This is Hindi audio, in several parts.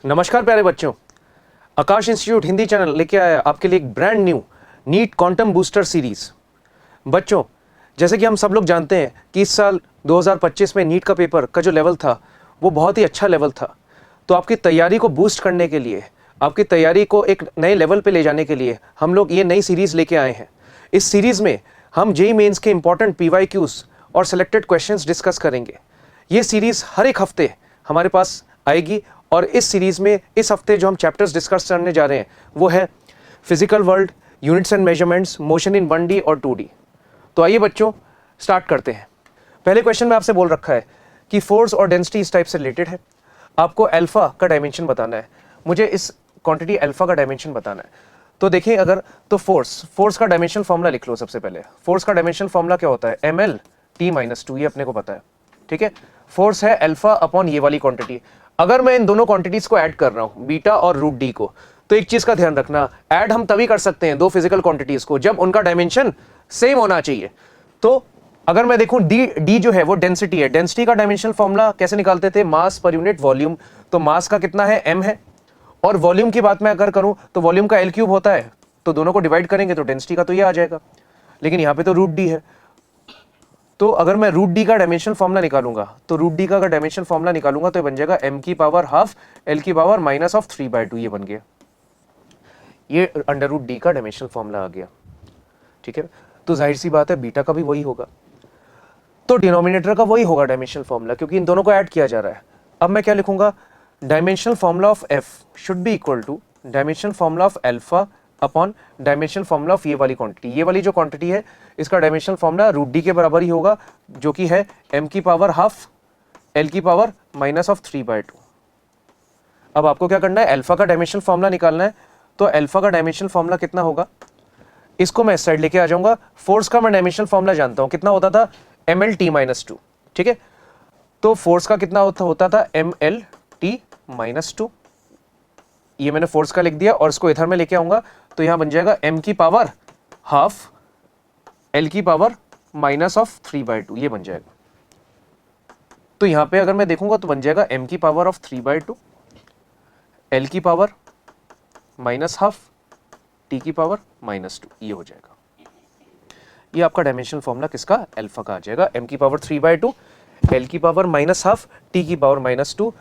नमस्कार प्यारे बच्चों, आकाश इंस्टीट्यूट हिंदी चैनल लेके आया आपके लिए एक brand new NEET quantum booster series. बच्चों, जैसे कि हम सब लोग जानते हैं कि इस साल 2025 में नीट का पेपर का जो लेवल था वो बहुत ही अच्छा लेवल था। तो आपकी तैयारी को बूस्ट करने के लिए, आपकी तैयारी को एक नए लेवल पे ले जाने के लिए हम लोग ये नई सीरीज़ लेके आए हैं। इस सीरीज़ में हम जेईई मेंस के इंपॉर्टेंट PYQs और सिलेक्टेड क्वेश्चंस डिस्कस करेंगे। ये सीरीज़ हर एक हफ्ते हमारे पास आएगी और इस सीरीज़ में इस हफ्ते जो हम चैप्टर्स डिस्कस करने जा रहे हैं वो है physical world, units and measurements, motion in 1D और 2D। तो आइए बच्चों स्टार्ट करते हैं। पहले क्वेश्चन में आपसे बोल रखा है कि फोर्स और डेंसिटी इस टाइप से रिलेटेड है। आपको अल्फा का डायमेंशन बताना है, मुझे इस क्वांटिटी अल्फा का डायमेंशन बताना है। तो देखिए, अगर तो फोर्स का डायमेंशन फॉर्मूला लिख लो। सबसे पहले फोर्स का डायमेंशन फॉर्मूला क्या होता है? ml/t-2, ये अपने को पता है, ठीक है। फोर्स है अल्फा अपॉन ये वाली क्वांटिटी। अगर मैं इन दोनों क्वांटिटीज को ऐड कर रहा हूं, बीटा और रूट डी को, तो एक चीज का ध्यान रखना, ऐड हम तभी कर सकते हैं दो फिजिकल क्वांटिटीज को जब उनका डायमेंशन सेम होना चाहिए। तो अगर मैं देखूं डी जो है वो डेंसिटी है। डेंसिटी का डायमेंशन फॉर्मूला कैसे निकालते थे? मास पर यूनिट वॉल्यूम। तो मास का कितना है? m है। और वॉल्यूम की बात मैं अगर करूं तो वॉल्यूम का L³ होता है, तो दोनों को डिवाइड करेंगे तो डेंसिटी का तो ये आ जाएगा। लेकिन यहां पे तो रूट डी है, तो अगर मैं रूट डी का डायमेंशन फॉर्मूला निकालूंगा तो रूट डी का अगर डायमेंशन फॉर्मूला निकालूंगा तो ये बन जाएगा m⁻½ L⁻⁻√2। ये बन गया, ये अंडर रूट डी का डायमेंशन फॉर्मूला आ गया, ठीक है। तो जाहिर सी बात है बीटा का भी वही होगा, तो डिनोमिनेटर का वही होगा डायमेंशन फॉर्मूला, क्योंकि इन दोनों को ऐड किया जा रहा है। अब मैं क्या लिखूंगा? Dimensional formula of f should be equal to dimension formula of alpha upon dimension formula of ये वाली क्वांटिटी। ये वाली जो क्वांटिटी है इसका डायमेंशन फॉर्मूला रूट डी के बराबर ही होगा, जो कि है m⁻½ L⁻⁻√3/2। अब आपको क्या करना है? अल्फा का डायमेंशन फॉर्मूला निकालना है। तो अल्फा का डायमेंशन फॉर्मूला कितना होगा? इसको मैं इस साइड लेके आ जाऊंगा। फोर्स का मैं डायमेंशन फॉर्मूला जानता हूं, कितना होता था? ml/t-2, ठीक है। तो फोर्स का कितना होता था? ml/t-2। ये मैंने फोर्स का लिख दिया और इसको इधर में लेके आऊंगा तो यहां बन जाएगा m⁻½ L⁻⁻√3/2। ये बन जाएगा। तो यहां पे अगर मैं देखूंगा तो बन जाएगा m⁻³ L⁻⁻½ T⁻²। ये हो जाएगा। ये आपका डायमेंशन फॉर्मूला किसका? अल्फा का आ जाएगा, m⁻³ L⁻⁻½ T⁻²।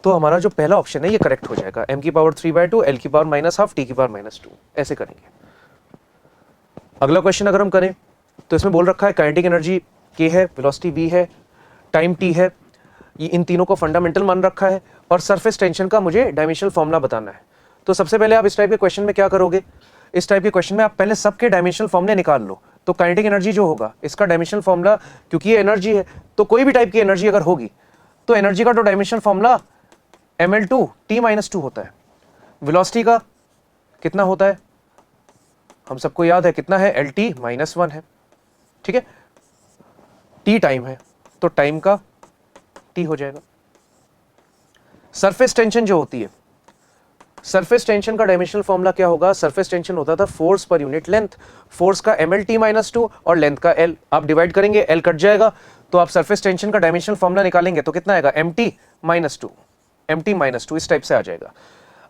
तो हमारा जो पहला ऑप्शन है ये करेक्ट हो जाएगा, m⁻³ L⁻⁻½ T⁻²। ऐसे करेंगे। अगला क्वेश्चन अगर हम करें तो इसमें बोल रखा है काइनेटिक एनर्जी k है, वेलोसिटी v है, टाइम t है। ये इन तीनों को फंडामेंटल मान रखा है और सरफेस टेंशन का मुझे डायमेंशनल फॉर्मूला बताना है। तो सबसे पहले आप इस टाइप के क्वेश्चन में क्या करोगे? इस टाइप के क्वेश्चन में आप पहले सबके डायमेंशनल फॉर्मूले निकाल लो। तो काइनेटिक एनर्जी जो होगा इसका डायमेंशनल फॉर्मूला, क्योंकि ये एनर्जी है तो कोई भी टाइप की एनर्जी अगर होगी तो एनर्जी का तो डायमेंशनल फॉर्मूला ml/t-2 होता है। वेलोसिटी का कितना होता है? हम सबको याद है कितना है? LT-1 है, ठीक है। t टाइम है तो टाइम का t हो जाएगा। सरफेस टेंशन जो होती है, सरफेस टेंशन का डायमेंशनल फॉर्मूला क्या होगा? सरफेस टेंशन होता था force per unit length. Force का ml/t-2 और लेंथ का l, आप डिवाइड करेंगे, l कट जाएगा तो आप सरफेस टेंशन का डायमेंशनल फॉर्मूला निकालेंगे तो कितना आएगा? mt-2 इस टाइप से आ जाएगा।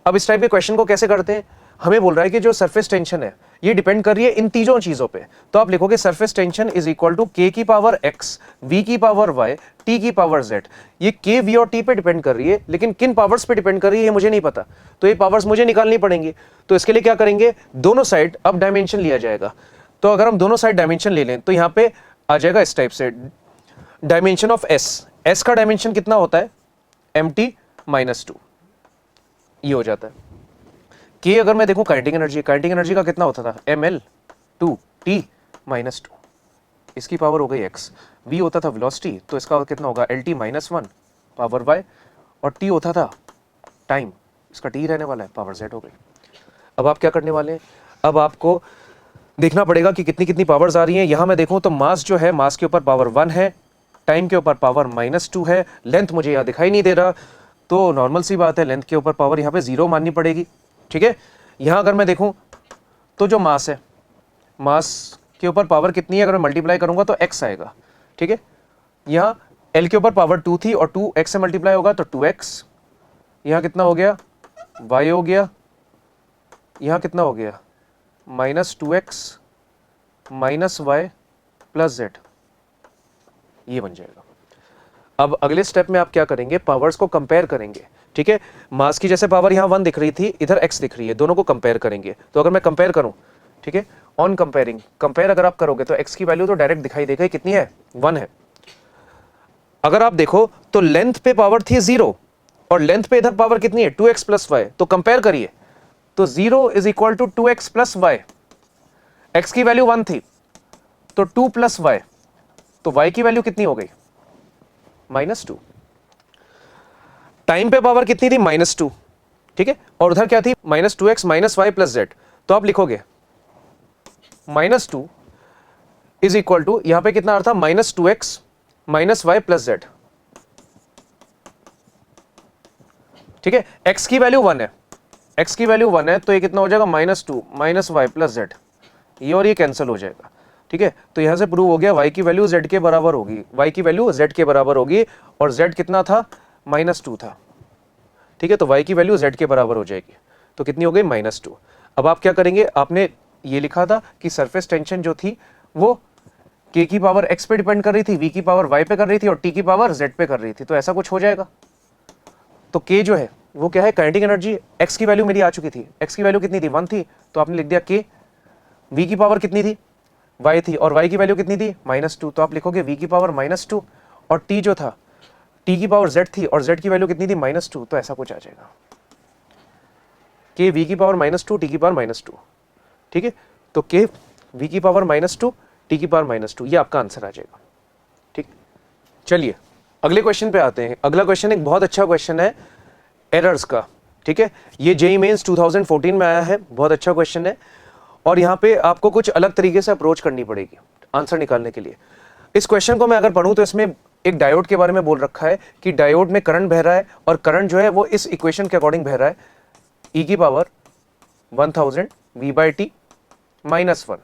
अब इस टाइप के क्वेश्चन को कैसे करते हैं? हमें बोल रहा है कि जो सरफेस टेंशन है ये डिपेंड कर रही है इन तीनों चीजों पे। तो आप लिखोगे surface tension is equal to k⁻x, v⁻y, t⁻z। ये k, v और t पे डिपेंड कर रही है, लेकिन किन पावर्स पे डिपेंड कर रही है ये मुझे नहीं पता, तो ये पावर्स मुझे निकालनी पड़ेंगी। तो इसके लिए क्या करेंगे? दोनों साइड अब डायमेंशन लिया जाएगा। तो अगर हम दोनों साइड डायमेंशन ले लें तो यहाँ पे आ जाएगा इस टाइप से डायमेंशन ऑफ s का डायमेंशन कितना होता है? mt-2। ये हो जाता है। k अगर मैं देखूं काइनेटिक एनर्जी का कितना होता था? ml/t-2। इसकी पावर हो गई x। v होता था वेलोसिटी, तो इसका कितना होगा? LT-1 power y। और t होता था टाइम, इसका t रहने वाला है, पावर z हो गई। अब आप क्या करने वाले हैं? अब आपको देखना पड़ेगा कि कितनी कितनी पावर्स आ रही हैं। यहां मैं देखूं तो मास जो है, मास के ऊपर पावर 1 है, टाइम के ऊपर पावर -2 है, लेंथ मुझे यहाँ दिखाई नहीं दे रहा, तो नॉर्मल सी बात है लेंथ के ऊपर पावर यहाँ पे 0 माननी पड़ेगी, ठीक है। यहाँ अगर मैं देखूं तो जो मास है, मास के ऊपर पावर कितनी है? अगर मैं मल्टीप्लाई करूंगा तो x आएगा, ठीक है। यहाँ l के ऊपर पावर 2 थी और 2x से मल्टीप्लाई होगा तो 2x। यहाँ कितना हो गया? y हो गया, यहाँ कितना हो गया -2x minus Y plus z, ये बन जाएगा। अब अगले स्टेप में आप क्या करेंगे, पावर्स को कंपेयर करेंगे, ठीक है। मास की जैसे पावर यहाँ 1 दिख रही थी, इधर x दिख रही है, दोनों को कंपेयर करेंगे। तो अगर मैं कंपेयर करूं, ठीक है, ऑन कंपेयरिंग, कंपेयर अगर आप करोगे तो x की वैल्यू तो डायरेक्ट दिखाई देगा, कितनी है 1 है। अगर आप देखो तो लेंथ पे पावर थी 0 और लेंथ पे इधर पावर कितनी है 2x प्लस वाई, तो कंपेयर करिए तो 0 is equal to 2x plus y, x की वैल्यू 1 थी तो 2 प्लस वाई, तो y की वैल्यू कितनी हो गई -2। टाइम पे पावर कितनी थी -2, ठीक है, और उधर क्या थी -2x minus Y plus z, तो आप लिखोगे -2 इज इक्वल टू, यहां पे कितना आ रहा था -2x minus Y plus z, ठीक है। x की वैल्यू 1 है, x की वैल्यू 1 है, तो ये कितना हो जाएगा -2 माइनस वाई प्लस z, ये और ये कैंसिल हो जाएगा, ठीक है। तो यहां से प्रूव हो गया y की वैल्यू z के बराबर होगी, y की वैल्यू z के बराबर होगी, और z कितना था -2 था, ठीक है। तो y की वैल्यू z के बराबर हो जाएगी, तो कितनी हो गई -2। अब आप क्या करेंगे, आपने ये लिखा था कि सरफेस टेंशन जो थी वो k की पावर x पे डिपेंड कर रही थी, v की पावर y पे कर रही थी और t की पावर z पे कर रही थी, तो ऐसा कुछ हो जाएगा। तो k जो है वो क्या है, काइनेटिक एनर्जी। x की वैल्यू मेरी आ चुकी थी, x की वैल्यू कितनी थी 1 थी, तो आपने लिख दिया k, v की पावर कितनी थी y थी, और y की वैल्यू कितनी थी -2, तो आप लिखोगे v की पावर -2, और t जो था t की पावर z थी और z की वैल्यू कितनी थी -2, तो ऐसा कुछ आ जाएगा k v की पावर -2 t की पावर -2, ठीक है। तो k v की पावर -2 t की पावर -2, ये आपका आंसर आ जाएगा, ठीक। चलिए अगले क्वेश्चन पे आते हैं। अगला क्वेश्चन एक बहुत अच्छा क्वेश्चन है एरर्स का, ठीक है। ये जेईई मेंस 2014 में आया है, बहुत अच्छा क्वेश्चन है, और यहाँ पे आपको कुछ अलग तरीके से अप्रोच करनी पड़ेगी आंसर निकालने के लिए। इस क्वेश्चन को मैं अगर पढ़ूं तो इसमें एक डायोड के बारे में बोल रखा है कि डायोड में करंट बह रहा है, और करंट जो है वो इस इक्वेशन के अकॉर्डिंग बह रहा है, e की पावर 1000 v/t -1,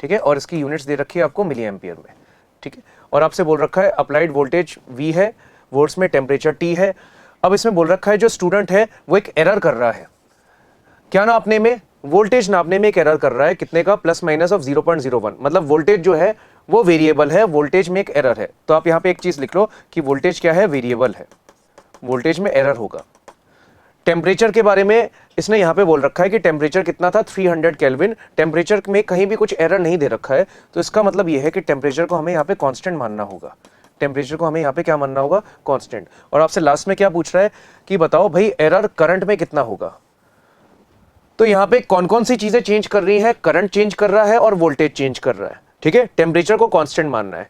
ठीक है, और इसकी यूनिट्स दे रखी है आपको मिली एम्पियर में, ठीक है। और आपसे बोल रखा है अप्लाइड वोल्टेज v है, वोल्ट्स में टेम्परेचर t है। अब इसमें बोल रखा है जो स्टूडेंट है वो एक एरर कर रहा है, क्या नापने में, वोल्टेज नापने में एक एरर कर रहा है, कितने का, ±0.01, मतलब वोल्टेज जो है वो वेरिएबल है, वोल्टेज में एक एरर है। तो आप यहाँ पे एक चीज लिख लो कि वोल्टेज क्या है, वेरिएबल है, वोल्टेज में एरर होगा। टेम्परेचर के बारे में इसने यहाँ पे बोल रखा है कि टेम्परेचर कितना था 300 केल्विन, टेम्परेचर में कहीं भी कुछ एरर नहीं दे रखा है, तो इसका मतलब यह है कि टेम्परेचर को हमें यहाँ पे कांस्टेंट मानना होगा, टेम्परेचर को हमें यहाँ पे क्या मानना होगा, कांस्टेंट। और आपसे लास्ट में क्या पूछ रहा है कि बताओ भाई एरर करंट में कितना होगा। तो यहाँ पे कौन कौन सी चीजें चेंज कर रही है, करंट चेंज कर रहा है और वोल्टेज चेंज कर रहा है, ठीक है। टेम्परेचर को कांस्टेंट मानना है,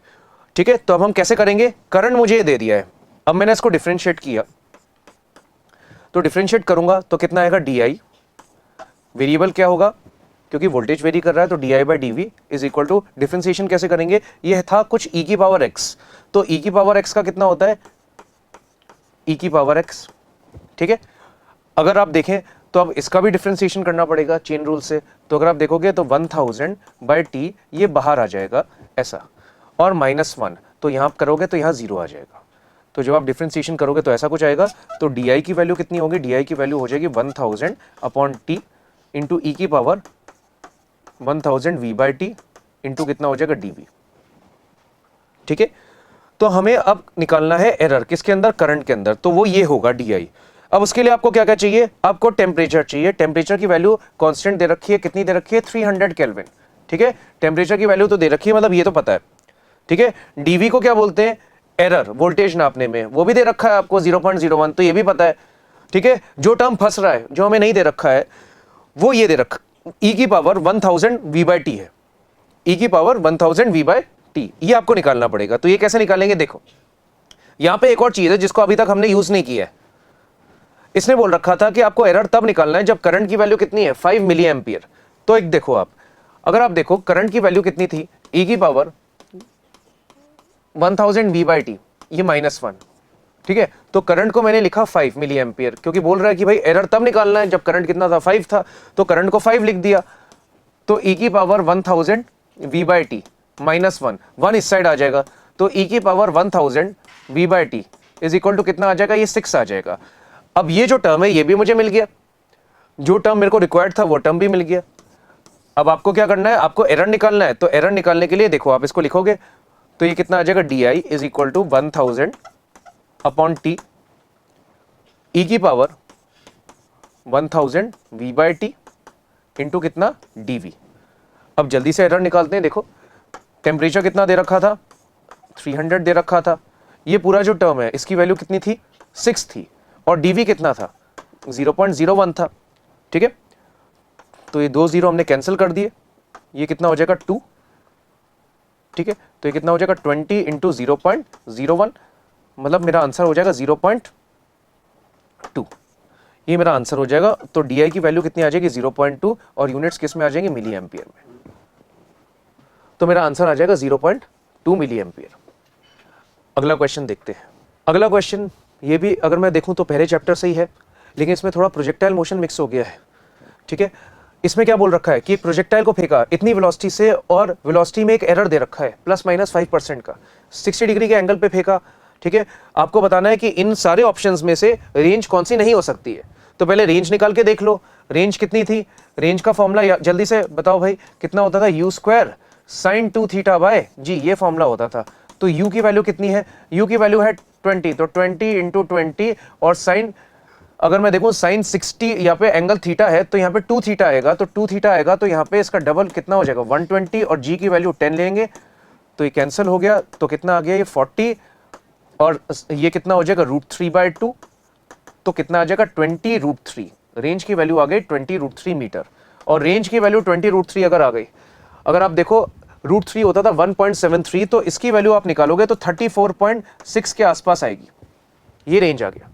ठीक है। तो अब हम कैसे करेंगे, करंट मुझे ये दे दिया है, अब मैंने इसको डिफरेंशिएट किया, तो डिफरेंशिएट करूंगा तो कितना आएगा डी, वेरिएबल क्या होगा क्योंकि वोल्टेज वेरी कर रहा है, तो di/dv is equal to, differentiation कैसे करेंगे, ये था कुछ e की पावर x, तो e की पावर x का कितना होता है e की पावर x, ठीक है। अगर आप देखें तो अब इसका भी डिफरेंशिएशन करना पड़ेगा चेन रूल से, तो अगर आप देखोगे तो 1000/t ये बाहर आ जाएगा ऐसा, और -1, तो यहां आप करोगे तो यहाँ 0 आ जाएगा। तो जब आप डिफरेंशिएशन करोगे तो ऐसा कुछ आएगा, तो di की वैल्यू कितनी होगी, di की वैल्यू हो जाएगी 1000/t इंटू ई की पावर 1000 v/t इंटू कितना हो जाएगा dv, ठीक है। तो हमें अब निकालना है एरर किसके अंदर, करंट के अंदर, तो वो ये होगा di। अब उसके लिए आपको क्या क्या चाहिए, आपको टेम्परेचर चाहिए, टेम्परेचर की वैल्यू कांस्टेंट दे रखी है, कितनी दे रखी है 300 केल्विन, ठीक है। टेम्परेचर की वैल्यू तो दे रखी है, मतलब ये तो पता है, ठीक है। dv को क्या बोलते हैं, एरर, वोल्टेज नापने में, वो भी दे रखा है आपको 0.01, तो ये भी पता है, ठीक है। जो टर्म फंस रहा है, जो हमें नहीं दे रखा है, वो ये दे रखा e की पावर 1000 v/t है, e की पावर 1000 v/t, ये आपको निकालना पड़ेगा। तो ये कैसे निकालेंगे, देखो यहां पे एक और चीज है जिसको अभी तक हमने यूज नहीं किया है। इसने बोल रखा था कि आपको एरर तब निकालना है जब करंट की वैल्यू कितनी है 5 मिली एम्पियर। तो एक देखो आप, अगर आप देखो करंट की वैल्यू कितनी थी, e की पावर 1000 v/t, ये -1, ठीक है। तो करंट को मैंने लिखा 5 मिली एम्पियर, क्योंकि बोल रहा है कि भाई एरर तब निकालना है जब करंट कितना था 5 था, तो करंट को 5 लिख दिया। तो e की पावर 1000 v/t -1, 1 इस साइड आ जाएगा, तो e की power 1000 v/t is equal to कितना आ जाएगा, ये 6 आ जाएगा। अब ये जो टर्म है ये भी मुझे मिल गया, जो टर्म मेरे को रिक्वायर्ड था वो टर्म भी मिल गया। अब आपको क्या करना है, आपको एरर निकालना है। तो एरर निकालने के लिए देखो आप इसको लिखोगे तो ये कितना आ जाएगा, D I is equal to 1000 upon T E की power 1000 V by T into कितना, डी वी। अब जल्दी से एरर निकालते हैं। देखो टेम्परेचर कितना दे रखा था, 300 दे रखा था। ये पूरा जो टर्म है इसकी वैल्यू कितनी थी, 6 थी, और डीवी कितना था, 0.01 था। ठीक है, तो ये 2 0 हमने कैंसिल कर दिए, ये कितना हो जाएगा 2। ठीक है, तो ये कितना हो जाएगा 20 इंटू 0.01, मतलब मेरा आंसर हो जाएगा 0.2। ये मेरा आंसर हो जाएगा। तो डी आई की वैल्यू कितनी आ जाएगी, 0.2, और यूनिट्स किस में आ जाएंगे, मिली एम्पियर में। तो मेरा आंसर आ जाएगा 0.2 मिली एम्पियर। अगला क्वेश्चन देखते हैं। अगला क्वेश्चन ये भी अगर मैं देखूं तो पहले चैप्टर से ही है, लेकिन इसमें थोड़ा प्रोजेक्टाइल मोशन मिक्स हो गया है। ठीक है, इसमें क्या बोल रखा है कि एक प्रोजेक्टाइल को फेंका इतनी वेलोसिटी से, और वेलोसिटी में एक एरर दे रखा है ±5% का, 60 डिग्री के एंगल पे फेंका। ठीक है, आपको बताना है कि इन सारे ऑप्शंस में से रेंज कौन सी नहीं हो सकती है। तो पहले रेंज निकाल के देख लो, रेंज कितनी थी। रेंज का फॉर्मूला जल्दी से बताओ भाई, कितना होता था, u² sin 2 theta by G, ये फॉर्मूला होता था। तो u की वैल्यू कितनी है, u की वैल्यू है 20, तो 20 इंटू 20, और साइन अगर मैं देखूं साइन 60, यहाँ पे एंगल थीटा है तो यहाँ पे 2 थीटा आएगा, तो 2 थीटा आएगा, तो यहाँ पे इसका डबल कितना हो जाएगा 120, और g की वैल्यू 10 लेंगे तो ये कैंसिल हो गया, तो कितना आ गया ये 40, और ये कितना हो जाएगा √3/2, तो कितना आ जाएगा 20√3। रेंज की वैल्यू आ गई 20√3 मीटर, और रेंज की वैल्यू 20√3 अगर आ गई, अगर आप देखो √3 होता था 1.73, तो इसकी वैल्यू आप निकालोगे तो 34.6 के आसपास आएगी। ये रेंज आ गया।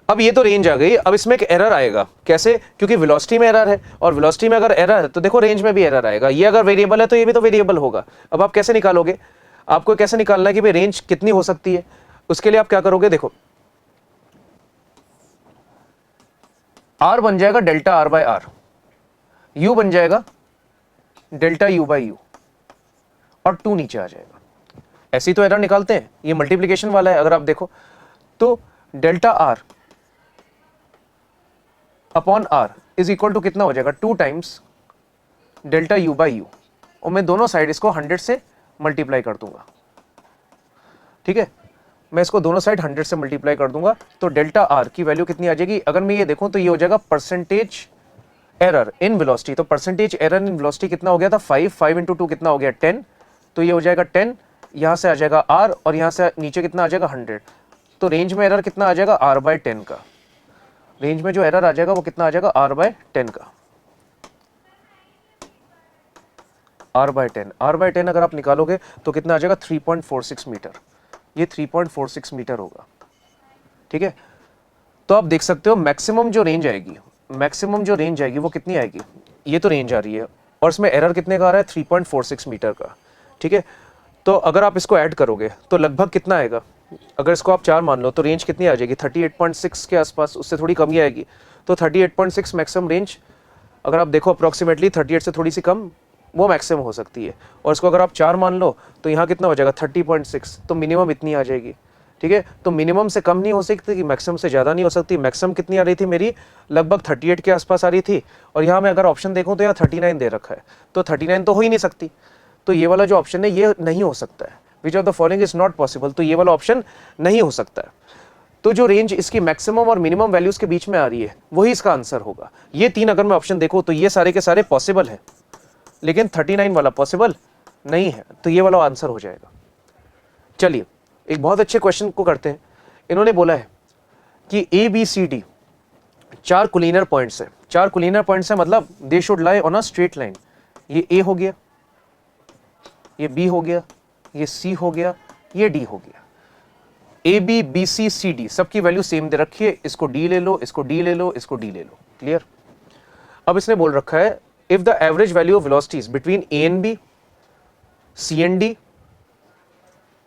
अब ये तो रेंज आ गई, अब इसमें एक एरर आएगा। कैसे, क्योंकि वेलोसिटी में एरर है, और वेलोसिटी में अगर एरर है तो देखो रेंज में भी एरर आएगा। ये अगर वेरिएबल है तो ये भी तो वेरिएबल होगा। अब आप कैसे निकालोगे, आपको कैसे निकालना है कि भाई रेंज कितनी हो सकती है। उसके लिए आप क्या करोगे, देखो R बन जाएगा delta R by R, U बन जाएगा डेल्टा U बाय U, और 2 नीचे आ जाएगा। ऐसी तो एरर निकालते हैं, ये मल्टीप्लिकेशन वाला है। अगर आप देखो तो delta R upon R is equal to कितना हो जाएगा, 2 times delta U by U, और मैं दोनों साइड इसको 100 से मल्टीप्लाई कर दूंगा। ठीक है, मैं इसको दोनों साइड 100 से मल्टीप्लाई कर दूंगा, तो डेल्टा R की वैल्यू कितनी आ जाएगी, अगर मैं ये देखूं तो ये हो जाएगा परसेंटेज एरर इन वेलोसिटी। तो परसेंटेज एरर इन वेलोसिटी कितना हो गया था, 5 इंटू 2 कितना हो गया 10, तो ये हो जाएगा 10, यहाँ से आ जाएगा R, और यहाँ से नीचे कितना आ जाएगा 100। तो रेंज में एरर कितना आ जाएगा, R/10 का। रेंज में जो एरर आ जाएगा वो कितना आ जाएगा, R/10 का। R/10 अगर आप निकालोगे तो कितना आ जाएगा 3.46 मीटर। ये 3.46 मीटर होगा। ठीक है, तो आप देख सकते हो मैक्सिमम जो रेंज आएगी, वो कितनी आएगी, ये तो रेंज आ रही है, और इसमें एरर कितने का आ रहा है, 3.46 मीटर का। ठीक है, तो अगर आप इसको ऐड करोगे तो लगभग कितना आएगा, अगर इसको आप 4 मान लो तो रेंज कितनी आ जाएगी, 38.6 के आसपास, उससे थोड़ी कम ही आएगी। तो 38.6 मैक्सिमम रेंज, अगर आप देखो अप्रॉक्सीमेटली 38 से थोड़ी सी कम वो मैक्सिमम हो सकती है। और इसको अगर आप 4 मान लो तो यहाँ कितना हो जाएगा 30.6, तो मिनिमम इतनी आ जाएगी। ठीक है, तो मिनिमम से कम नहीं हो सकती कि मैक्सिमम से ज़्यादा नहीं हो सकती। मैक्सिमम कितनी आ रही थी मेरी, लगभग 38 के आसपास आ रही थी, और यहाँ मैं अगर ऑप्शन देखूँ तो यहाँ 39 दे रखा है, तो 39 तो हो ही नहीं सकती। तो ये वाला जो ऑप्शन है ये नहीं हो सकता है, which of the following is not possible, तो ये वाला ऑप्शन नहीं हो सकता है। तो जो रेंज इसकी मैक्सिमम और मिनिमम वैल्यूज के बीच में आ रही है वही इसका आंसर होगा। ये 3 अगर मैं ऑप्शन देखूँ तो ये सारे के सारे पॉसिबल है, लेकिन 39 वाला पॉसिबल नहीं है, तो ये वाला आंसर हो जाएगा। चलिए एक बहुत अच्छे क्वेश्चन को करते हैं। इन्होंने बोला है कि ABCD 4 कोलिनियर पॉइंट्स है। 4 कोलिनियर पॉइंट्स है, मतलब they should lie on a straight line. ये A हो गया, ये B हो गया, ये C हो गया, ये D हो गया। AB BC CD सबकी वैल्यू सेम दे रखी है, इसको D ले लो, इसको D ले लो, इसको D ले लो। क्लियर। अब इसने बोल रखा है if the average value of velocities between A and B, C and D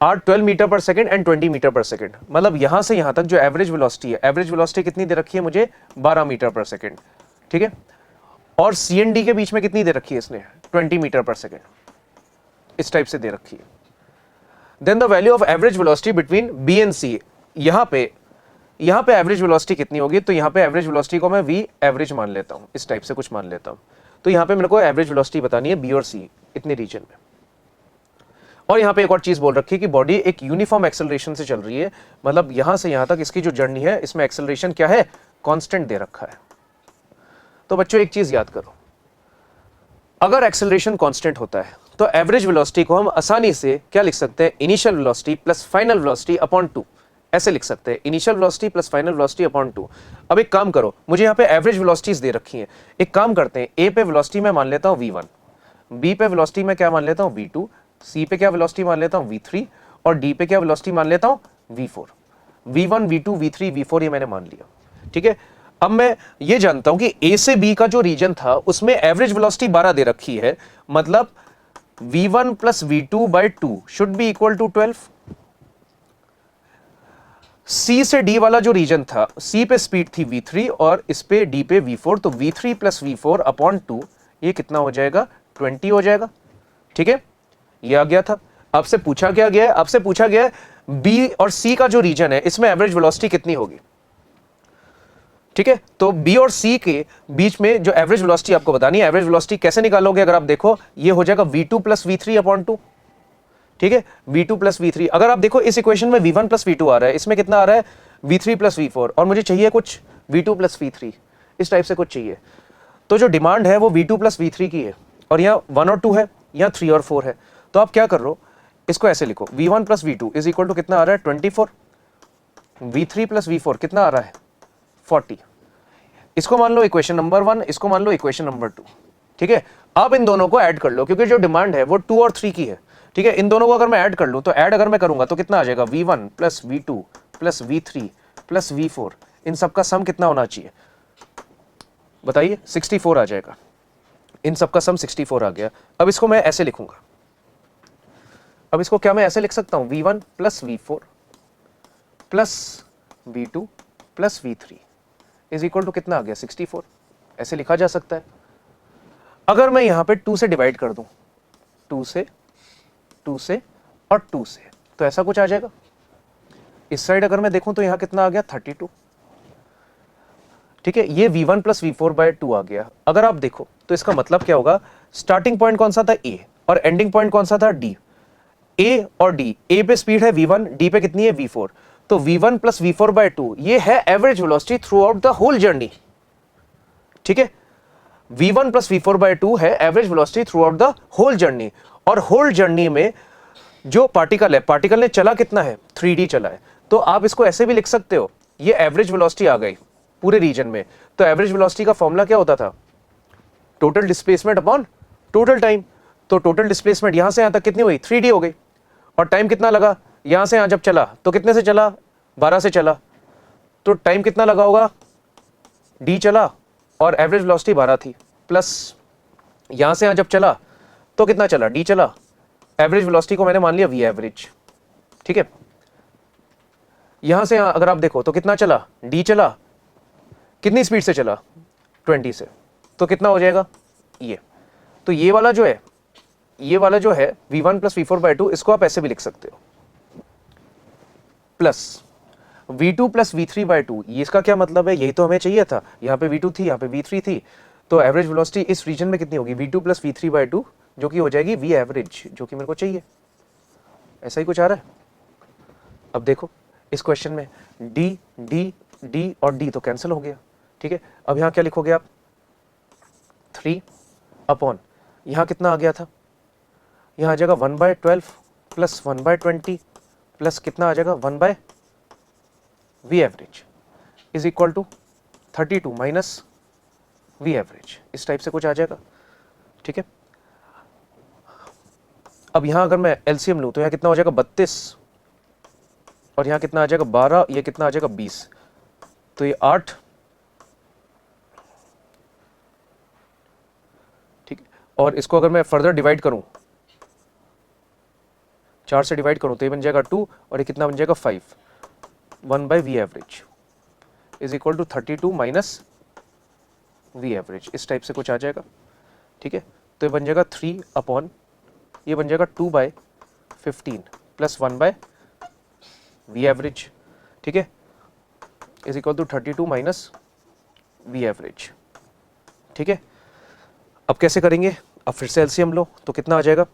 आर 12 मीटर पर सेकेंड एंड 20 मीटर पर सेकेंड, मतलब यहां से यहां तक जो एवरेज वेलोसिटी है, एवरेज वेलोसिटी कितनी दे रखी है मुझे, 12 मीटर पर सेकेंड। ठीक है, और C एंड D के बीच में कितनी दे रखी है इसने, 20 मीटर पर सेकेंड, इस टाइप से दे रखी है। Then the value of average velocity between B and C, यहां पे यहाँ पे एवरेज वेलोसिटी कितनी होगी, तो यहाँ पे एवरेज वेलोसिटी को मैं वी एवरेज मान लेता हूँ, इस टाइप से कुछ मान लेता हूँ। तो यहाँ पे मेरे को एवरेज वेलोसिटी बतानी है बी और सी इतने रीजन में। और यहाँ पे एक और चीज बोल रखी है कि बॉडी एक यूनिफॉर्म एक्सेलरेशन से चल रही है, मतलब यहां से यहां तक इसकी जो जर्नी है इसमें एक्सेलरेशन क्या है, कांस्टेंट दे रखा है। तो बच्चों एक चीज याद करो, अगर एक्सेलरेशन कांस्टेंट होता है तो एवरेज वेलोसिटी को हम आसानी से क्या लिख सकते हैं, initial velocity plus final velocity upon 2, ऐसे लिख सकते हैं, initial velocity plus final velocity upon 2। अब एक काम करो, मुझे यहाँ पे एवरेज वेलोसिटीज दे रखी हैं, एक काम करते हैं, ए पे वेलोसिटी मैं मान लेता हूँ v1, बी पे वेलोसिटी मैं क्या मान लेता हूँ v2, सी पे क्या वेलोसिटी मान लेता हूँ v3 और डी पे क्या वेलोसिटी मान लेता हूँ v4। v1 v2 v3 v4 ये मैंने मान लिया, ठीक है। अब मैं ये जानता हूं कि ए से बी का जो रीजन था उसमें एवरेज वेलोसिटी 12 दे रखी है, मतलब v1 plus v2 by 2 should be equal to 12। सी से डी वाला जो रीजन था, सी पे स्पीड थी v3 और इस पे डी पे v4, तो v3 प्लस v4 अपॉन 2 ये कितना हो जाएगा, 20 हो जाएगा, ठीक है। ये आ गया था। आपसे पूछा क्या गया है, आपसे पूछा गया है बी और सी का जो रीजन है इसमें एवरेज वेलोसिटी कितनी होगी, ठीक है। तो बी और सी के बीच में जो एवरेज वेलोसिटी आपको बतानी है, एवरेज वेलोसिटी कैसे निकालोगे, अगर आप देखो ये हो जाएगा v2 प्लस v3 अपॉन 2, ठीक है, v2 प्लस v3। अगर आप देखो इस इक्वेशन में v1 प्लस v2 आ रहा है, इसमें कितना आ रहा है v3 प्लस v4, और मुझे चाहिए कुछ v2 प्लस v3, इस टाइप से कुछ चाहिए। तो जो डिमांड है वो v2 प्लस v3 की है, और यहाँ 1 और 2 है, यहाँ 3 और 4 है। तो आप क्या कर रहे हो, इसको ऐसे लिखो, v1 plus v2 is equal to कितना आ रहा है 24, v3 प्लस v4 कितना आ रहा है 40। इसको मान लो इक्वेशन नंबर 1, इसको मान लो इक्वेशन नंबर 2, ठीक है। अब इन दोनों को ऐड कर लो, क्योंकि जो डिमांड है वो 2 और 3 की है, ठीक है। इन दोनों को अगर मैं ऐड कर लूं, तो ऐड अगर मैं करूंगा तो कितना आ जाएगा, v1 plus v2 plus v3 plus v4, इन सबका सम कितना होना चाहिए बताइए, 64 आ जाएगा। इन सबका सम 64 आ गया। अब इसको मैं ऐसे लिखूंगा, अब इसको क्या मैं ऐसे लिख सकता हूं, v1 plus v4 plus v2 plus v3 is equal to कितना आ गया 64, ऐसे लिखा जा सकता है। अगर मैं यहां पे 2 से डिवाइड कर दूं, 2 से, 2 से और 2 से, तो ऐसा कुछ आ जाएगा। इस साइड अगर मैं देखूं तो यहां कितना आ गया 32, ठीक है। ये v1 प्लस v4 बाय 2 आ गया। अगर आप देखो तो इसका मतलब क्या होगा, स्टार्टिंग पॉइंट कौन सा था a और एंडिंग पॉइंट कौन सा था d, a और d, a पे स्पीड है v1, d पे कितनी है v4, तो v1 प्लस v4 बाय 2 ये है average velocity throughout the whole journey, ठीक है। v1 प्लस v4 बाय 2 है average velocity throughout the whole journey, और होल जर्नी में जो पार्टिकल है, पार्टिकल ने चला कितना है 3d चला है। तो आप इसको ऐसे भी लिख सकते हो, ये एवरेज वेलोसिटी आ गई पूरे रीजन में। तो एवरेज वेलोसिटी का फॉर्मूला क्या होता था, total displacement upon total time. तो टोटल डिस्प्लेसमेंट यहां से यहां तक कितनी हुई 3d हो गई, और टाइम कितना लगा, यहां से यहां जब चला तो कितने से चला 12 से चला, तो टाइम कितना लगा होगा d चला और एवरेज वेलोसिटी 12 थी, प्लस यहां से यहां जब चला तो कितना चला d चला, एवरेज वेलोसिटी को मैंने मान लिया v एवरेज, ठीक है। यहां से यहां अगर आप देखो तो कितना चला d चला, कितनी स्पीड से चला 20 से, तो कितना हो जाएगा ये। तो ये वाला जो है, ये वाला जो है v1 प्लस v4 बाय 2, इसको आप ऐसे भी लिख सकते हो, plus v2 plus v3 bye 2। ये इसका क्या मतलब है, यही तो हमें चाहिए था, यहाँ पे v2 थी, यहाँ पे v3 थी, तो एवरेज वेलोसिटी इस रीजन में कितनी होगी v2 प्लस v3 बाय 2, जो कि हो जाएगी v एवरेज, जो कि मेरे को चाहिए। ऐसा ही कुछ आ रहा है। अब देखो इस क्वेश्चन में d d d और d तो कैंसिल हो गया, ठीक है। अब यहाँ क्या लिखोगे आप 3 अपॉन, यहाँ कितना आ गया था, यहाँ आ जाएगा 1/12 प्लस 1/20 प्लस कितना आ जाएगा 1/v average is equal to 32 minus v average, इस टाइप से कुछ आ जाएगा, ठीक है। अब यहाँ अगर मैं एलसीएम लूँ तो यहाँ कितना हो जाएगा 32, और यहाँ कितना आ जाएगा 12, ये कितना आ जाएगा 20, तो ये 8, ठीक है। और इसको अगर मैं फर्दर डिवाइड करूं, 4 से डिवाइड करूं तो ये बन जाएगा 2, और ये कितना बन जाएगा 5, 1/v average is equal to 32 minus v average, इस टाइप से कुछ आ जाएगा, ठीक है। तो ये बन जाएगा 3 अपॉन, ये बन जाएगा 2/15 प्लस 1/v एवरेज, ठीक है। Is equal to 32 minus V average. ठीक है, अब कैसे करेंगे, अब फिर से एलसीएम लो तो कितना आ जाएगा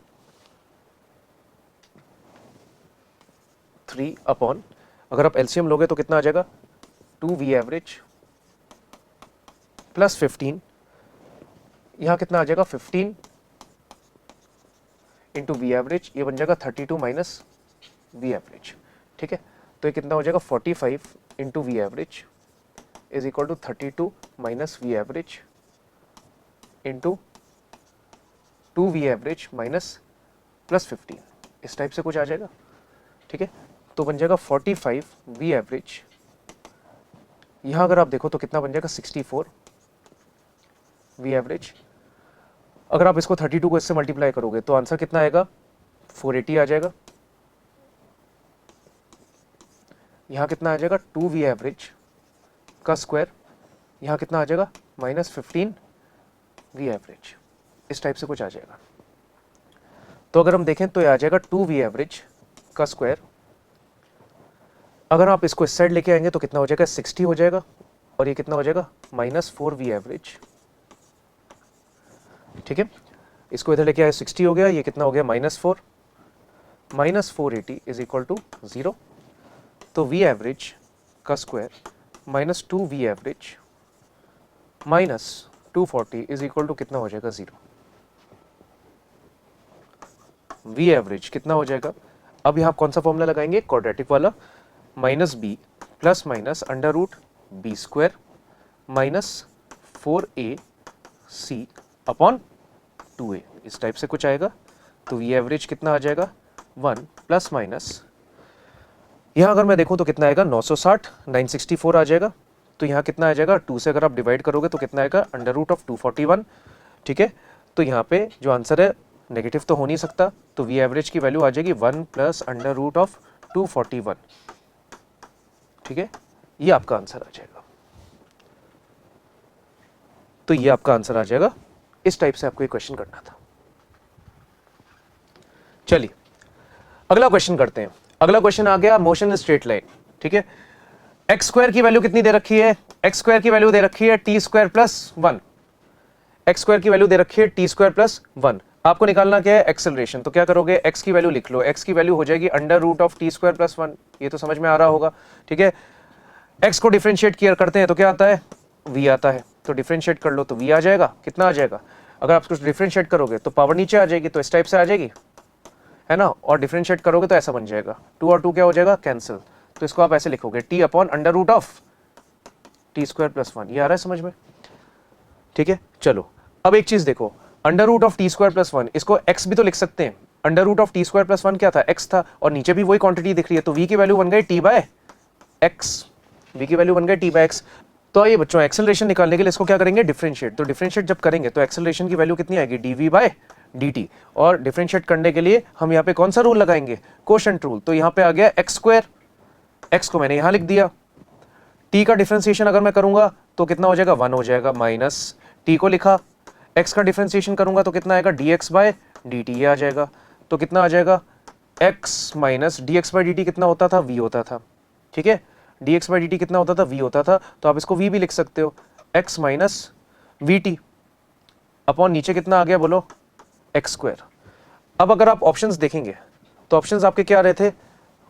3 अपॉन, अगर आप एलसीएम लोगे तो कितना आ जाएगा 2 वी एवरेज प्लस 15, यहां कितना आ जाएगा 15 इंटू वी एवरेज, ये बन जाएगा 32 माइनस वी एवरेज। ठीक है, तो ये कितना हो जाएगा 45 into V average is equal to 32 minus V average into 2 V average minus plus 15, इस टाइप से कुछ आ जाएगा। ठीक है, तो बन जाएगा 45 वी एवरेज, यहां अगर आप देखो तो कितना बन जाएगा 64 वी एवरेज। अगर आप इसको 32 को इससे मल्टीप्लाई करोगे तो आंसर कितना आएगा 480 आ जाएगा। यहां कितना आ जाएगा 2 वी एवरेज का स्क्वायर, यहां कितना आ जाएगा माइनस 15 वी एवरेज, इस टाइप से कुछ आ जाएगा। तो अगर हम देखें तो ये आ जाएगा 2 वी एवरेज का स्क्वायर, अगर आप इसको इस साइड लेके आएंगे तो कितना हो जाएगा 60 हो जाएगा, और ये कितना हो जाएगा माइनस 4 वी एवरेज। ठीक है, इसको इधर लेके आए 60 हो गया, ये कितना हो गया -4, माइनस 480 इज इक्वल टू 0। तो वी एवरेज का square minus 2 V average minus 240 is equal to कितना हो जाएगा 0। वी एवरेज कितना हो जाएगा, अब यहाँ कौन सा फॉर्मूला लगाएंगे क्वाड्रेटिक वाला, minus B plus minus under root B square minus 4ac upon 2a, इस टाइप से कुछ आएगा। तो वी एवरेज कितना आ जाएगा 1 प्लस माइनस, यहाँ अगर मैं देखूँ तो कितना आएगा 960, 964 आ जाएगा। तो यहाँ कितना आ जाएगा 2 से अगर आप डिवाइड करोगे तो कितना आएगा अंडर रूट ऑफ 241। ठीक है, तो यहाँ पे जो आंसर है नेगेटिव तो हो नहीं सकता, तो वी एवरेज की वैल्यू आ जाएगी 1 प्लस अंडर रूट ऑफ 241। ठीक है, ये आपका आंसर आ जाएगा। तो ये आपका आंसर आ जाएगा, इस टाइप से आपको ये क्वेश्चन करना था। चलिए अगला क्वेश्चन करते हैं। अगला क्वेश्चन आ गया मोशन स्ट्रेट लाइन। ठीक है, एक्स स्क्वायर की वैल्यू कितनी दे रखी है, एक्स स्क्वायर की वैल्यू दे रखी है T square plus 1, x square की वैल्यू दे रखी है टी स्क्वायर प्लस 1। आपको निकालना क्या है एक्सेलरेशन, तो क्या करोगे एक्स की वैल्यू लिख लो, एक्स की वैल्यू हो जाएगी under root of T square plus 1, ये तो समझ में आ रहा होगा। ठीक है, एक्स को डिफरेंशिएट किया करते हैं तो क्या आता है v आता है, तो डिफरेंशिएट कर लो तो v आ जाएगा, कितना आ जाएगा, अगर आप कुछ डिफरेंशिएट करोगे तो पावर नीचे आ जाएगी, तो इस टाइप से आ जाएगी, है ना, और डिफरेंशिएट करोगे तो ऐसा बन जाएगा 2 और 2 क्या हो जाएगा कैंसिल, तो इसको आप ऐसे लिखोगे t upon under root of T square plus 1, ये आ रहा है समझ में। ठीक है, चलो अब एक चीज देखो, under root of T square plus 1, इसको x भी तो लिख सकते हैं, under root of T square plus 1 क्या था x था, और नीचे भी वही क्वांटिटी दिख रही है, तो v की वैल्यू बन गई t बाय x, v की वैल्यू बन गई t बाय x। तो आइए बच्चों एक्सेलरेशन निकालने के लिए इसको क्या करेंगे डिफरेंशिएट, तो डिफरेंशिएट जब करेंगे तो एक्सेलरेशन की वैल्यू कितनी आएगी dv बाय dt, और डिफरेंशिएट करने के लिए हम यहाँ पे कौन सा रूल लगाएंगे कोशेंट रूल, तो यहाँ पे आ गया एक्स स्क्वायर, एक्स को मैंने यहाँ लिख दिया, t का डिफरेंशिएशन अगर मैं करूंगा तो कितना हो जाएगा 1 हो जाएगा, माइनस t को लिखा, x का डिफरेंशिएशन करूंगा तो कितना आएगा dx बाय dt, ये आ जाएगा, तो कितना आ जाएगा x minus dx by dt कितना होता था v होता था। ठीक है, dx बाई dt कितना होता था v होता था, तो आप इसको v भी लिख सकते हो, x माइनस वी अपॉन नीचे कितना आ गया बोलो एक्स स्क्वायर। अब अगर आप ऑप्शंस देखेंगे तो ऑप्शंस आपके क्या आ रहे थे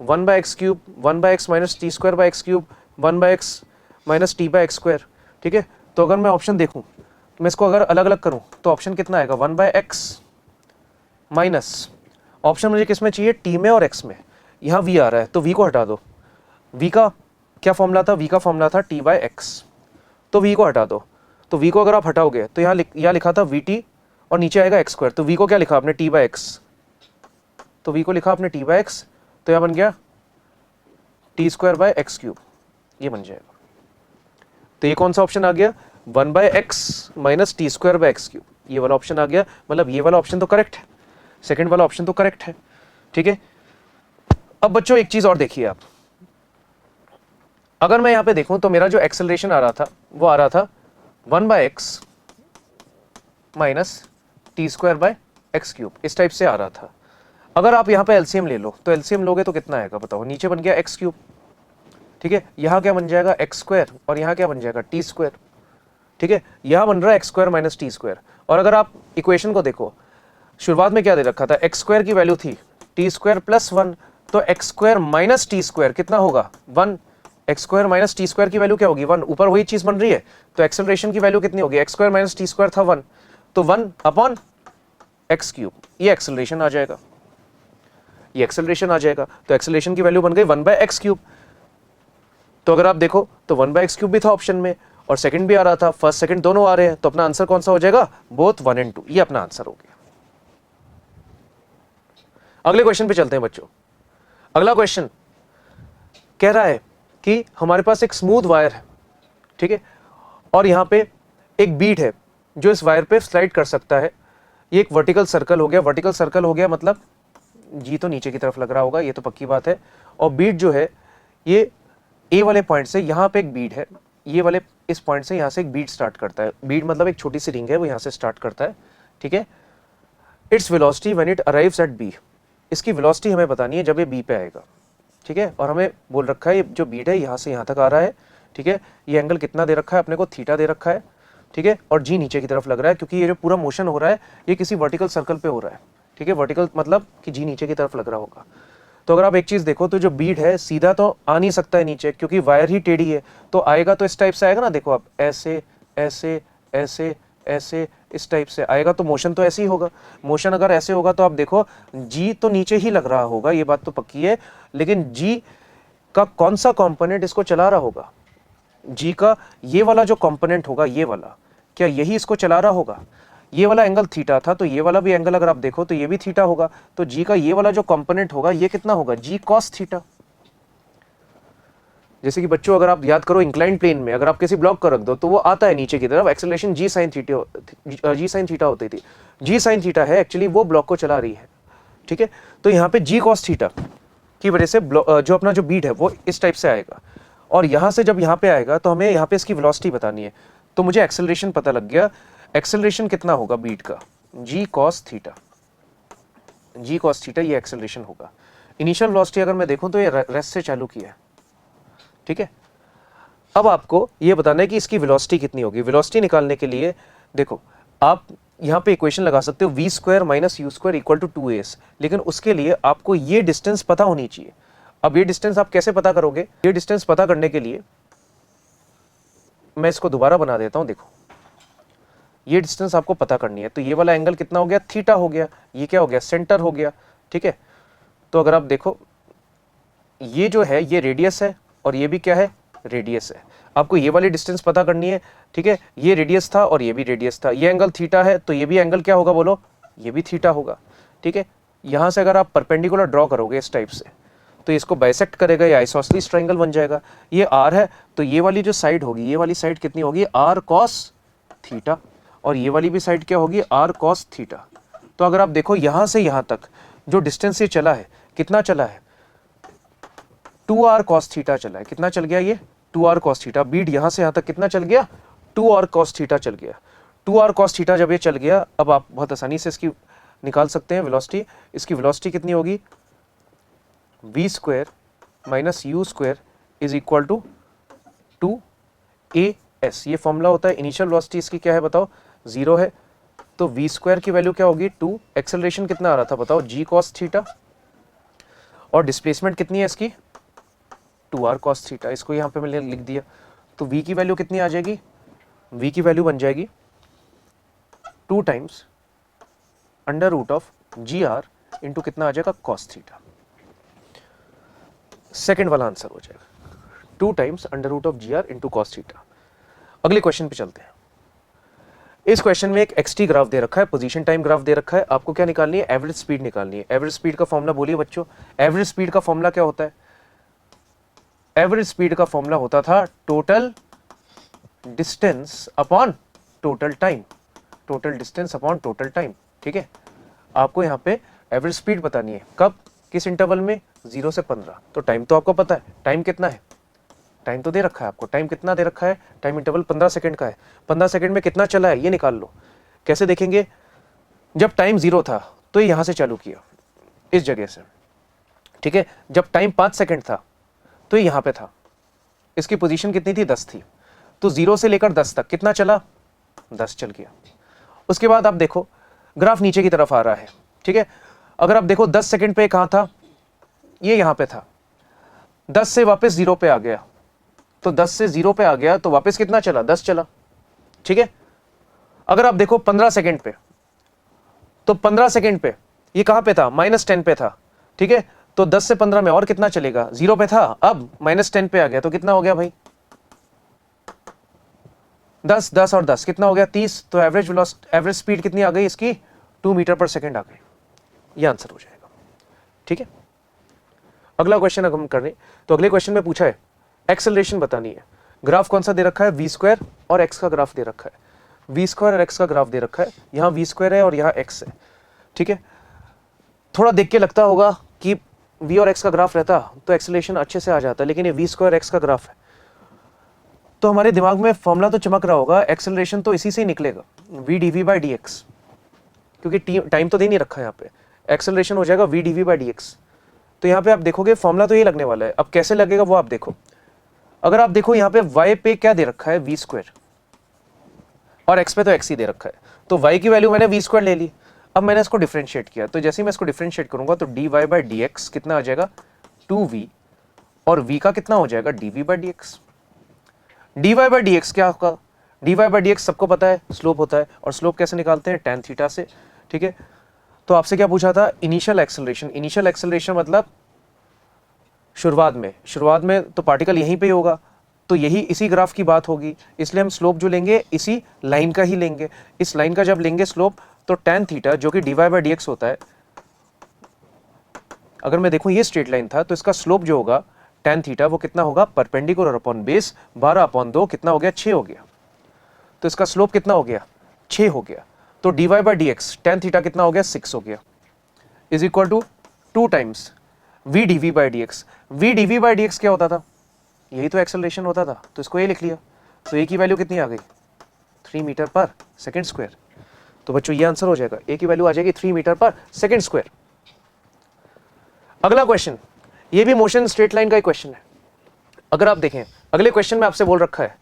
1 by x cube, 1 by x minus t square by x cube, 1 by x minus t by x square. ठीक है, तो अगर मैं ऑप्शन देखूं, मैं इसको अगर अलग अलग करूं तो ऑप्शन कितना आएगा 1 बाय एक्स माइनस, ऑप्शन मुझे किस में चाहिए टी में और एक्स में, यहाँ v आ रहा है तो v को हटा दो, v का क्या फॉर्मूला था, v का फॉर्मूला था t बाय एक्स, तो v को हटा दो, तो v को अगर आप हटाओगे तो यहाँ लिखा था vt और नीचे आएगा एक्स स्क्वायर, तो v को क्या लिखा आपने t बाय एक्स, तो v को लिखा आपने t बाय एक्स, तो यहाँ बन गया T square by x cube, ये बन जाएगा। तो ये कौन सा ऑप्शन आ गया 1 by x minus t square by x cube, ये वाला ऑप्शन आ गया, मतलब ये वाला ऑप्शन तो करेक्ट है, सेकंड वाला ऑप्शन तो करेक्ट है। ठीक है, अब बच्चों एक चीज और देखिए आप, अगर मैं यहाँ पे देखूं तो मेरा जो एक्सेलरेशन आ रहा था वो आ रहा था 1 by x minus t square by x cube, इस टाइप से आ रहा था। अगर आप यहाँ पे एलसीएम ले लो तो एलसीएम लोगे तो कितना आएगा बताओ, नीचे बन गया एक्स क्यूब, ठीक है, यहाँ क्या बन जाएगा एक्स स्क्वायर और यहाँ क्या बन जाएगा टी स्क्वायर। ठीक है, यहाँ बन रहा है x square minus t square. और अगर आप इक्वेशन को देखो, शुरुआत में क्या दे रखा था, एक्स स्क्वायर की वैल्यू थी टी स्क्वायर प्लस 1, तो x square minus t square कितना होगा 1। X square minus t square की वैल्यू क्या होगी 1, ऊपर वही चीज बन रही है, तो एक्सेलरेशन की वैल्यू कितनी होगी, x square minus t square था 1, तो 1 अपॉन एक्स क्यूब, ये एक्सेलरेशन आ जाएगा, ये एक्सेलरेशन आ जाएगा। तो एक्सेलरेशन की वैल्यू बन गई 1 बाय एक्स क्यूब। तो अगर आप देखो तो 1 बाय एक्स क्यूब भी था ऑप्शन में और सेकंड भी आ रहा था, फर्स्ट सेकंड दोनों आ रहे हैं, तो अपना आंसर कौन सा हो जाएगा, बोथ 1 and 2, ये अपना आंसर हो गया। अगले क्वेश्चन पे चलते हैं बच्चों। अगला क्वेश्चन कह रहा है कि हमारे पास एक स्मूथ वायर है, ठीक है, और यहां पे एक बीड है जो इस वायर पे स्लाइड कर सकता है। ये एक वर्टिकल सर्कल हो गया, वर्टिकल सर्कल हो गया मतलब जी तो नीचे की तरफ लग रहा होगा, ये तो पक्की बात है। और बीड जो है ये ए वाले पॉइंट से, यहाँ पे एक बीड है, ये वाले इस पॉइंट से यहाँ से एक बीड स्टार्ट करता है। बीड मतलब एक छोटी सी रिंग है, वो यहाँ से स्टार्ट करता है, ठीक है। It's velocity when it arrives at B, इसकी वेलोसिटी हमें बतानी है जब ये बी पे आएगा, ठीक है। और हमें बोल रखा है ये जो बीड है यहाँ से यहाँ तक आ रहा है, ठीक है। ये एंगल कितना दे रखा है अपने को, थीटा दे रखा है, ठीक है। और जी नीचे की तरफ लग रहा है क्योंकि ये जो पूरा मोशन हो रहा है ये किसी वर्टिकल सर्कल पे हो रहा है, ठीक है। वर्टिकल मतलब कि जी नीचे की तरफ लग रहा होगा। तो अगर आप एक चीज देखो तो जो बीड है सीधा तो आ नहीं सकता है नीचे, क्योंकि वायर ही टेढ़ी है, तो आएगा तो इस टाइप से आएगा ना, देखो आप ऐसे ऐसे ऐसे ऐसे इस टाइप से आएगा, तो मोशन तो ऐसे ही होगा। मोशन अगर ऐसे होगा तो आप देखो जी तो नीचे ही लग रहा होगा, ये बात तो पक्की है, लेकिन जी का कौन सा कंपोनेंट इसको चला रहा होगा, जी का ये वाला जो कंपोनेंट होगा, ये वाला, क्या यही इसको चला रहा होगा। ये वाला एंगल थीटा था, तो ये वाला भी एंगल अगर आप देखो तो ये भी थीटा होगा, तो जी का ये वाला जो कंपोनेंट होगा ये कितना होगा, जी कॉस थीटा। जैसे कि बच्चों अगर आप याद करो इंक्लाइन प्लेन में अगर आप किसी ब्लॉक को रख दो तो वो आता है नीचे की तरफ, एक्सेलरेशन जी साइन थीटा होती थी, जी साइन थीटा है एक्चुअली वो ब्लॉक को चला रही है, ठीक है। तो यहाँ पे जी कॉस थीटा की वजह से जो अपना जो बीड है वो इस टाइप से आएगा, और यहाँ से जब यहाँ पे आएगा तो हमें यहाँ पे इसकी वेलोसिटी बतानी है। तो मुझे एक्सेलरेशन पता लग गया, एक्सेलरेशन कितना होगा बीड का, जी कॉस थीटा, जी कॉस थीटा ये एक्सेलरेशन होगा। इनिशियल वेलोसिटी अगर मैं देखूं तो ये रेस्ट से चालू किया है, ठीक है। अब आपको ये बताना है कि इसकी वेलोसिटी कितनी होगी। वेलोसिटी निकालने के लिए देखो आप यहाँ पे इक्वेशन लगा सकते हो, v square minus u square equal to 2as, लेकिन उसके लिए आपको ये डिस्टेंस पता होनी चाहिए। अब ये डिस्टेंस आप कैसे पता करोगे, ये डिस्टेंस पता करने के लिए मैं इसको दोबारा बना देता हूं। देखो ये डिस्टेंस आपको पता करनी है, तो ये वाला एंगल कितना हो गया, थीटा हो गया, ये क्या हो गया, सेंटर हो गया, ठीक है। तो अगर आप देखो ये जो है ये रेडियस है और ये भी क्या है, रेडियस है। आपको ये वाली डिस्टेंस पता करनी है, ठीक है। ये रेडियस था और ये भी रेडियस था, ये एंगल थीटा है तो ये भी एंगल क्या होगा बोलो, ये भी थीटा होगा, ठीक है। यहां से अगर आप परपेंडिकुलर ड्रॉ करोगे इस टाइप से तो इसको बाइसेक्ट करेगा, ये आइसोसेलेस ट्रायंगल बन जाएगा। ये आर है तो ये वाली जो साइड होगी, ये वाली साइड कितनी होगी, आर कॉस थीटा, और ये वाली भी साइड क्या होगी, आर कॉस थीटा। तो अगर आप देखो यहां से यहां तक जो डिस्टेंस ये चला है, कितना चला है, 2r cos थीटा चला है। कितना चल गया ये, 2r cos थीटा। बीड यहां से यहां तक कितना चल गया, 2r cos थीटा चल गया। 2r cos थीटा जब ये चल गया, अब आप बहुत आसानी से इसकी निकाल सकते हैं वेलोसिटी। इसकी वेलोसिटी कितनी होगी, v square minus u square is equal to 2as। ये फॉर्मूला होता है। इनिशियल वेलोसिटी इसकी क्या है बताओ, 0 है, तो v स्क्वायर की वैल्यू क्या होगी 2, एक्सेलरेशन कितना आ रहा था बताओ, g cos थीटा, और डिस्प्लेसमेंट कितनी है इसकी 2r cos थीटा। इसको यहाँ पे मैंने लिख दिया, तो v की वैल्यू कितनी आ जाएगी, v की वैल्यू बन जाएगी 2 times under root of gr into कितना आ जाएगा cos थीटा। सेकेंड वाला आंसर हो जाएगा 2 times under root of gr into cos theta. अगले क्वेश्चन पे चलते हैं। इस क्वेश्चन में एक xt ग्राफ दे रखा है, पोजीशन टाइम ग्राफ दे रखा है। आपको क्या निकालनी है, एवरेज स्पीड निकालनी है। एवरेज स्पीड का फॉर्मूला बोलिए बच्चों, एवरेज स्पीड का फॉर्मूला क्या होता है, एवरेज स्पीड का फॉर्मूला होता था total distance upon total time, total distance upon total time, ठीक है। आपको यहाँ पे एवरेज स्पीड बतानी है, कब, किस इंटरवल में, 0 से 15। तो टाइम तो आपको पता है, टाइम कितना है, टाइम तो दे रखा है आपको, टाइम कितना दे रखा है, टाइम इंटरवल 15 सेकंड का है। 15 सेकंड में कितना चला है ये निकाल लो। कैसे देखेंगे, जब टाइम 0 था तो ये यहां से चालू किया इस जगह से, ठीक है। जब टाइम 5 सेकंड था तो ये यहां पे था, इसकी पोजीशन कितनी थी, 10 थी, तो 0 से लेकर 10 तक कितना चला, 10 चल गया। उसके बाद आप देखो ग्राफ नीचे की तरफ आ रहा है, ठीक है। अगर आप देखो 10 सेकंड पे कहाँ था, ये यहाँ पे था, 10 से वापस 0 पे आ गया, तो 10 से 0 पे आ गया तो वापस कितना चला, 10 चला, ठीक है। अगर आप देखो 15 सेकंड पे, तो 15 सेकंड पे ये कहाँ पे था, -10 पे था, ठीक है। तो 10 से 15 में और कितना चलेगा, 0 पे था, अब -10 पे आ गया, तो कितना हो गया भाई, 10, 10 और 10 कितना हो गया, 30। तो एवरेज स्पीड कितनी आ गई इसकी, 2 मीटर पर सेकंड आ गई। ये आंसर हो जाएगा, ठीक है। अगला क्वेश्चन अगर हम कर रहे तो अगले क्वेश्चन में पूछा है एक्सेलरेशन बतानी है। ग्राफ कौन सा दे रखा है, v² और x का ग्राफ दे रखा है, v² और x का ग्राफ दे रखा है, यहाँ v² है और यहाँ x है, ठीक है। थोड़ा देख के लगता होगा कि v और x का ग्राफ रहता तो एक्सेलरेशन अच्छे से आ जाता, लेकिन ये v² x का ग्राफ है, तो हमारे दिमाग में फॉर्मूला तो चमक रहा होगा, एक्सेलरेशन तो इसी से ही निकलेगा, v dv/dx, क्योंकि टाइम तो दे नहीं रखा है यहाँ पे, एक्सेलरेशन हो जाएगा v dv/dx। तो यहाँ पे आप देखोगे फॉर्मूला तो ये लगने वाला है, अब कैसे लगेगा वो आप देखो। अगर आप देखो यहाँ पे y पे क्या दे रखा है, v² और x पे तो x ही दे रखा है, तो y की वैल्यू मैंने v² ले ली। अब मैंने इसको डिफरेंशिएट किया, तो जैसे ही मैं इसको डिफरेंशिएट करूंगा तो dy/dx कितना आ जाएगा, 2v, और v का कितना हो जाएगा, dv/dx। dy/dx क्या होगा, dy/dx सबको पता है स्लोप होता है, और स्लोप कैसे निकालते हैं, tan थीटा से, ठीक है। तो आपसे क्या पूछा था, इनिशियल एक्सेलरेशन। इनिशियल एक्सेलरेशन मतलब शुरुआत में तो पार्टिकल यहीं पे होगा, तो यही इसी ग्राफ की बात होगी, इसलिए हम स्लोप जो लेंगे इसी लाइन का ही लेंगे। इस लाइन का जब लेंगे स्लोप, तो tan थीटा जो कि dy/dx होता है, अगर मैं देखूं ये स्ट्रेट लाइन था तो इसका स्लोप जो होगा tan थीटा वो कितना होगा, परपेंडिकुलर अपॉन बेस 12/2 कितना हो गया, 6 हो गया। तो इसका स्लोप कितना हो गया, 6 हो गया। तो dy/dx tan थीटा कितना हो गया, 6 हो गया, is equal to 2 times v dv/dx। v dv/dx क्या होता था, यही तो एक्सेलरेशन होता था, तो इसको ये लिख लिया, तो a की वैल्यू कितनी आ गई, 3 मीटर पर सेकंड स्क्वायर। तो बच्चों ये आंसर हो जाएगा, a की वैल्यू आ जाएगी 3 मीटर पर सेकंड स्क्वायर। अगला क्वेश्चन, ये भी मोशन स्ट्रेट लाइन का ही क्वेश्चन है। अगर आप देखें अगले क्वेश्चन में आपसे बोल रखा है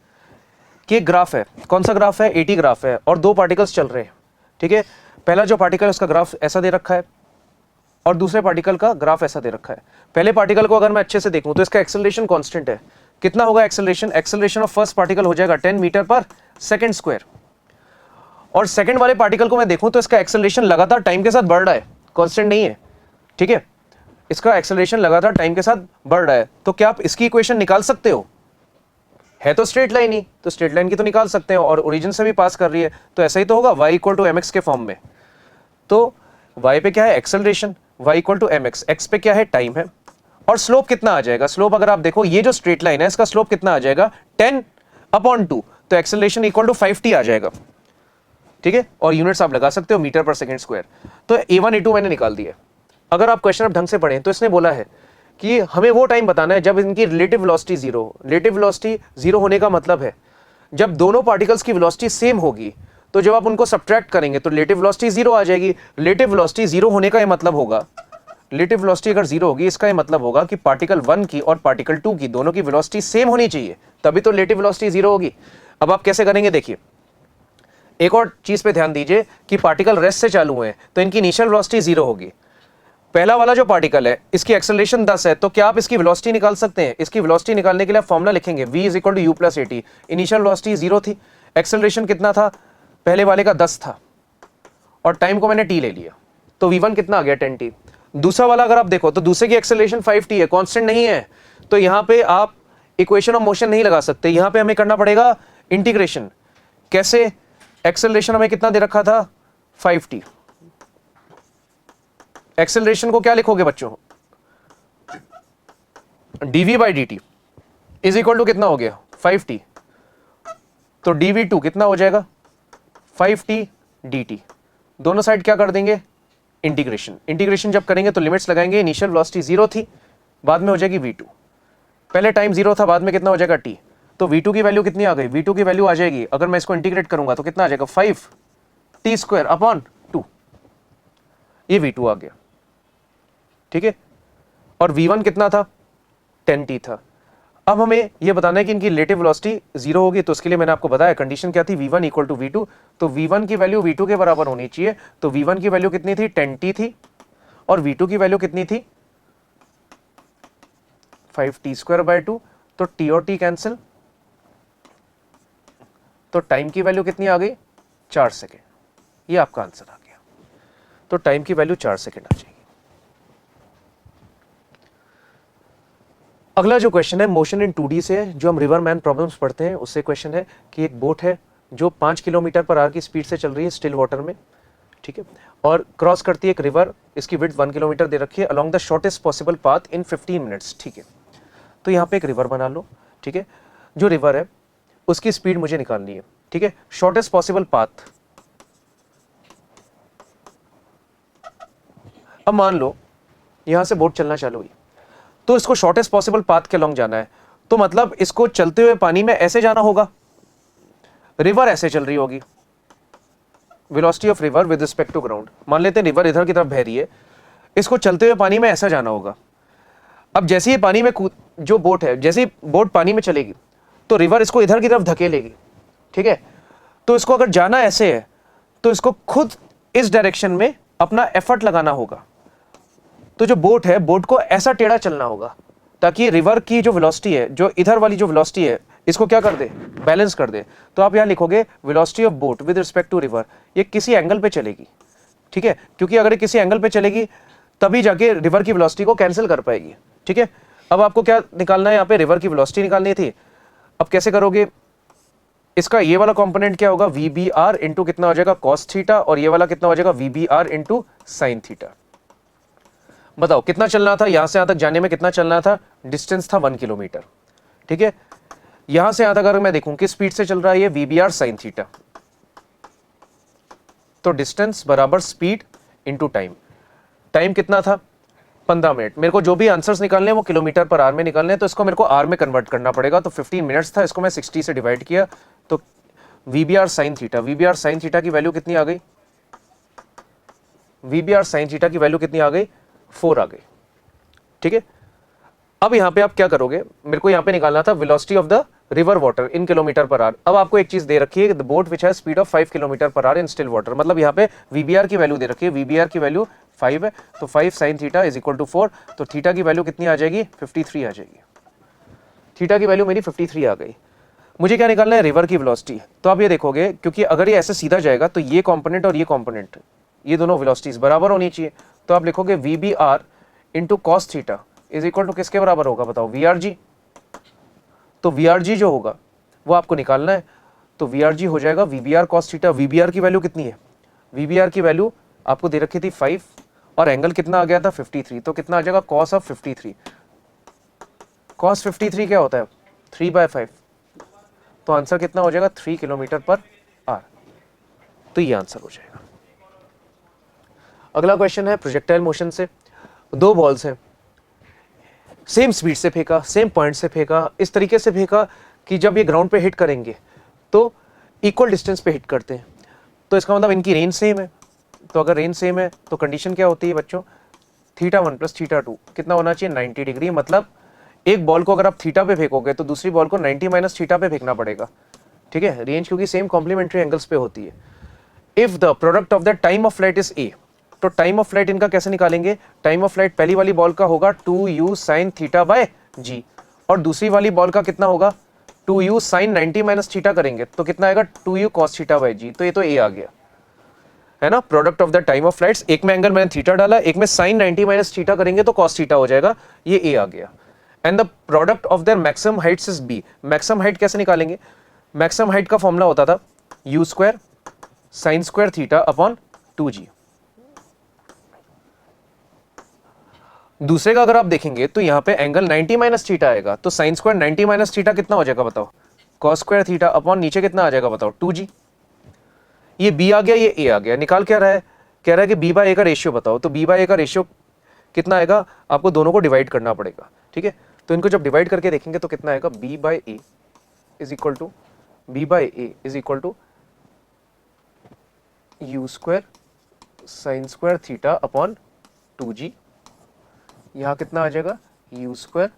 कि एक ग्राफ है, कौन सा ग्राफ है, AT ग्राफ है, और 2 पार्टिकल्स चल रहे हैं, ठीक है। पहला जो पार्टिकल है उसका ग्राफ ऐसा दे रखा है, और दूसरे पार्टिकल का ग्राफ ऐसा दे रखा है। पहले पार्टिकल को अगर मैं अच्छे से देखूं तो इसका एक्सेलरेशन कांस्टेंट है, कितना होगा एक्सेलरेशन ऑफ फर्स्ट पार्टिकल हो जाएगा 10 मीटर पर सेकंड स्क्वायर, और सेकंड वाले पार्टिकल को मैं देखूं तो इसका एक्सेलरेशन लगातार टाइम के साथ बढ़ रहा है, कांस्टेंट नहीं है, ठीक है। इसका एक्सेलरेशन लगातार टाइम के साथ बढ़ रहा है, तो क्या आप इसकी इक्वेशन निकाल सकते हो, है तो स्ट्रेट लाइन ही, तो स्ट्रेट लाइन की तो निकाल सकते हो, और ओरिजिन से भी पास कर रही है, तो ऐसा ही तो होगा, y = mx के फॉर्म में। तो y पे क्या है, एक्सेलरेशन, y = mx, x पे क्या है, टाइम है, और स्लोप कितना आ जाएगा, स्लोप अगर आप देखो ये जो स्ट्रेट लाइन है इसका स्लोप कितना आ जाएगा, 10/2, तो एक्सेलरेशन = 5t आ जाएगा, ठीक है। और यूनिट्स आप लगा सकते हो मीटर पर सेकंड स्क्वायर। तो a1 a2 मैंने निकाल दिया। अगर आप क्वेश्चन अब ढंग से पढ़ें तो इसने बोला है कि हमें वो टाइम बताना है जब इनकी रिलेटिव वेलोसिटी 0 हो। रिलेटिव वेलोसिटी 0 होने का मतलब है जब दोनों पार्टिकल्स की वेलोसिटी सेम होगी, तो जब आप उनको सब्ट्रैक्ट करेंगे तो रिलेटिव वेलोसिटी 0 आ जाएगी। रिलेटिव वेलोसिटी 0 होने का ये मतलब होगा, रिलेटिव वेलोसिटी अगर 0 होगी इसका ये मतलब होगा कि पार्टिकल 1 की और पार्टिकल 2 की दोनों की वेलोसिटी सेम होनी चाहिए, तभी तो रिलेटिव वेलोसिटी 0 होगी। अब आप कैसे करेंगे, देखिए एक और चीज पे ध्यान दीजिए कि पार्टिकल रेस्ट से चालू हैं तो इनकी इनिशियल वेलोसिटी 0 होगी। पहला वाला जो पार्टिकल है इसकी एक्सेलरेशन 10 है, तो क्या आप इसकी वेलोसिटी निकाल सकते हैं। इसकी वेलोसिटी निकालने के लिए आप फॉर्मूला लिखेंगे, v = u + at। Initial velocity 0 थी, एक्सेलरेशन कितना था, पहले वाले का 10 था, और टाइम को मैंने t ले लिया, तो v1 कितना आ गया, 10t। दूसरा वाला अगर आप देखो तो दूसरे की एक्सेलरेशन 5t है, कांस्टेंट नहीं है, तो यहां पे आप इक्वेशन ऑफ मोशन नहीं लगा सकते, यहां पे हमें करना पड़ेगा इंटीग्रेशन। कैसे, एक्सेलरेशन हमें कितना दे रखा था, 5t। एक्सेलरेशन को क्या लिखोगे बच्चों, dv/dt = कितना हो गया, 5t, तो dv2 कितना हो जाएगा, 5t dt। दोनों साइड क्या कर देंगे, इंटीग्रेशन। इंटीग्रेशन जब करेंगे तो लिमिट्स लगाएंगे, इनिशियल वेलोसिटी 0 थी, बाद में हो जाएगी v2, पहले टाइम 0 था, बाद में कितना हो जाएगा t, तो v2 की वैल्यू कितनी आ गई, v2 की वैल्यू आ जाएगी, अगर मैं इसको इंटीग्रेट करूंगा तो कितना आ जाएगा, 5t²/2, ये v2 आ गया, ठीक है। और v1 कितना था, 10t था। अब हमें ये बताना है कि इनकी रिलेटिव वेलोसिटी जीरो होगी, तो उसके लिए मैंने आपको बताया कंडीशन क्या थी, v1 इक्वल टू v2, तो v1 की वैल्यू v2 के बराबर होनी चाहिए। तो v1 की वैल्यू कितनी थी, 10t थी, और v2 की वैल्यू कितनी थी, 5t²/2, तो t और t कैंसिल, तो टाइम की वैल्यू कितनी आ गई, 4 सेकेंड। ये आपका आंसर आ गया। तो टाइम की वैल्यू 4 सेकेंड आ जाएगी। अगला जो क्वेश्चन है मोशन इन 2D से है, जो हम रिवर मैन प्रॉब्लम्स पढ़ते हैं उससे क्वेश्चन है कि एक बोट है जो 5 किलोमीटर पर आवर की स्पीड से चल रही है स्टिल वाटर में, ठीक है, और क्रॉस करती है एक रिवर, इसकी विड्थ 1 किलोमीटर दे रखी है, along the shortest possible path in 15 minutes, ठीक है। तो यहाँ पे एक रिवर बना लो, ठीक है, जो रिवर है उसकी स्पीड मुझे निकालनी है, ठीक है, शॉर्टेस्ट पॉसिबल पाथ। अब मान लो यहां से बोट चलना चालू हुई, तो इसको शॉर्टेस्ट पॉसिबल पाथ के लॉन्ग जाना है, तो मतलब इसको चलते हुए पानी में ऐसे जाना होगा, रिवर ऐसे चल रही होगी, velocity of river with respect to ground, मान लेते हैं रिवर इधर की तरफ बह रही है, इसको चलते हुए पानी में ऐसा जाना होगा। अब जैसे ही पानी में जो बोट है, जैसे ही बोट पानी में चलेगी तो रिवर इसको इधर की तरफ धकेलेगी, ठीक है। तो इसको अगर जाना ऐसे है तो इसको खुद इस डायरेक्शन में अपना एफर्ट लगाना होगा। तो जो बोट है, बोट को ऐसा टेढ़ा चलना होगा ताकि रिवर की जो वेलोसिटी है, जो इधर वाली जो वेलोसिटी है, इसको क्या कर दे, बैलेंस कर दे। तो आप यहां लिखोगे velocity of boat with respect to river, ये किसी एंगल पे चलेगी, ठीक है, क्योंकि अगर ये किसी एंगल पे चलेगी तभी जाके रिवर की वेलोसिटी को कैंसिल कर पाएगी, ठीक है। अब आपको क्या निकालना है, यहाँ पे रिवर की वेलोसिटी निकालनी थी। अब कैसे करोगे, इसका ये वाला कंपोनेंट क्या होगा, वी बी आर इंटू कितना हो जाएगा कॉस थीटा, और ये वाला कितना हो जाएगा v b r into sine theta. बताओ कितना चलना था, यहां से यहां तक जाने में कितना चलना था, डिस्टेंस था 1 किलोमीटर, ठीक है। यहां से यहां तक अगर मैं देखूं किस स्पीड से चल रहा है ये v b r sine theta, तो डिस्टेंस बराबर स्पीड इंटू टाइम। टाइम कितना था, 15 मिनट। मेरे को जो भी आंसर्स निकालने हैं वो किलोमीटर पर आवर में निकालने हैं, तो इसको मेरे को आर में कन्वर्ट करना पड़ेगा। तो 15 मिनट्स था, इसको मैं 60 से डिवाइड किया, तो v b r sine theta, v b r sine theta की वैल्यू कितनी आ गई, v b r sine theta की वैल्यू कितनी आ गई, 4 आ गई, ठीक है। अब यहां पे आप क्या करोगे, मेरे को यहां पे निकालना था velocity of the river water in kilometre per hour. अब आपको एक चीज दे रखी है, the boat which has speed of 5 kilometre per hour in still water, मतलब यहां पे वीबीआर की वैल्यू दे रखी है, वीबीआर की वैल्यू 5 है, तो 5 sine theta is equal to 4, तो थीटा की वैल्यू कितनी आ जाएगी, 53 आ जाएगी। थीटा की वैल्यू मेरी 53 आ गई। मुझे क्या निकालना है, रिवर की वेलोसिटी। तो आप ये देखोगे, क्योंकि अगर ये ऐसे सीधा जाएगा तो ये कंपोनेंट और ये कंपोनेंट, ये दोनों वेलोसिटीज बराबर होनी चाहिए। तो आप लिखोगे v b r into cos theta is equal to किसके बराबर होगा, बताओ, वी आर जी। तो वी आर जी जो होगा वो आपको निकालना है, तो वी आर जी हो जाएगा v b r cos theta. V b r की वैल्यू कितनी है, वी बी आर की वैल्यू आपको दे रखी थी 5, और एंगल कितना आ गया था 53, तो कितना आ जाएगा कॉस ऑफ 53। कॉस 53 क्या होता है, 3/5, तो आंसर कितना हो जाएगा, 3 किलोमीटर पर आवर। तो ये आंसर हो जाएगा। अगला क्वेश्चन है प्रोजेक्टाइल मोशन से। दो बॉल्स हैं, सेम स्पीड से फेंका, सेम पॉइंट से फेंका, इस तरीके से फेंका कि जब ये ग्राउंड पे हिट करेंगे तो इक्वल डिस्टेंस पे हिट करते हैं, तो इसका मतलब इनकी रेंज सेम है। तो अगर रेंज सेम है तो कंडीशन क्या होती है बच्चों, θ1 + θ2 कितना होना चाहिए, 90 डिग्री। मतलब एक बॉल को अगर आप थीटा पे फेंकोगे तो दूसरी बॉल को 90 - θ पे फेंकना पड़ेगा, ठीक है, रेंज क्योंकि सेम कॉम्प्लीमेंट्री एंगल्स पे होती है। If the product of the time of flight is a, तो टाइम ऑफ फ्लाइट इनका कैसे निकालेंगे, टाइम ऑफ फ्लाइट पहली वाली बॉल का होगा 2u sin θ/g, और दूसरी वाली बॉल का कितना होगा 2u sin 90 - θ करेंगे तो कितना आएगा 2u cos θ/g। तो ये तो a आ गया है ना, product of the time of flights. एक में एंगल मैंने थीटा डाला, एक में sin 90 - θ करेंगे तो cos θ हो जाएगा, ये a आ गया। And the product of their maximum Heights is b। Maximum height कैसे निकालेंगे, मैक्सिमम हाइट का फॉर्मूला होता था u² sin² θ/2g। दूसरे का अगर आप देखेंगे तो यहाँ पे एंगल 90 - θ आएगा, तो sin² 90 - θ कितना हो जाएगा बताओ, cos² θ नीचे कितना आ जाएगा बताओ, 2g। ये b आ गया, ये a आ गया। निकाल क्या रहा है, कह रहा है कि b/a का रेशियो बताओ, तो b/a का रेशियो कितना आएगा, आपको दोनों को डिवाइड करना पड़ेगा, ठीक है। तो इनको जब डिवाइड करके देखेंगे तो कितना आएगा, b/a is equal to u² sin² θ/2g। यहां कितना आ जाएगा u²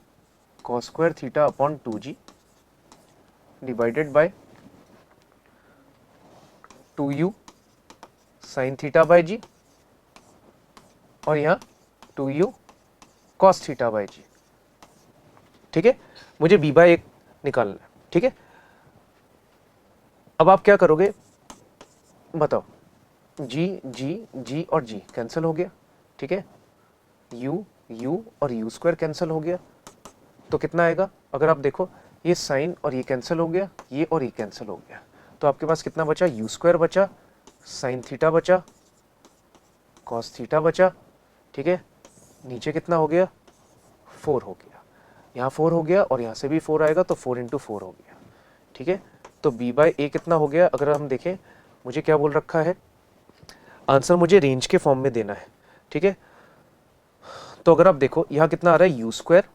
cos square theta upon 2g divided by 2u sine theta by G, और यहाँ 2u cos थीटा बाय जी। ठीक है, मुझे b बाय 1 निकालना है। ठीक है, अब आप क्या करोगे बताओ, g g g और g कैंसिल हो गया। ठीक है, u u और u स्क्वायर कैंसिल हो गया, तो कितना आएगा, अगर आप देखो ये साइन और ये कैंसिल हो गया, ये और ये कैंसिल हो गया, तो आपके पास कितना बचा, u स्क्वायर बचा, साइन थीटा बचा, कॉस थीटा बचा। ठीक है, नीचे कितना हो गया, 4 हो गया, यहाँ 4 हो गया और यहाँ से भी 4 आएगा, तो 4 इंटू 4 हो गया। ठीक है, तो b बाय a कितना हो गया, अगर हम देखें, मुझे क्या बोल रखा है, आंसर मुझे रेंज के फॉर्म में देना है। ठीक है, तो अगर आप देखो यहाँ कितना आ रहा है, you square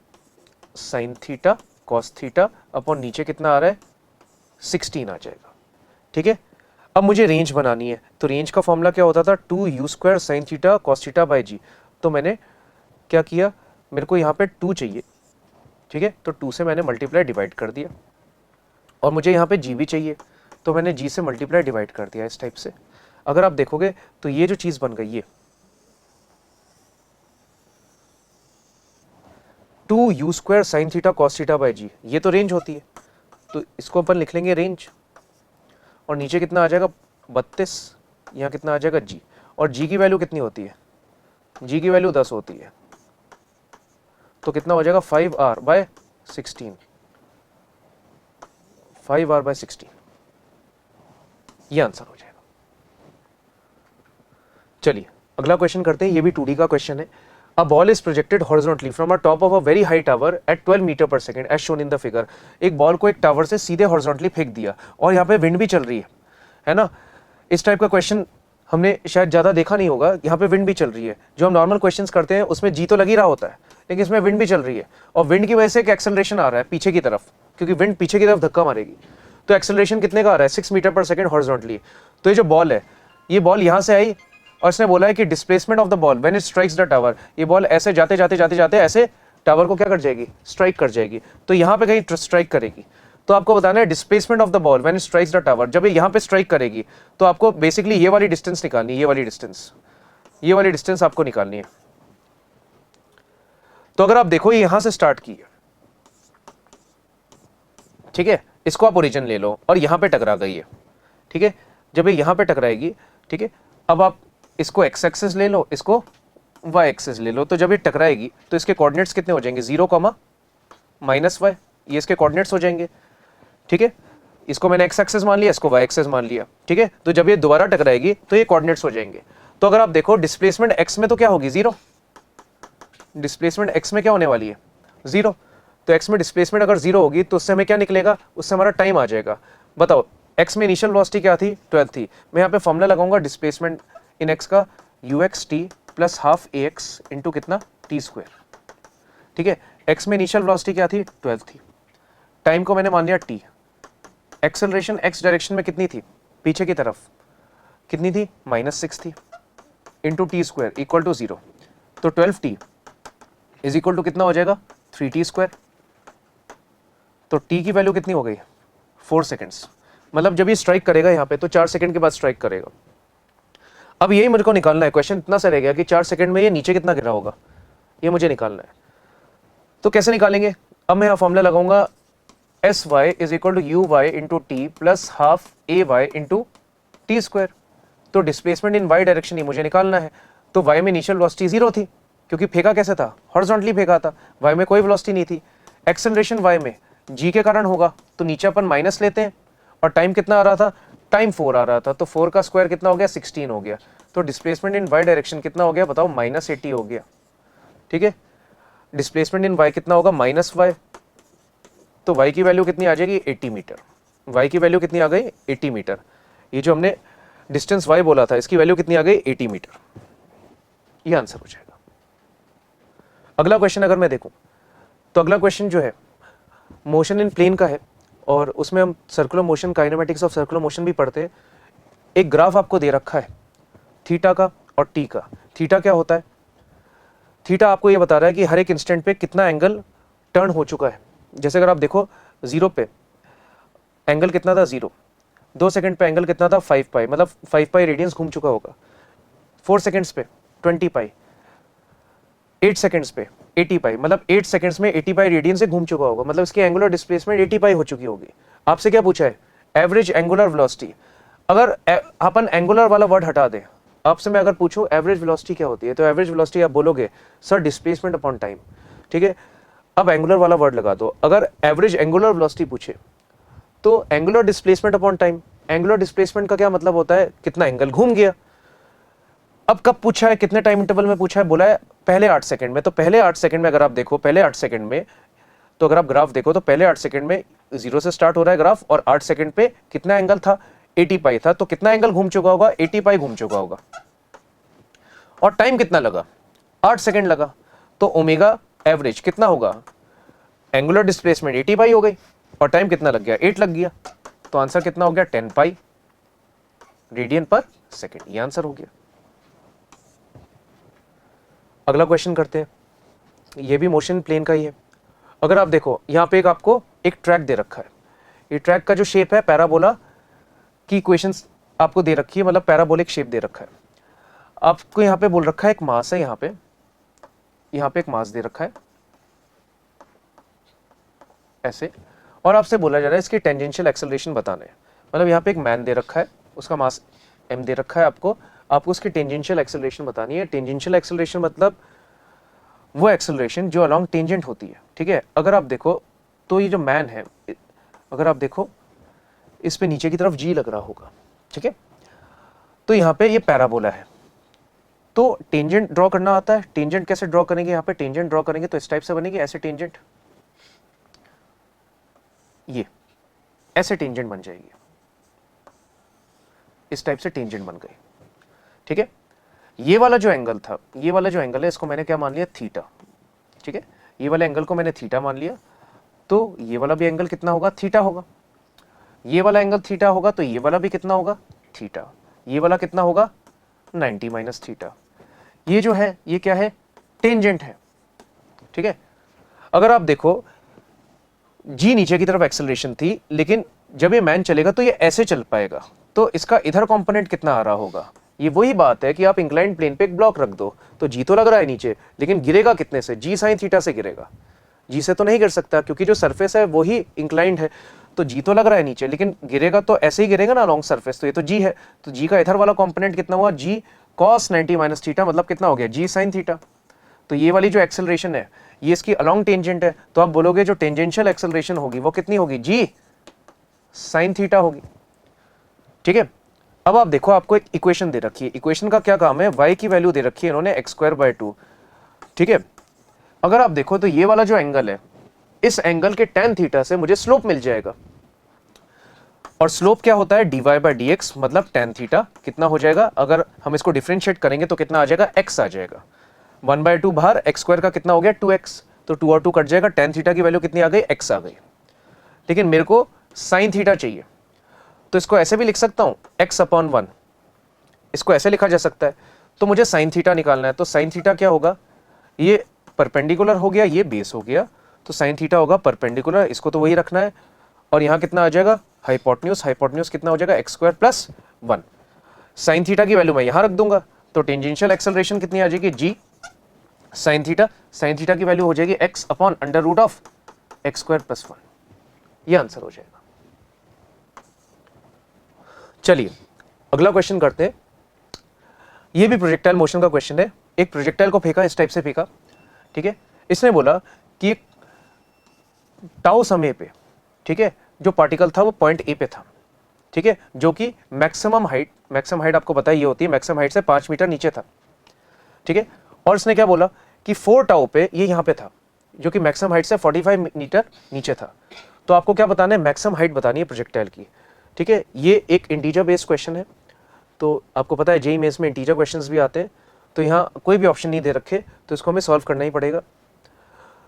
sine theta cos theta upon नीचे कितना आ रहा है, 16 आ जाएगा। ठीक है, अब मुझे रेंज बनानी है, तो रेंज का फॉर्मूला क्या होता था, 2u square sine theta cos theta by G. तो मैंने क्या किया, मेरे को यहाँ पे 2 चाहिए। ठीक है, तो 2 से मैंने मल्टीप्लाई डिवाइड कर दिया, और मुझे यहाँ पे g भी चाहिए, तो मैंने g से मल्टीप्लाई डिवाइड कर दिया इस टाइप से। अगर आप देखोगे तो ये जो चीज़ बन गई, ये 2u square sine theta cos theta by G, ये तो रेंज होती है, तो इसको अपन लिख लेंगे रेंज, और नीचे कितना आ जाएगा 32, यहाँ कितना आ जाएगा g, और g की वैल्यू कितनी होती है, g की वैल्यू 10 होती है, तो कितना हो जाएगा 5r बाय 16, 5r बाय 16, ये आंसर हो जाएगा। चलिए अगला क्वेश्चन करते हैं, ये भी 2D का क्वेश्चन है। A ball is projected horizontally from a top of a very high tower at 12 metre पर second as shown in the figure। एक बॉल को एक टावर से सीधे हॉरिजॉन्टली फेंक दिया, और यहाँ पे विंड भी चल रही है ना। इस टाइप का क्वेश्चन हमने शायद ज़्यादा देखा नहीं होगा, यहाँ पे विंड भी चल रही है। जो हम नॉर्मल क्वेश्चंस करते हैं उसमें जी तो लग ही रहा होता है, लेकिन इसमें विंड भी चल रही है, और विंड की वजह से एक एक्सेलरेशन आ रहा है पीछे की तरफ, क्योंकि विंड पीछे की तरफ धक्का मारेगी, तो एक्सेलरेशन कितने का आ रहा है, 6 मीटर पर सेकेंड हॉरिजॉन्टली। तो ये जो बॉल है, ये बॉल यहाँ से आई, और इसने बोला है कि displacement of the ball when it strikes the tower, ये बॉल ऐसे जाते जाते जाते जाते ऐसे टावर को क्या कर जाएगी, स्ट्राइक कर जाएगी, तो यहाँ पे कहीं स्ट्राइक करेगी। तो आपको बताना है displacement of the ball when it strikes the tower, जब ये यहाँ पे स्ट्राइक करेगी तो आपको बेसिकली ये वाली डिस्टेंस निकालनी है, ये वाली डिस्टेंस आपको निकालनी है। तो अगर आप देखो ये यहां से स्टार्ट की है, ठीक है, इसको आप ओरिजिन ले लो, और यहां पे टकरा गई है। ठीक है, जब ये यहां पे टकराएगी, ठीक है, अब आप इसको एक्स एक्सिस ले लो, इसको वाई एक्सिस ले लो, तो जब ये टकराएगी तो इसके कोऑर्डिनेट्स कितने हो जाएंगे, 0, -y, ये इसके कोऑर्डिनेट्स हो जाएंगे। ठीक है, इसको मैंने एक्स एक्सिस मान लिया, इसको वाई एक्सिस मान लिया। ठीक है, तो जब ये दोबारा टकराएगी तो ये कोऑर्डिनेट्स हो जाएंगे। तो अगर आप देखो डिस्प्लेसमेंट एक्स में तो क्या होगी, 0, डिस्प्लेसमेंट एक्स में क्या होने वाली है, 0। तो एक्स में डिस्प्लेसमेंट अगर 0 होगी तो उससे हमें क्या निकलेगा, उससे हमारा टाइम आ जाएगा। बताओ एक्स में इनिशियल वेलोसिटी क्या थी, 12 थी। मैं यहाँ पे फॉर्मूला लगाऊंगा डिस्प्लेसमेंट इन एक्स का, uxt plus half ax into कितना, टी स्क्वायर। ठीक है, एक्स में इनिशियल वेलोसिटी क्या थी, 12 थी, टाइम को मैंने मान लिया t, एक्सेलरेशन एक्स डायरेक्शन में कितनी थी, पीछे की तरफ कितनी थी, -6 थी, into t square equal to 0। तो 12t इज इक्वल टू कितना हो जाएगा, 3t स्क्वायर। तो t की वैल्यू कितनी हो गई, 4 सेकेंड्स, मतलब जब ये स्ट्राइक करेगा यहाँ पे तो 4 सेकंड के बाद स्ट्राइक करेगा। अब यही मुझे को निकालना है, क्वेश्चन इतना सा रह गया कि 4 सेकंड में ये नीचे कितना गिरा होगा, ये मुझे निकालना है। तो कैसे निकालेंगे, अब मैं यहाँ फॉर्मूला लगाऊंगा s y is equal to u y into t plus half a y into t square. तो डिस्प्लेसमेंट इन वाई डायरेक्शन ही मुझे निकालना है। तो वाई में इनिशियल वेलोसिटी 0 थी, क्योंकि फेंका कैसे था, हॉरिजॉन्टली फेंका था, वाई में कोई वेलोसिटी नहीं थी। एक्सेलरेशन वाई में जी के कारण होगा, तो नीचे अपन माइनस लेते हैं, और टाइम कितना आ रहा था, टाइम 4 आ रहा था, तो 4 का स्क्वायर कितना हो गया, 16 हो गया। तो डिस्प्लेसमेंट इन वाई डायरेक्शन कितना हो गया, बताओ, -80 हो गया। ठीक है, डिस्प्लेसमेंट इन वाई कितना होगा, -y, तो y की वैल्यू कितनी आ जाएगी, 80 मीटर। y की वैल्यू कितनी आ गई, 80 मीटर। ये जो हमने डिस्टेंस y बोला था, इसकी वैल्यू कितनी आ गई, 80 मीटर। ये आंसर हो जाएगा। अगला क्वेश्चन अगर मैं देखूं, तो अगला क्वेश्चन जो है मोशन इन प्लेन का है, और उसमें हम circular motion, kinematics of circular motion भी पढ़ते हैं। एक ग्राफ आपको दे रखा है थीटा का और टी का। थीटा क्या होता है, थीटा आपको ये बता रहा है कि हर एक इंस्टेंट पे कितना एंगल टर्न हो चुका है, जैसे अगर आप देखो 0 पे एंगल कितना था 0, 2 सेकंड पे एंगल कितना था 5 पाई, मतलब 5 पाई रेडियंस घूम चुका होगा। 4 सेकंड्स पे 20 पाई, 8 सेकंड्स पे 80 पाई, मतलब 8 सेकंड्स में 80 पाई रेडियन से घूम चुका होगा, मतलब इसकी एंगुलर डिस्प्लेसमेंट 80 पाई हो चुकी होगी। आपसे क्या पूछा है? Average angular velocity. अगर अपन एंगुलर वाला वर्ड हटा दें, आपसे मैं अगर पूछूं एवरेज वेलोसिटी क्या होती है, तो एवरेज वेलोसिटी आप बोलोगे सर डिस्प्लेसमेंट अपॉन टाइम। ठीक है, अब एंगुलर वाला वर्ड लगा दो। अगर एवरेज एंगुलर वेलोसिटी पूछे तो angular displacement upon time. Angular displacement का क्या मतलब होता है? कितना एंगल घूम गया। अब कब पूछा है, कितने टाइम इंटरवल में पूछा है? बोला है पहले 8 सेकंड में। तो पहले 8 सेकंड में अगर आप देखो, पहले 8 सेकंड में, तो अगर आप ग्राफ देखो तो पहले 8 सेकंड में 0 से स्टार्ट हो रहा है ग्राफ, और 8 सेकंड पे कितना एंगल था? 80 पाई था। तो कितना एंगल घूम चुका होगा? 80 पाई घूम चुका होगा। और टाइम कितना लगा? 8 सेकंड लगा। तो ओमेगा एवरेज कितना होगा? एंगुलर डिस्प्लेसमेंट 80 पाई हो गई, और टाइम कितना लग गया? 8 लग गया। तो आंसर कितना हो गया? 10 पाई रेडियन पर सेकंड। ये आंसर हो गया। अगला क्वेश्चन करते हैं, ये भी मोशन प्लेन का ही है। अगर आप देखो यहां पे आपको एक ट्रैक दे रखा है, ये ट्रैक का जो शेप है पैराबोला की इक्वेशंस आपको दे रखी है, मतलब पैराबोलिक शेप दे रखा है। आपको यहां पे बोल रखा है एक मास है, यहां पे एक मास दे रखा है ऐसे, और आपसे बोला जा रहा है इसकी टेंजेंशियल एक्सेलरेशन बताना है। मतलब यहाँ पे एक मैन दे रखा है, उसका मास m दे रखा है, आपको उसकी टेंजेंशियल एक्सेलरेशन बतानी है। टेंजेंशियल एक्सेलरेशन मतलब वो एक्सेलरेशन जो अलोंग टेंजेंट होती है। ठीक है, अगर आप देखो तो ये जो मैन है, अगर आप देखो इस पे नीचे की तरफ g लग रहा होगा। ठीक है, तो यहाँ पे ये पैराबोला है, तो टेंजेंट ड्रॉ करना आता है। टेंजेंट कैसे ड्रॉ करेंगे? यहाँ पे टेंजेंट ड्रॉ करेंगे तो इस टाइप से बनेगी, ऐसे टेंजेंट, ये ऐसे टेंजेंट बन जाएगी, इस टाइप से टेंजेंट बन गई। ठीक है, ये वाला जो एंगल था, ये वाला जो एंगल है, इसको मैंने क्या मान लिया? थीटा। ठीक है, ये वाले एंगल को मैंने थीटा मान लिया, तो ये वाला भी एंगल कितना होगा? थीटा होगा। ये वाला एंगल थीटा होगा, तो ये वाला भी कितना होगा? थीटा। ये वाला कितना होगा? 90 माइनस थीटा। ये जो है ये क्या है? टेंजेंट है। ठीक है, अगर आप देखो जी नीचे की तरफ एक्सेलरेशन थी, लेकिन जब ये मैन चलेगा तो ये ऐसे चल पाएगा, तो इसका इधर कंपोनेंट कितना आ रहा होगा? ये वही बात है कि आप इंक्लाइंड प्लेन पे एक ब्लॉक रख दो, तो जी तो लग रहा है नीचे, लेकिन गिरेगा कितने से? जी साइन थीटा से गिरेगा। जी से तो नहीं गिर सकता, क्योंकि जो सरफेस है वही इंक्लाइंड है। तो जी तो लग रहा है नीचे, लेकिन गिरेगा तो ऐसे ही गिरेगा ना लॉन्ग सरफेस, तो ये तो जी है। तो जी का इधर वाला कंपोनेंट कितना हुआ? जी कॉस 90 माइनस थीटा, मतलब कितना हो गया? जी साइन थीटा। तो ये वाली जो एक्सेलरेशन है ये इसकी अलोंग टेंजेंट है, तो आप बोलोगे जो टेंजेंशियल एक्सेलरेशन होगी वो कितनी होगी? जी साइन थीटा होगी। ठीक है, अब आप देखो आपको एक इक्वेशन दे रखी है। इक्वेशन का क्या काम है? y की वैल्यू दे रखी है इन्होंने x²/2। ठीक है, अगर आप देखो तो ये वाला जो एंगल है, इस एंगल के tan थीटा से मुझे स्लोप मिल जाएगा, और स्लोप क्या होता है? dy/dx, मतलब tan थीटा कितना हो जाएगा? अगर हम इसको डिफरेंशिएट करेंगे तो कितना आ जाएगा? x आ जाएगा। 1/2 बाहर, x² का कितना हो गया? 2x, तो 2 और 2 कट जाएगा। tan थीटा की वैल्यू कितनी आ गई? x आ गई। लेकिन मेरे को साइन थीटा चाहिए, तो इसको ऐसे भी लिख सकता हूं, x/1। इसको ऐसे लिखा जा सकता है। तो मुझे साइन थीटा निकालना है, तो साइन थीटा क्या होगा? ये परपेंडिकुलर हो गया, ये बेस हो गया, तो साइन थीटा होगा परपेंडिकुलर, इसको तो वही रखना है। और यहां कितना आ जाएगा? हाइपोटेन्यूज। हाइपोटेन्यूज कितना हो जाएगा? x² + 1। साइन थीटा की वैल्यू मैं यहां रख दूंगा, तो टेंजेंशियल एक्सेलरेशन कितनी आ जाएगी? जी साइन थीटा। साइन थीटा की वैल्यू हो जाएगी x/√x² + 1। ये आंसर हो जाएगा। चलिए अगला क्वेश्चन करते हैं। ये भी प्रोजेक्टाइल मोशन का क्वेश्चन है। एक प्रोजेक्टाइल को फेंका, इस टाइप से फेंका। ठीक है, इसने बोला कि टाउ समय पे, ठीक है, जो पार्टिकल था वो पॉइंट ए पे था। ठीक है, जो कि मैक्सिमम हाइट आपको पता ही ये होती है, मैक्सिमम हाइट से 5 मीटर नीचे था। ठीक है, और इसने क्या बोला कि 4 टाउ पे ये यहां पे था, जो कि मैक्सिमम हाइट से 45 मीटर नीचे था। तो आपको क्या बताना है? मैक्सिमम हाइट बतानी है प्रोजेक्टाइल की। ठीक है, ये एक इंटीजर बेस्ड क्वेश्चन है, तो आपको पता है जेईई मेंस में इंटीजर क्वेश्चंस भी आते हैं, तो यहाँ कोई भी ऑप्शन नहीं दे रखे, तो इसको हमें सॉल्व करना ही पड़ेगा।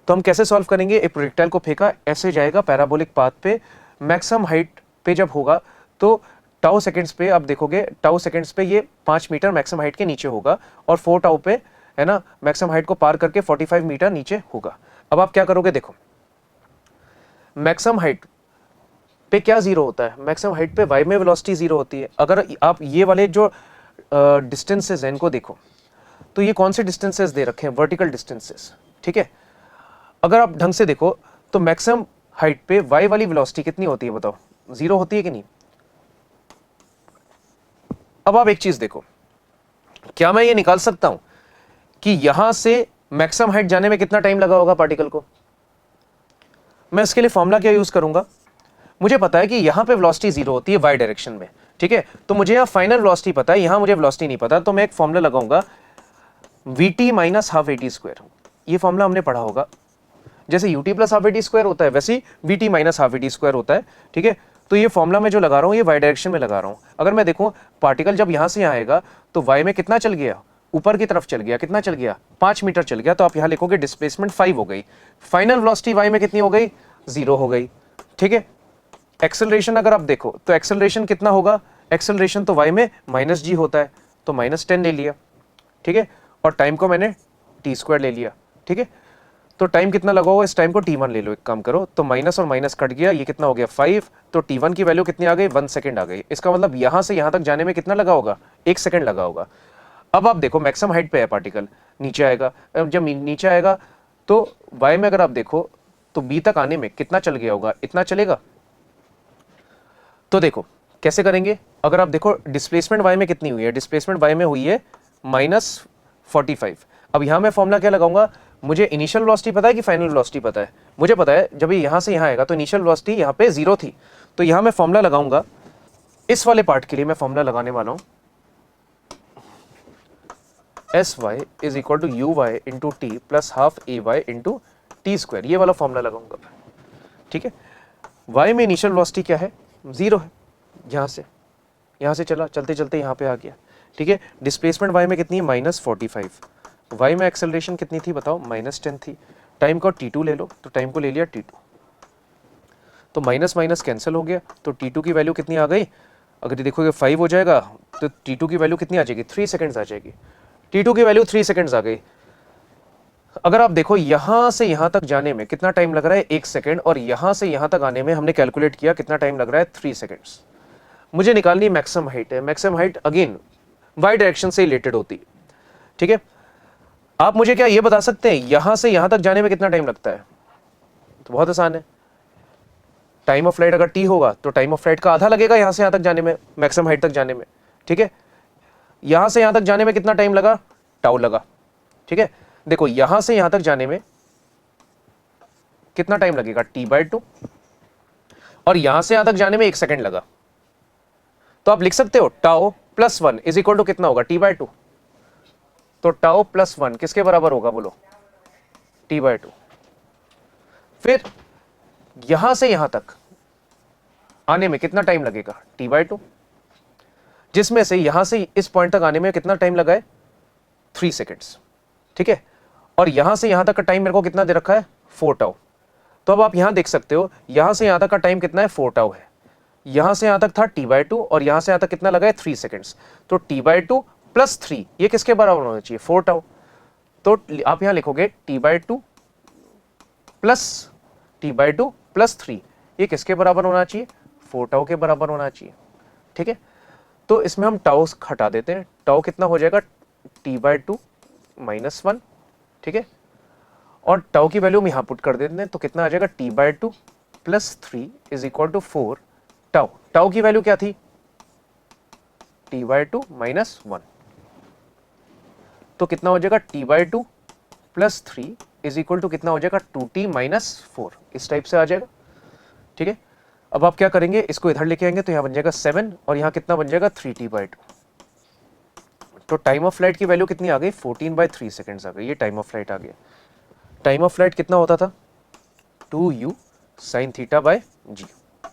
तो हम कैसे सॉल्व करेंगे? एक प्रोजेक्टाइल को फेंका, ऐसे जाएगा पैराबोलिक पाथ पे, मैक्सिमम हाइट पे जब होगा तो टाउ सेकंड्स पे आप देखोगे, टाउ सेकंड्स पे ये 5 मीटर मैक्सिमम हाइट के नीचे होगा, और 4 टाउ पे है ना मैक्सिमम हाइट को पार करके 45 मीटर नीचे होगा। अब आप क्या करोगे? देखो मैक्सिमम हाइट पे क्या जीरो होता है, मैक्सिमम हाइट पे वाई में वेलोसिटी जीरो होती है। अगर आप ये वाले जो डिस्टेंसेस हैं इनको देखो, तो ये कौन से डिस्टेंसेस दे रखे हैं, वर्टिकल डिस्टेंसेस, ठीक है। अगर आप ढंग से देखो तो मैक्सिमम हाइट पे वाई वाली वेलोसिटी कितनी होती है बताओ, जीरो होती है कि नहीं। अब आप एक चीज देखो, क्या मैं ये निकाल सकता हूं कि यहां से मैक्सिमम हाइट जाने में कितना टाइम लगा होगा पार्टिकल को। मैं इसके लिए फॉर्मूला क्या यूज करूंगा, मुझे पता है कि यहां पे वेलोसिटी जीरो होती है वाई डायरेक्शन में, ठीक है। तो मुझे यहां फाइनल वेलोसिटी पता है, यहां मुझे वेलोसिटी नहीं पता, तो मैं एक फॉर्मूला लगाऊंगा vt minus half eighty square. ये फॉर्मूला हमने पढ़ा होगा, जैसे ut plus half eighty square होता है वैसे ही vt minus half eighty square होता है, ठीक है। तो ये फॉर्मूला मैं जो लगा रहा हूं ये वाई डायरेक्शन में लगा रहा हूं। अगर मैं देखूं पार्टिकल जब यहां से यहां आएगा तो वाई में कितना चल गया, ऊपर की तरफ चल गया, कितना चल गया, 5 मीटर चल गया। तो आप यहां लिखोगे डिस्प्लेसमेंट 5 हो गई, फाइनल वेलोसिटी वाई में कितनी हो गई, 0 हो गई, ठीक है। एक्सेलरेशन अगर आप देखो तो एक्सेलरेशन कितना होगा, एक्सेलरेशन तो वाई में माइनस जी होता है, तो -10 ले लिया, ठीक है। और टाइम को मैंने टी स्क्वायर ले लिया, ठीक है। तो टाइम कितना लगा होगा, इस टाइम को t1 ले लो, एक काम करो, तो माइनस और माइनस कट गया, ये कितना हो गया 5, तो t1 की वैल्यू कितनी आ गई, 1 सेकंड आ गई। इसका मतलब यहां से यहां तक जाने में कितना लगा होगा, 1 सेकंड लगा होगा। अब आप देखो मैक्सिमम हाइट पे है पार्टिकल, नीचे आएगा, जब नीचे आएगा तो y में अगर आप देखो तो b तक आने में कितना चल गया होगा, इतना चलेगा। तो देखो कैसे करेंगे, अगर आप देखो डिस्प्लेसमेंट y में कितनी हुई है, डिस्प्लेसमेंट y में हुई है -45। अब यहां मैं फॉर्मूला क्या लगाऊंगा, मुझे इनिशियल वेलोसिटी पता है कि फाइनल वेलोसिटी पता है, मुझे पता है जब ये यहां से यहां आएगा तो इनिशियल वेलोसिटी यहां पे 0 थी, तो यहां मैं फॉर्मूला लगाऊंगा, इस वाले पार्ट के लिए मैं फॉर्मूला लगाने वाला हूं sy is equal to u y into t plus half a y into t square, ये वाला फॉर्मूला लगाऊंगा, ठीक है। y में इनिशियल वेलोसिटी क्या है, 0 है, यहां से चला, चलते चलते यहां पे आ गया, ठीक है। डिस्प्लेसमेंट y में कितनी है, -45, y में एक्सेलरेशन कितनी थी बताओ, -10 थी। टाइम का t2 ले लो, तो टाइम को ले लिया t2, तो माइनस माइनस कैंसिल हो गया, तो t2 की वैल्यू कितनी आ गई, अगर देखोगे 5 हो जाएगा, तो t2 की वैल्यू कितनी आ जाएगी, 3 सेकंड्स आ जाएगी, t2 की वैल्यू 3 सेकंड्स आ गई। अगर आप देखो यहां से यहां तक जाने में कितना टाइम लग रहा है, 1 सेकंड, और यहां से यहां तक आने में हमने कैलकुलेट किया कितना टाइम लग रहा है, 3 सेकंड्स। मुझे निकालनी मैक्सिमम हाइट है, maximum height again y direction से रिलेटेड होती है, ठीक है। आप मुझे क्या ये बता सकते हैं यहां से यहां तक जाने में कितना टाइम लगता है, तो बहुत आसान है, टाइम ऑफ फ्लाइट अगर टी होगा तो टाइम ऑफ फ्लाइट का आधा लगेगा यहां से यहां तक जाने में, मैक्सिमम हाइट तक जाने में, ठीक है। यहां से यहां तक जाने में कितना टाइम लगा, टाउ लगा, ठीक है। देखो यहां से यहां तक जाने में कितना टाइम लगेगा, t/2, और यहां से यहां तक जाने में 1 सेकंड लगा, तो आप लिख सकते हो tau plus 1 is equal to कितना होगा, t/2। तो टाउ प्लस 1 किसके बराबर होगा बोलो, t/2। फिर यहां से यहां तक आने में कितना टाइम लगेगा, t/2, जिसमें से यहां से इस पॉइंट तक आने में कितना टाइम लगा है, 3 सेकेंड्स, ठीक है। और यहां से यहां तक का टाइम मेरे को कितना दे रखा है, 4 टाउ। तो अब आप यहां देख सकते हो यहां से यहां तक का टाइम कितना है, 4 टाउ है, यहां से यहां तक था t/2, और यहां से यहां तक कितना लगा है, 3 सेकेंड्स। तो t/2 प्लस 3 ये किसके बराबर होना चाहिए, 4 टाउ। तो आप यहां लिखोगे t/2 प्लस 3 ये किसके बराबर होना चाहिए, 4 टाउ के बराबर होना चाहिए, ठीक है। तो इसमें हम टाउ हटा देते हैं, टाउ कितना हो जाएगा, t/2 -1, ठीक है। और टाउ की वैल्यू हम यहां पुट कर देते हैं, तो कितना आ जाएगा, t/2 plus 3 is equal to 4 tau. Tau की वैल्यू क्या थी, t/2 -1, तो कितना हो जाएगा, t/2 plus 3 is equal to कितना हो जाएगा, 2t - 4, इस टाइप से आ जाएगा, ठीक है। अब आप क्या करेंगे, इसको इधर लेके आएंगे तो यहां बन जाएगा 7, और यहां कितना बन जाएगा, 3t/2। तो टाइम ऑफ फ्लाइट की वैल्यू कितनी आ गई, 14/3 सेकंड्स आ गई, ये टाइम ऑफ फ्लाइट आ गया। टाइम ऑफ फ्लाइट कितना होता था, 2u sin θ/g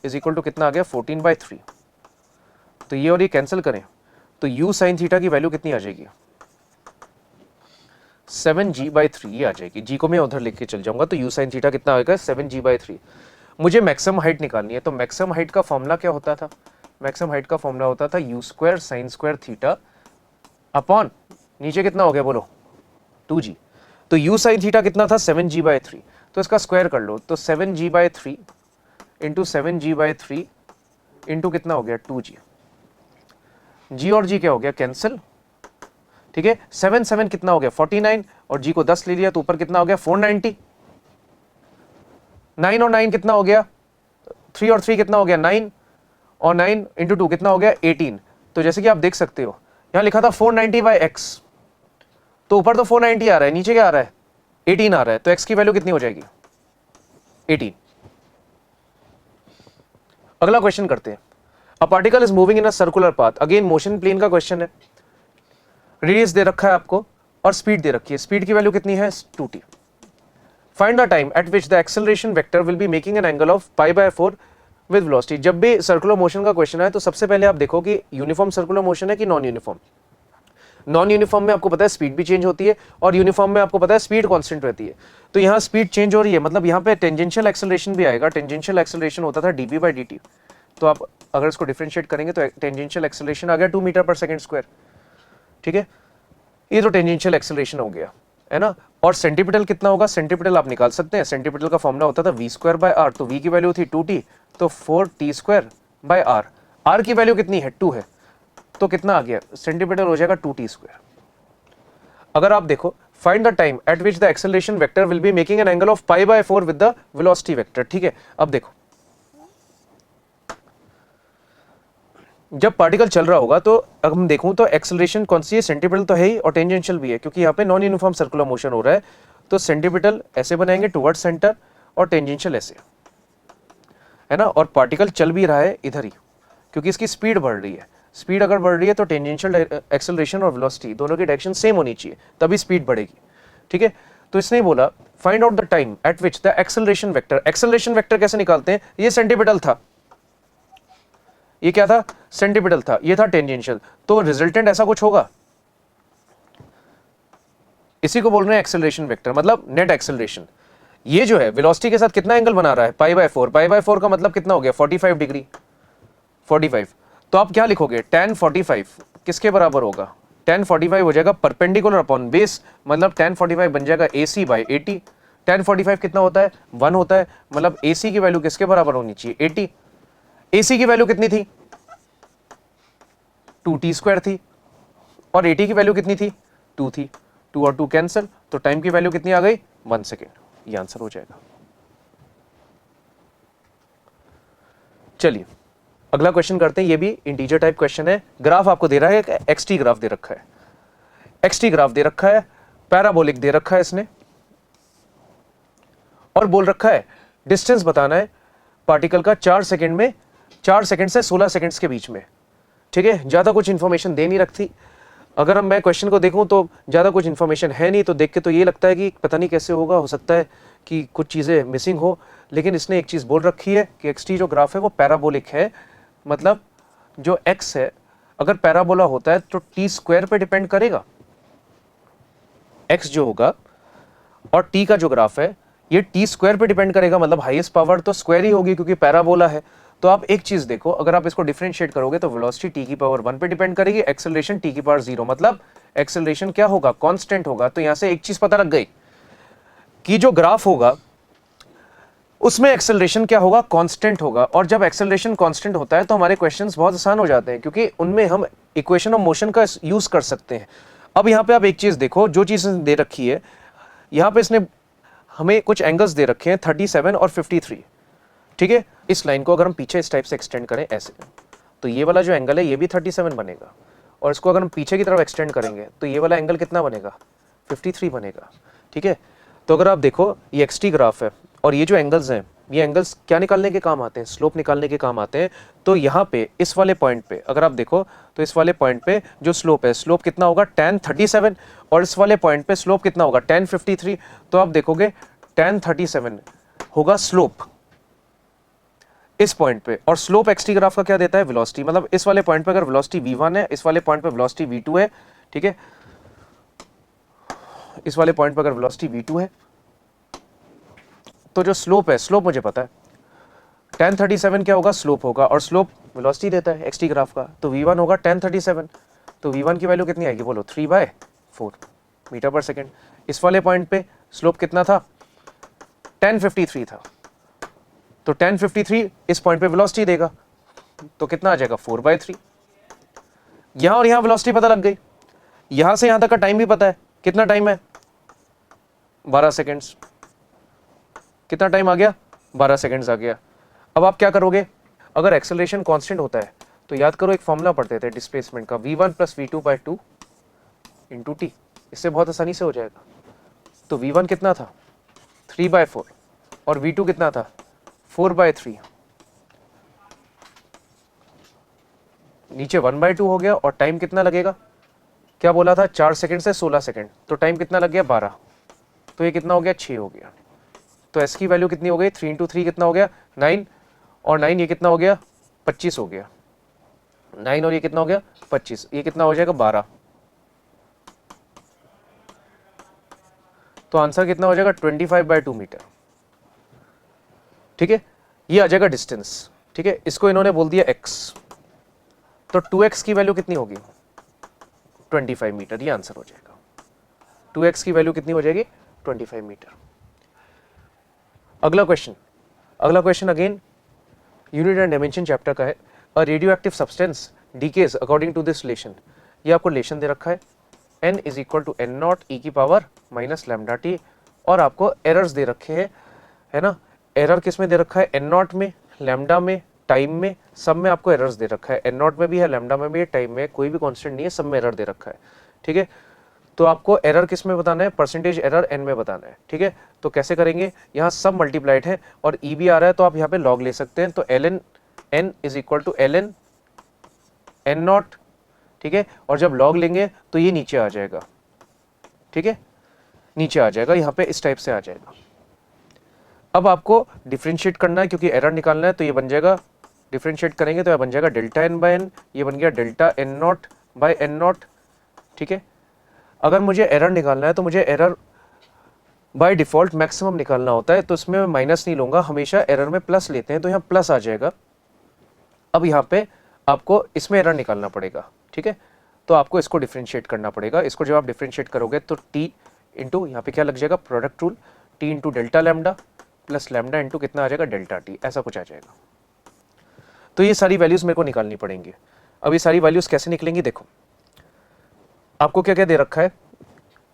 is equal to कितना आ गया, 14/3। तो ये और ये कैंसिल करें तो u sin θ की वैल्यू कितनी आ जाएगी, 7g/3 ये आ जाएगी। g को मैं उधर लेके चल जाऊंगा, तो u sin θ कितना आएगा, 7g/3। मुझे मैक्सिमम हाइट निकालनी है, तो मैक्सिमम हाइट का फॉर्मूला क्या होता था, मैक्सिमम हाइट का फॉर्मूला होता था u² sin² θ अपॉन नीचे कितना हो गया बोलो, 2g। तो u sin θ कितना था, 7g/3, तो इसका स्क्वायर कर लो, तो 7g/3 इंटू 7g/3 इंटू कितना हो गया 2g। g और g क्या हो गया कैंसिल, ठीक है। 7 7 कितना हो गया 49 और g को 10 ले लिया तो ऊपर कितना हो गया 490। 9 और 9 कितना हो गया 3 और 3 कितना हो गया 9 और 9 इंटू 2 कितना हो गया 18। तो जैसे कि आप देख सकते हो यहां लिखा था 490/x, तो ऊपर तो 490 आ रहा है, नीचे क्या आ रहा है 18 आ रहा है, तो x की वैल्यू कितनी हो जाएगी 18। अगला क्वेश्चन करते हैं। A particle is moving in a circular path, again motion plane का क्वेश्चन है। रेडियस दे रखा है आपको और स्पीड दे रखी है, स्पीड की वैल्यू कितनी है 2t। Find the time at which the acceleration vector will be making an angle of π/4 with velocity. जब भी सर्कुलर मोशन का क्वेश्चन है तो सबसे पहले आप देखो कि यूनिफॉर्म सर्कुलर मोशन है कि नॉन यूनिफॉर्म। नॉन यूनिफॉर्म में आपको पता है स्पीड भी चेंज होती है और यूनिफॉर्म में आपको पता है स्पीड कांस्टेंट रहती है। तो यहाँ स्पीड चेंज हो रही है, मतलब यहाँ पे टेंजेंशियल एक्सेलरेशन भी आएगा। टेंजेंशियल एक्सेलरेशन होता था dv/dt, तो आप अगर इसको डिफरेंशिएट करेंगे तो टेंजेंशियल एक्सेलरेशन आ गया 2 मीटर/सेकंड स्क्वायर, ठीक है। ये तो टेंजेंशियल एक्सेलरेशन हो गया, है ना। और सेंटीपिटल कितना होगा, सेंटीपिटल आप निकाल सकते हैं। सेंटीपिटल का फॉर्मूला होता था v²/r, तो v की वैल्यू थी 2t, तो 4t²/r। r की वैल्यू कितनी है 2 है, तो कितना आ गया सेंटीमीटर हो जाएगा 2t²। अगर आप देखो find the time at which the acceleration vector will be making an angle of π/4 with the velocity vector, ठीक है। अब देखो जब पार्टिकल चल रहा होगा तो अगर हम देखूं तो एक्सेलरेशन कौन सी है, सेंटीपिटल तो है ही और टेंजेंशियल भी है, क्योंकि यहाँ पे नॉन यूनिफॉर्म सर्कुलर मोशन हो रहा है। तो सेंटीपिटल ऐसे बनाएंगे टुवर्ड्स सेंटर और टेंजेंशियल ऐसे, है ना। और पार्टिकल चल भी रहा है इधर ही, क्योंकि इसकी स्पीड बढ़ रही है। स्पीड अगर बढ़ रही है तो टेंजेंशियल एक्सेलरेशन और वेलोसिटी दोनों की डायरेक्शन सेम होनी चाहिए, तभी स्पीड बढ़ेगी, ठीक है। तो इसने बोला find out the time at which the acceleration vector. Acceleration vector कैसे निकालते हैं, ये सेंटीपिटल था, ये क्या था सेंटीपिटल था, ये था टेंजेंशियल, तो रिजल्टेंट ऐसा कुछ होगा। इसी को बोल रहे हैं एक्सेलरेशन वेक्टर, मतलब नेट एक्सेलरेशन। ये जो है वेलोसिटी के साथ कितना एंगल बना रहा है π/4, π/4 का मतलब कितना हो गया 45 डिग्री, 45। तो आप क्या लिखोगे tan 45 किसके बराबर होगा, tan 45 हो जाएगा परपेंडिकुलर अपॉन बेस, मतलब tan 45 बन जाएगा AC/80। tan 45 कितना होता है 1 होता है, मतलब AC की वैल्यू किसके बराबर होनी चाहिए 80। AC की वैल्यू कितनी थी 2t² थी और 80 की वैल्यू कितनी थी 2 थी, 2 और 2 कैंसिल, तो टाइम की वैल्यू कितनी आ गई 1 सेकेंड। ये आंसर हो जाएगा। चलिए अगला क्वेश्चन करते हैं, ये भी इंटीजर टाइप क्वेश्चन है। ग्राफ आपको दे रहा है, एक्सटी ग्राफ दे रखा है, एक्सटी ग्राफ दे रखा है, पैराबोलिक दे रखा है इसने, और बोल रखा है डिस्टेंस बताना है पार्टिकल का 4 सेकंड में, 4 सेकंड से 16 सेकंड्स के बीच में, ठीक है। ज्यादा कुछ इंफॉर्मेशन दे नहीं रखती। अगर मैं क्वेश्चन को देखूं तो ज्यादा कुछ इंफॉर्मेशन है नहीं, तो देख के तो ये लगता है कि पता नहीं कैसे होगा, हो सकता है कि कुछ चीजें मिसिंग हो। लेकिन इसने एक चीज बोल रखी है कि एक्सटी जो ग्राफ है वो पैराबोलिक है, मतलब जो एक्स है अगर पैराबोला होता है तो t² पे डिपेंड करेगा एक्स जो होगा, और t का जो ग्राफ है ये t² पे डिपेंड करेगा, मतलब हाईएस्ट पावर तो स्क्वायर ही होगी क्योंकि पैराबोला है। तो आप एक चीज देखो, अगर आप इसको डिफरेंशिएट करोगे तो वेलोसिटी t⁻1 पे डिपेंड करेगी, एक्सेलरेशन t⁻0, मतलब एक्सेलरेशन क्या होगा कांस्टेंट होगा। तो यहां से एक चीज पता लग गई कि जो ग्राफ होगा उसमें एक्सेलरेशन क्या होगा कांस्टेंट होगा, और जब एक्सेलरेशन कांस्टेंट होता है तो हमारे क्वेश्चंस बहुत आसान हो जाते हैं, क्योंकि उनमें हम इक्वेशन ऑफ मोशन का यूज कर सकते हैं। अब यहाँ पे आप एक चीज देखो, जो चीज दे रखी है यहाँ पे इसने हमें कुछ एंगल्स दे रखे हैं 37 और 53, ठीक है। इस लाइन को अगर हम पीछे इस टाइप से एक्सटेंड करें ऐसे, तो ये वाला जो एंगल है ये भी 37 बनेगा, और इसको अगर हम पीछे की तरफ एक्सटेंड करेंगे तो ये वाला एंगल कितना बनेगा 53 बनेगा, ठीक है। तो अगर आप देखो ये एक्सटी ग्राफ है और ये जो एंगल्स हैं, ये एंगल्स क्या निकालने के काम आते हैं, स्लोप निकालने के काम आते हैं। तो यहाँ पे इस वाले पॉइंट पे अगर आप देखो तो इस वाले पॉइंट पे जो स्लोप है, स्लोप कितना होगा tan 37, और इस वाले पॉइंट पे स्लोप कितना होगा tan 53। तो आप देखोगे tan 37 होगा स्लोप इस पॉइंट पे, और स्लोप एक्सटी ग्राफ का क्या देता है वेलोसिटी, मतलब इस वाले पॉइंट पे अगर वेलोसिटी v1 है, इस वाले पॉइंट पे वेलोसिटी v2 है, ठीक है। इस वाले पॉइंट पे अगर वेलोसिटी v2 है तो जो स्लोप है, स्लोप मुझे पता है tan 37 क्या होगा स्लोप होगा, और स्लोप वेलोसिटी देता है एक्सटी ग्राफ का, तो v1 होगा tan 37, तो v1 की वैल्यू कितनी आएगी बोलो 3/4 मीटर/सेकंड। इस वाले पॉइंट पे स्लोप कितना था tan 53 था, तो 1053 इस पॉइंट पे वेलोसिटी देगा, तो कितना आ जाएगा 4/3। यहां और यहां वेलोसिटी पता लग गई, यहां से यहां तक का टाइम भी पता है, कितना टाइम है 12 सेकेंड्स। कितना टाइम आ गया 12 सेकेंड्स आ गया। अब आप क्या करोगे, अगर एक्सेलरेशन कांस्टेंट होता है तो याद करो एक फॉर्मूला पढ़ते थे डिस्प्लेसमेंट का, v1 + v2/2 × t। इससे बहुत आसानी से हो जाएगा। तो v1 कितना था 3/4 और v2 कितना था 4/3, नीचे 1/2 हो गया। और टाइम कितना लगेगा, क्या बोला था 4 सेकंड से 16 सेकंड, तो टाइम कितना लग गया 12, तो ये कितना हो गया 6 हो गया। तो s की वैल्यू कितनी हो गई 3 × 3 कितना हो गया 9, और 9 ये कितना हो गया 25 हो गया, 9 और ये कितना हो गया 25, ये कितना हो जाएगा 12। तो आंसर कितना हो जाएगा 25/2 मीटर। ठीक है, ये आ जाएगा डिस्टेंस। ठीक है, इसको इन्होंने बोल दिया x, तो 2x की वैल्यू कितनी होगी 25 मीटर, ये आंसर हो जाएगा। 2x की वैल्यू कितनी हो जाएगी 25 मीटर। अगला question again unit and dimension chapter का है। A radioactive substance decays according to this relation. ये आपको रिलेशन दे रखा है n = n0 e⁻ λt, और आपको एरर्स दे रखे हैं, है ना। एरर किस में दे रखा है, n0 में, लैम्डा में, टाइम में, सब में आपको एरर्स दे रखा है। n0 में भी है, लैम्डा में भी है, टाइम में, कोई भी कांस्टेंट नहीं है, सब में एरर दे रखा है। ठीक है, तो आपको एरर किस में बताना है, परसेंटेज एरर n में बताना है। ठीक है, तो कैसे करेंगे, यहाँ सब मल्टीप्लाइड है और e भी आ रहा है, तो आप यहाँ पे लॉग ले सकते हैं। तो ln n = ln n0। ठीक है, और जब लॉग लेंगे तो ये नीचे आ जाएगा। ठीक है, नीचे आ जाएगा, यहाँ पे इस टाइप से आ जाएगा। अब आपको डिफरेंशिएट करना है क्योंकि एरर निकालना है, तो ये बन जाएगा, डिफरेंशिएट करेंगे तो ये बन जाएगा Δn/n, ये बन गया Δn0/n0। ठीक है, अगर मुझे एरर निकालना है तो मुझे एरर बाय डिफॉल्ट मैक्सिमम निकालना होता है, तो इसमें मैं माइनस नहीं लूंगा, हमेशा एरर में प्लस लेते हैं, तो यहाँ प्लस आ जाएगा। अब यहाँ पे आपको इसमें एरर निकालना पड़ेगा। ठीक है, तो आपको इसको डिफरेंशिएट करना पड़ेगा। इसको जब आप डिफरेंशिएट करोगे तो t इंटू यहाँ पे क्या लग जाएगा, product rule, t into delta lambda plus lambda into कितना आ जाएगा डेल्टा t, ऐसा कुछ आ जाएगा। तो ये सारी वैल्यूज मेरे को निकालनी पड़ेंगी। अब ये सारी वैल्यूज कैसे निकलेंगी, देखो आपको क्या क्या दे रखा है,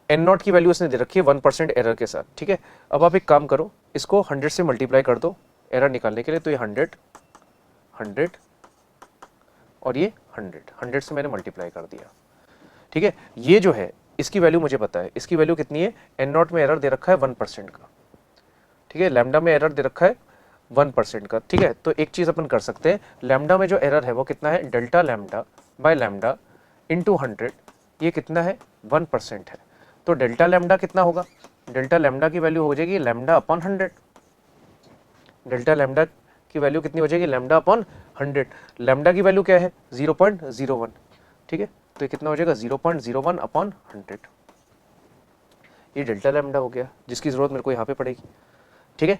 n0 की वैल्यू इसने दे रखी है 1% एरर के साथ। ठीक है, अब आप एक काम करो, इसको 100 से मल्टीप्लाई कर दो एरर निकालने के लिए, तो ये 100 100 और ये 100 से मैंने मल्टीप्लाई कर दिया। ठीक है, ये जो है इसकी वैल्यू मुझे पता है, इसकी वैल्यू कितनी है, n0 में एरर दे रखा है 1% का। ठीक है, लैम्डा में एरर दे रखा है 1% का। ठीक है, तो एक चीज अपन कर सकते हैं, लैम्डा में जो एरर है वो कितना है, delta lambda by lambda into 100, ये कितना है 1% है। तो डेल्टा लैम्डा कितना होगा, डेल्टा लैम्डा की वैल्यू हो जाएगी λ/100। डेल्टा लैम्डा की वैल्यू कितनी हो जाएगी, λ/100। लैम्डा की वैल्यू क्या है 0.01। ठीक है, तो ये कितना हो जाएगा 0.01/100। ये डेल्टा लैम्डा हो गया, जिसकी जरूरत मेरे को यहाँ पे पड़ेगी। ठीक है,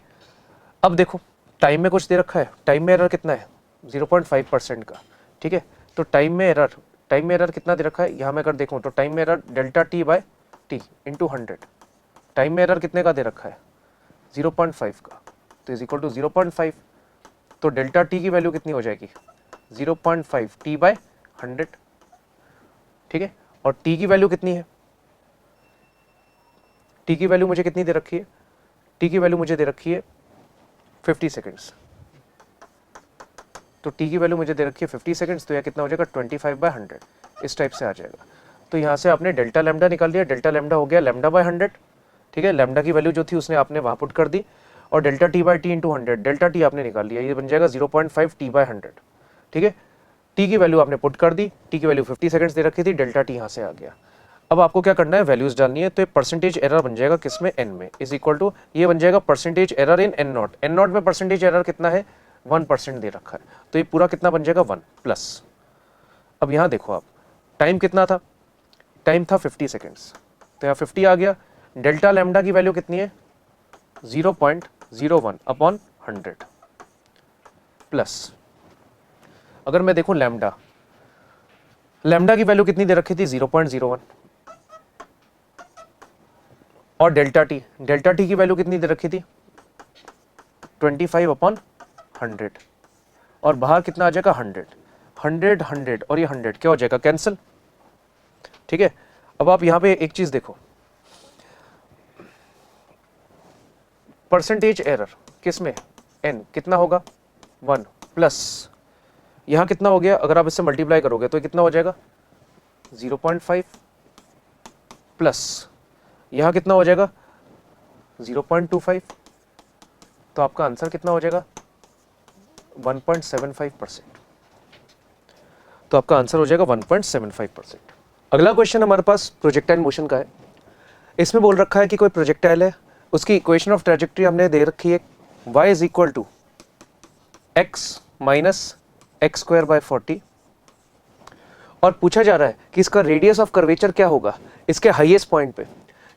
अब देखो टाइम में कुछ दे रखा है, टाइम में एरर कितना है 0.5% का। ठीक है, तो टाइम में एरर कितना दे रखा है, यहाँ मैं अगर देखूँ तो टाइम में error delta t/t into 100, time में एरर कितने का दे रखा है 0.5 का, तो इज इक्वल टू 0.5। तो डेल्टा t की वैल्यू कितनी हो जाएगी 0.5 t/100। ठीक है, और t की वैल्यू कितनी है, t की वैल्यू मुझे कितनी दे रखी है, t की वैल्यू मुझे दे रखी है 50 सेकेंड्स। तो t की वैल्यू मुझे दे रखी है 50 सेकेंड्स, तो यह कितना हो जाएगा 25/100, इस टाइप से आ जाएगा। तो यहाँ से आपने डेल्टा लैम्डा निकाल दिया, डेल्टा लैम्डा हो गया λ/100। ठीक है, लैम्डा की वैल्यू जो थी उसने आपने वहाँ पुट कर दी, और delta t/t into 100, delta t आपने निकाल लिया, ये बन जाएगा 0.5 t/100। ठीक है, t की वैल्यू आपने पुट कर दी, t की वैल्यू 50 सेकेंड्स दे रखी थी, डेल्टा t यहाँ से आ गया। अब आपको क्या करना है, वैल्यूज डालनी है, तो परसेंटेज एरर बन जाएगा किसमें, n में, इज इक्वल टू ये बन जाएगा percentage error in n0। n0 में परसेंटेज एरर कितना है 1% दे रखा है, तो ये पूरा कितना बन जाएगा 1 प्लस। अब यहाँ देखो आप, टाइम कितना था, टाइम था 50 सेकेंड्स, तो यहाँ 50 आ गया। डेल्टा लैम्डा की वैल्यू कितनी है 0.01/100 प्लस, अगर मैं देखूं लैम्डा की वैल्यू कितनी दे रखी थी 0.01, और डेल्टा टी की वैल्यू कितनी दे रखी थी 25/100। 100 और बाहर कितना आ जाएगा 100, 100 100 और ये 100 क्या हो जाएगा कैंसिल। ठीक है, अब आप यहां पे एक चीज देखो, परसेंटेज एरर किसमें, n कितना होगा 1 प्लस यहां कितना हो गया, अगर आप इससे मल्टीप्लाई करोगे तो कितना हो जाएगा 0.5 प्लस यहां कितना हो जाएगा 0.25, तो आपका आंसर कितना हो जाएगा 1.75%। तो आपका आंसर हो जाएगा 1.75%। अगला क्वेश्चन हमारे पास प्रोजेक्टाइल मोशन का है। इसमें बोल रखा है कि कोई प्रोजेक्टाइल है, उसकी इक्वेशन ऑफ ट्रैजेक्टरी हमने दे रखी है y is equal to x minus x square by 40 और पूछा जा रहा है कि इसका रेडियस ऑफ कर्वेचर क्या होगा इसके हाईएस्ट पॉइंट पे।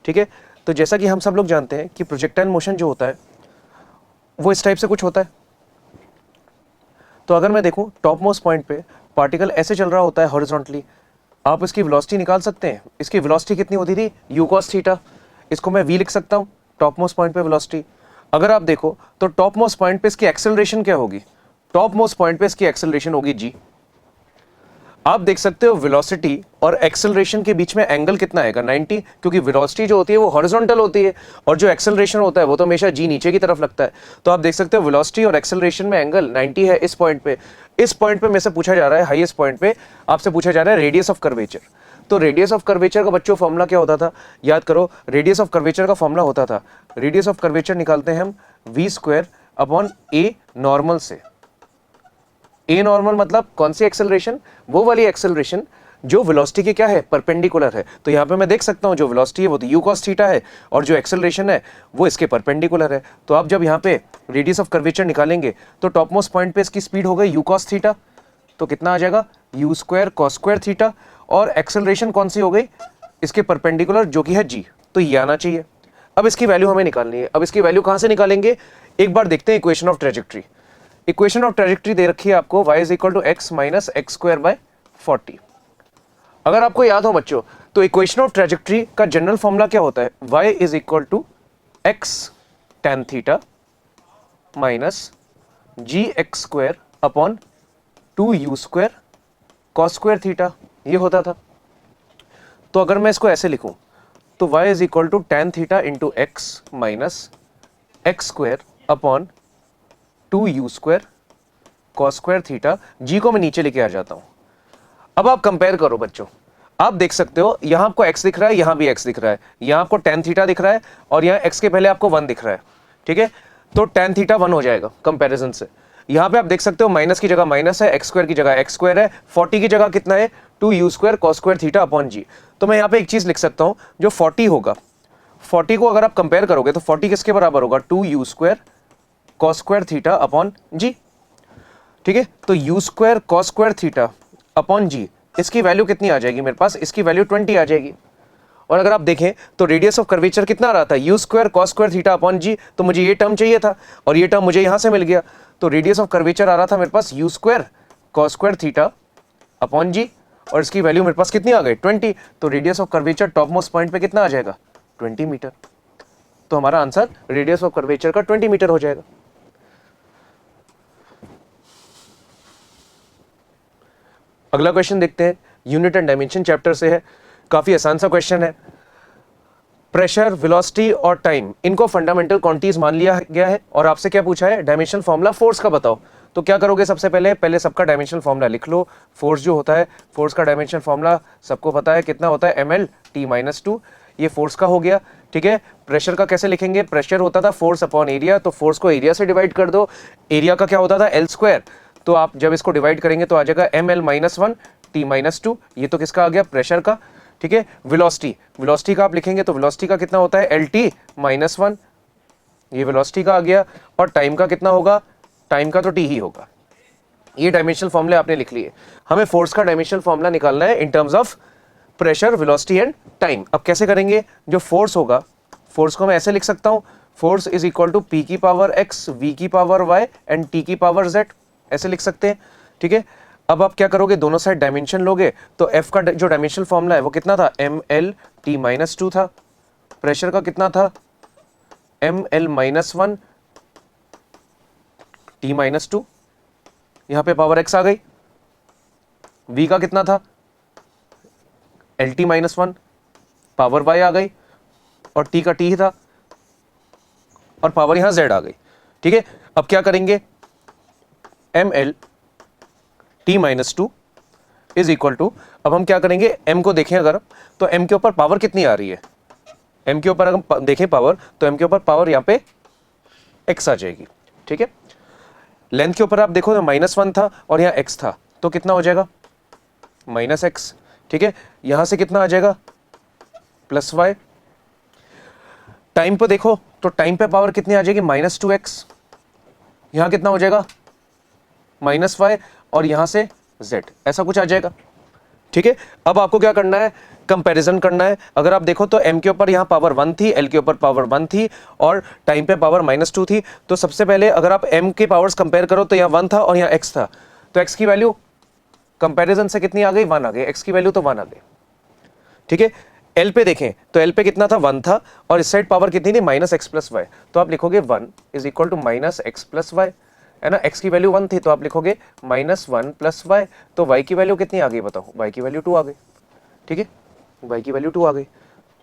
ठीक है, तो जैसा कि हम सब लोग जानते हैं कि प्रोजेक्टाइल मोशन जो होता है वो इस टाइप से कुछ होता है। तो अगर मैं देखूं टॉप मोस्ट पॉइंट पे पार्टिकल ऐसे चल रहा होता है हॉरिजॉन्टली, आप इसकी वेलोसिटी निकाल सकते हैं। इसकी वेलोसिटी कितनी होती थी u cos थीटा, इसको मैं v लिख सकता हूं टॉप मोस्ट पॉइंट पे वेलोसिटी। अगर आप देखो तो टॉप मोस्ट पॉइंट पे इसकी एक्सेलरेशन क्या होगी, टॉप मोस्ट पॉइंट पे इसकी एक्सेलरेशन होगी g। आप देख सकते हो वेलोसिटी और एक्सेलरेशन के बीच में एंगल कितना आएगा 90, क्योंकि वेलोसिटी जो होती है वो हॉरिजॉन्टल होती है और जो एक्सेलरेशन होता है वो तो हमेशा जी नीचे की तरफ लगता है। तो आप देख सकते हो वेलोसिटी और एक्सेलरेशन में एंगल 90 है इस पॉइंट पे। इस पॉइंट पे में से पूछा जा रहा है हाईएस्ट पॉइंट पे आपसे पूछा जा रहा है रेडियस ऑफ कर्वेचर। तो रेडियस ऑफ कर्वेचर का बच्चों फॉर्मूला क्या होता था, याद करो, रेडियस ऑफ कर्वेचर का फॉर्मूला होता था, रेडियस ऑफ कर्वेचर निकालते हैं हम v square upon A normal से। ए नॉर्मल मतलब कौन सी एक्सेलरेशन, वो वाली एक्सेलरेशन जो वेलोसिटी के क्या है परपेंडिकुलर है। तो यहाँ पे मैं देख सकता हूँ जो वेलोसिटी है वो तो u cos थीटा है और जो एक्सेलरेशन है वो इसके परपेंडिकुलर है। तो आप जब यहाँ पे रेडियस ऑफ कर्वेचर निकालेंगे तो टॉप मोस्ट पॉइंट पे इसकी स्पीड हो गई u cos थीटा, तो कितना आ जाएगा u square cos square theta, और एक्सेलरेशन कौन सी हो गई इसके परपेंडिकुलर जो कि है g, तो ये आना चाहिए। अब इसकी वैल्यू हमें निकालनी है। अब इसकी वैल्यू कहाँ से निकालेंगे, एक बार देखते हैं equation of trajectory. Equation of trajectory दे रखी है आपको y is equal to x minus x square by 40। अगर आपको याद हो बच्चों तो इक्वेशन ऑफ ट्रैजेक्टरी का जनरल फॉर्मूला क्या होता है, y is equal to X tan theta minus G X square upon 2u square cos square theta, ये होता था। तो अगर मैं इसको ऐसे लिखूं तो y is equal to tan theta into x minus x square upon 2u square cos square theta, g को मैं नीचे लेके आ जाता हूं। अब आप कंपेयर करो बच्चों, आप देख सकते हो यहां आपको x दिख रहा है, यहां भी x दिख रहा है, यहां आपको tan थीटा दिख रहा है और यहां x के पहले आपको 1 दिख रहा है। ठीक है, तो tan थीटा 1 हो जाएगा कंपैरिजन से। यहां पे आप देख सकते हो माइनस की जगह माइनस है, एक्स स्क्वायर की जगह एक्स स्क्वायर है, 40 की जगह कितना है 2u square cos square theta upon g। तो मैं यहां पे एक चीज लिख सकता हूं, जो 40 होगा, 40 को अगर आप कंपेयर करोगे तो 40 किसके बराबर होगा 2u square cos square theta upon g। ठीक है, तो u square cos square theta upon g, इसकी वैल्यू कितनी आ जाएगी मेरे पास, इसकी वैल्यू 20 आ जाएगी। और अगर आप देखें तो रेडियस ऑफ कर्वेचर कितना आ रहा था u square cos square theta upon g, तो मुझे ये टर्म चाहिए था और ये टर्म मुझे यहां से मिल गया। तो रेडियस ऑफ कर्वेचर आ रहा था मेरे पास u square cos square theta upon g और इसकी वैल्यू मेरे पास कितनी आ गई 20। तो radius of curvature top most point पे कितना आ जाएगा 20 मीटर। तो हमारा आंसर रेडियस ऑफ कर्वेचर का 20 मीटर हो जाएगा। अगला क्वेश्चन देखते हैं, यूनिट एंड डायमेंशन चैप्टर से है, काफी आसान सा क्वेश्चन है। प्रेशर, वेलोसिटी और टाइम, इनको फंडामेंटल क्वांटिटीज मान लिया गया है और आपसे क्या पूछा है डायमेंशनल फॉर्मूला फोर्स का बताओ। तो क्या करोगे, सबसे पहले सबका डायमेंशनल फॉर्मूला लिख लो। फोर्स जो होता है, फोर्स का डायमेंशनल फॉर्मूला सबको पता है कितना होता है ml t-2, ये फोर्स का हो गया। ठीक है, प्रेशर का कैसे लिखेंगे, प्रेशर होता था फोर्स अपॉन एरिया, तो फोर्स को एरिया से डिवाइड कर दो। एरिया का क्या होता था L स्क्वायर, तो आप जब इसको डिवाइड करेंगे तो आ जाएगा ml-1 t-2, ये तो किसका आ गया प्रेशर का। ठीक है, वेलोसिटी का आप लिखेंगे तो वेलोसिटी का कितना होता है lt-1, ये वेलोसिटी का आ गया। और टाइम का कितना होगा, टाइम का तो t ही होगा। ये डायमेंशनल फॉर्मूले आपने लिख लिए। हमें फोर्स का डायमेंशनल फॉर्मूला निकालना है in terms of pressure, velocity and time. अब कैसे करेंगे, जो फोर्स होगा, फोर्स को मैं ऐसे लिख सकता हूं, force is equal to p की पावर x, v की पावर y एंड t की पावर z, ऐसे लिख सकते हैं। ठीक है, अब आप क्या करोगे, दोनों साइड डायमेंशन लोगे तो f का जो डायमेंशनल फॉर्मूला है वो कितना था ml t-2 था, प्रेशर का कितना था ml-1 t माइनस टू, यहां पे पावर x आ गई, v का कितना था L T minus one, power y आ गई, और t का t ही था, और पावर यहां z आ गई। ठीक है, अब क्या करेंगे, M L T minus two is equal to, अब हम क्या करेंगे, m को देखें अगर, तो m के ऊपर पावर कितनी आ रही है, m के ऊपर अगर हम देखें पावर, तो m के ऊपर पावर यहां पे x आ जाएगी। ठीक है, लेंथ के ऊपर आप देखो तो -1 था और यहाँ x था, तो कितना हो जाएगा -x। ठीक है, यहां से कितना आ जाएगा +y। टाइम पे देखो तो टाइम पे पावर कितनी आ जाएगी -2x, यहां कितना हो जाएगा -y, और यहां से z, ऐसा कुछ आ जाएगा। ठीक है, अब आपको क्या करना है, कंपैरिजन करना है। अगर आप देखो तो m के ऊपर यहाँ पावर 1 थी, l के ऊपर पावर 1 थी, और टाइम पे पावर -2 थी। तो सबसे पहले अगर आप m के पावर्स कंपेयर करो तो यहाँ 1 था और यहाँ x था, तो x की वैल्यू कंपैरिजन से कितनी आ गई, 1 आ गई, x की वैल्यू तो 1 आ गई। ठीक है, l पे देखें तो l पे कितना था, 1 था, और इस साइड पावर कितनी थी -x + y, तो आप लिखोगे 1 is equal to -x + y, है ना। x की वैल्यू 1 थी तो आप लिखोगे -1 + y, तो y की वैल्यू कितनी आ गई बताओ, y की वैल्यू 2 आ गई। ठीक है, y की वैल्यू 2 आ गई।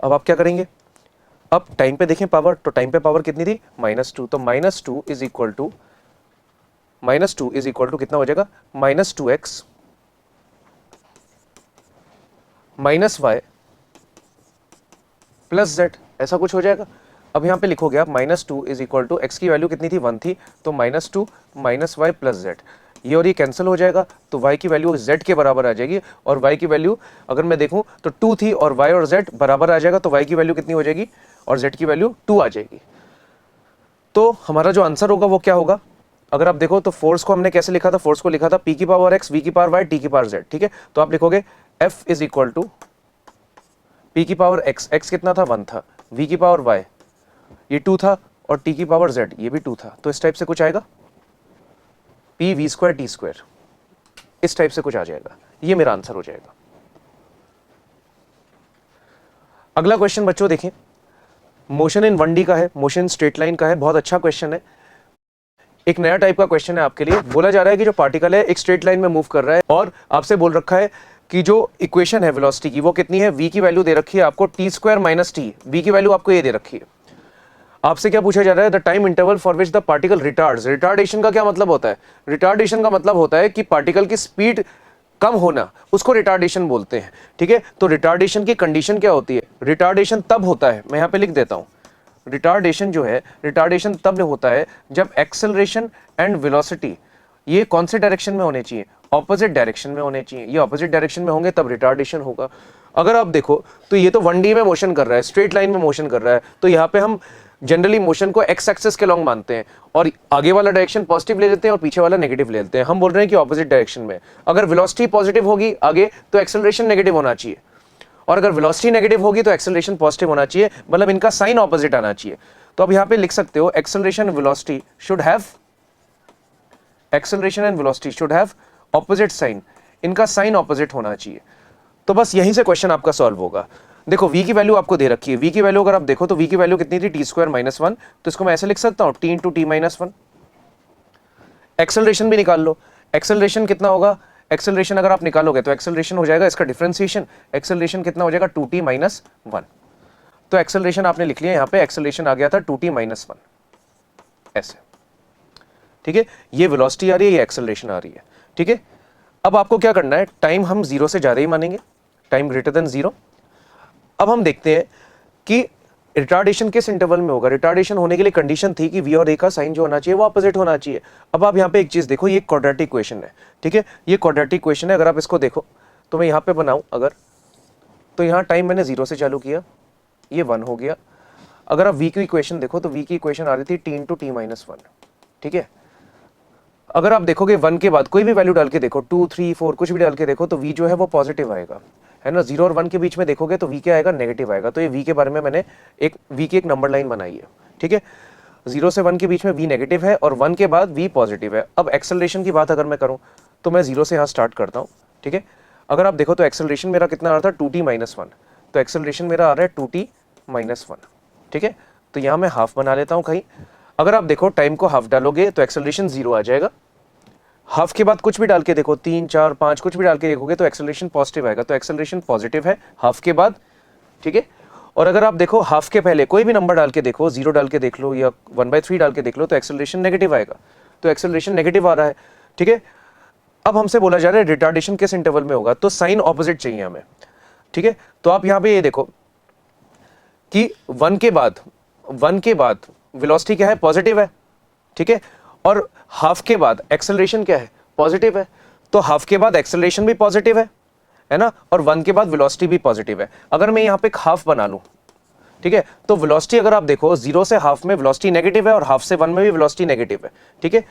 अब आप क्या करेंगे, अब टाइम पे देखें पावर, तो टाइम पे पावर कितनी थी -2, तो -2 इज इक्वल टू कितना हो जाएगा, -2x -y + z, ऐसा कुछ हो जाएगा। अब यहाँ पे लिखोगे आप -2 इज इक्वल टू, एक्स की वैल्यू कितनी थी 1 थी, तो -2 -y + z, ये और ये कैंसिल हो जाएगा, तो y की वैल्यू z के बराबर आ जाएगी, और y की वैल्यू अगर मैं देखूं तो 2 थी, और y और z बराबर आ जाएगा, तो y की वैल्यू कितनी हो जाएगी, और z की वैल्यू 2 आ जाएगी। तो हमारा जो आंसर होगा वो क्या होगा, अगर आप देखो तो फोर्स को हमने कैसे लिखा था, फोर्स को लिखा था p की पावर x, v की पावर y, t की पावर z। ठीक है, तो आप लिखोगे F is equal to p की पावर x, x कितना था 1 था, v की पावर y ये 2 था, और t की पावर z ये भी 2 था, तो इस टाइप से कुछ आएगा, p v² t², इस टाइप से कुछ आ जाएगा, ये मेरा आंसर हो जाएगा। अगला क्वेश्चन बच्चों देखें, मोशन इन 1D का है, मोशन स्ट्रेट लाइन का है, बहुत अच्छा क्वेश्चन है। एक नया टाइप का क्वेश्चन है आपके लिए। बोला जा रहा है कि जो पार्टिकल है एक स्ट्रेट लाइन में मूव कर रहा है, और आपसे बोल रखा है कि जो इक्वेशन है वेलोसिटी की वो कितनी है, v की वैल्यू दे रखी है आपको t² - t, v की वैल्यू आपको ये दे रखी है। आपसे क्या पूछा जा रहा है, the time interval for which the particle retards. Retardation का क्या मतलब होता है, रिटार्डेशन का मतलब होता है कि पार्टिकल की स्पीड कम होना, उसको रिटार्डेशन बोलते हैं। ठीक है, तो रिटार्डेशन की कंडीशन क्या होती है, रिटार्डेशन तब होता है, मैं यहां पे लिख देता हूं, रिटार्डेशन जो है, रिटार्डेशन तब होता है जब एक्सेलरेशन एंड वेलोसिटी ये कौन से डायरेक्शन में होने चाहिए, ऑपोजिट डायरेक्शन में होने चाहिए। ये ऑपोजिट डायरेक्शन में होंगे तब रिटार्डेशन होगा। अगर आप देखो तो ये तो 1D में मोशन कर रहा है, स्ट्रेट लाइन में मोशन कर रहा है, तो यहाँ पे हम जनरली मोशन को एक्स एक्सिस के लॉन्ग मानते हैं, और आगे वाला डायरेक्शन पॉजिटिव ले लेते हैं और पीछे वाला नेगेटिव ले लेते हैं। हम बोल रहे हैं कि ऑपोजिट डायरेक्शन में अगर वेलोसिटी पॉजिटिव होगी आगे, तो एक्सेलरेशन नेगेटिव होना चाहिए, और अगर वेलोसिटी नेगेटिव होगी तो एक्सेलरेशन पॉजिटिव होना चाहिए, मतलब इनका साइन ऑपोजिट आना चाहिए। तो अब यहाँ पे लिख सकते हो acceleration and velocity should have opposite sign, इनका साइन ऑपोजिट होना चाहिए। तो बस यहीं से क्वेश्चन आपका सॉल्व होगा। देखो v की वैल्यू आपको दे रखी है, v की वैल्यू अगर आप देखो तो v की वैल्यू कितनी थी, t² - 1, तो इसको मैं ऐसे लिख सकता हूं t × t - 1। एक्सेलरेशन भी निकाल लो, एक्सेलरेशन कितना होगा, एक्सेलरेशन अगर आप निकालोगे तो एक्सेलरेशन हो जाएगा इसका डिफरेंशिएशन, एक्सेलरेशन कितना हो जाएगा 2t - 1। तो एक्सेलरेशन आपने लिख लिया, यहाँ पे एक्सेलरेशन आ गया था 2t - 1 ऐसे। ठीक है, ये वेलोसिटी आ रही है, ये एक्सेलरेशन आ रही है। ठीक है, अब आपको क्या करना है, टाइम हम 0 से ज्यादा ही मानेंगे, टाइम ग्रेटर देन 0। अब हम देखते हैं कि रिटार्डेशन किस इंटरवल में होगा। रिटार्डेशन होने के लिए कंडीशन थी कि v और a का साइन जो होना चाहिए वो अपोजिट होना चाहिए। अब आप यहाँ पे एक चीज देखो, ये क्वाड्रेटिक इक्वेशन है। ठीक है, ये क्वाड्रेटिक इक्वेशन है, अगर आप इसको देखो तो मैं यहाँ पे बनाऊं अगर, तो यहाँ टाइम मैंने 0 से चालू किया, ये 1 हो गया। अगर आप v की इक्वेशन देखो तो v की इक्वेशन आ रही थी t × t - 1। ठीक है, अगर आप देखोगे 1 के बाद कोई भी वैल्यू डाल के देखो, 2, 3, 4 कुछ भी डाल के देखो, तो v जो है वो पॉजिटिव आएगा, है ना। 0 और 1 के बीच में देखोगे तो v क्या आएगा, नेगेटिव आएगा। तो ये v के बारे में मैंने v की एक नंबर लाइन बनाई है। ठीक है, 0 से 1 के बीच में v नेगेटिव है और 1 के बाद v पॉजिटिव है। अब एक्सेलरेशन की बात अगर मैं करूं तो मैं 0 से यहाँ स्टार्ट करता हूँ। ठीक है, अगर आप देखो तो एक्सेलरेशन मेरा कितना आ रहा था 2t - 1, तो एक्सेलरेशन मेरा आ रहा है 2t - 1। ठीक है, तो यहाँ मैं हाफ बना लेता हूँ कहीं। अगर आप देखो टाइम को हाफ डालोगे तो एक्सेलरेशन 0 आ जाएगा, हाफ के बाद कुछ भी डाल के देखो 3 4 5 कुछ भी डाल के देखोगे तो एक्सेलरेशन पॉजिटिव आएगा, तो एक्सेलरेशन पॉजिटिव है हाफ के बाद, ठीक है। और अगर आप देखो हाफ के पहले कोई भी नंबर डाल के देखो, 0 डाल के देख लो या 1/3 डाल के देख लो, तो एक्सेलरेशन नेगेटिव आएगा, तो एक्सेलरेशन नेगेटिव आ रहा है, ठीक है। अब हमसे बोला जा रहा है रिटार्डेशन किस इंटरवल में होगा, तो साइन ऑपोजिट चाहिए हमें, ठीक है। तो आप यहाँ पे ये देखो कि 1 के बाद वेलोसिटी क्या है, पॉजिटिव है, ठीक है। और हाफ के बाद एक्सेलरेशन क्या है, पॉजिटिव है, तो हाफ के बाद एक्सेलरेशन भी पॉजिटिव है ना, और 1 के बाद वेलोसिटी भी पॉजिटिव है। अगर मैं यहाँ पे एक हाफ बना लूं, ठीक है, तो वेलोसिटी अगर आप देखो 0 से हाफ में वेलोसिटी नेगेटिव है और हाफ से 1 में भी वेलोसिटी नेगेटिव है, ठीक है।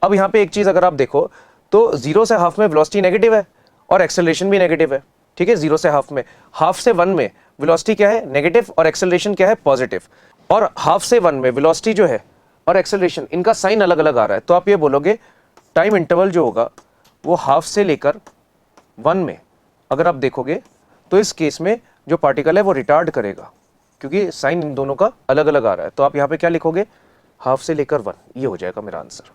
अब यहाँ पे एक चीज अगर आप देखो तो 0 से हाफ में वेलोसिटी नेगेटिव है और एक्सेलरेशन भी नेगेटिव है, ठीक है। 0 से हाफ से 1 में वेलोसिटी क्या है, नेगेटिव, और एक्सेलरेशन क्या है, पॉजिटिव। और हाफ से 1 में वेलोसिटी जो है और एक्सेलरेशन इनका साइन अलग अलग आ रहा है, तो आप ये बोलोगे टाइम इंटरवल जो होगा वो हाफ से लेकर 1 में अगर आप देखोगे तो इस केस में जो पार्टिकल है वो रिटार्ड करेगा, क्योंकि साइन इन दोनों का अलग अलग आ रहा है। तो आप यहाँ पे क्या लिखोगे, हाफ से लेकर 1, ये हो जाएगा मेरा आंसर।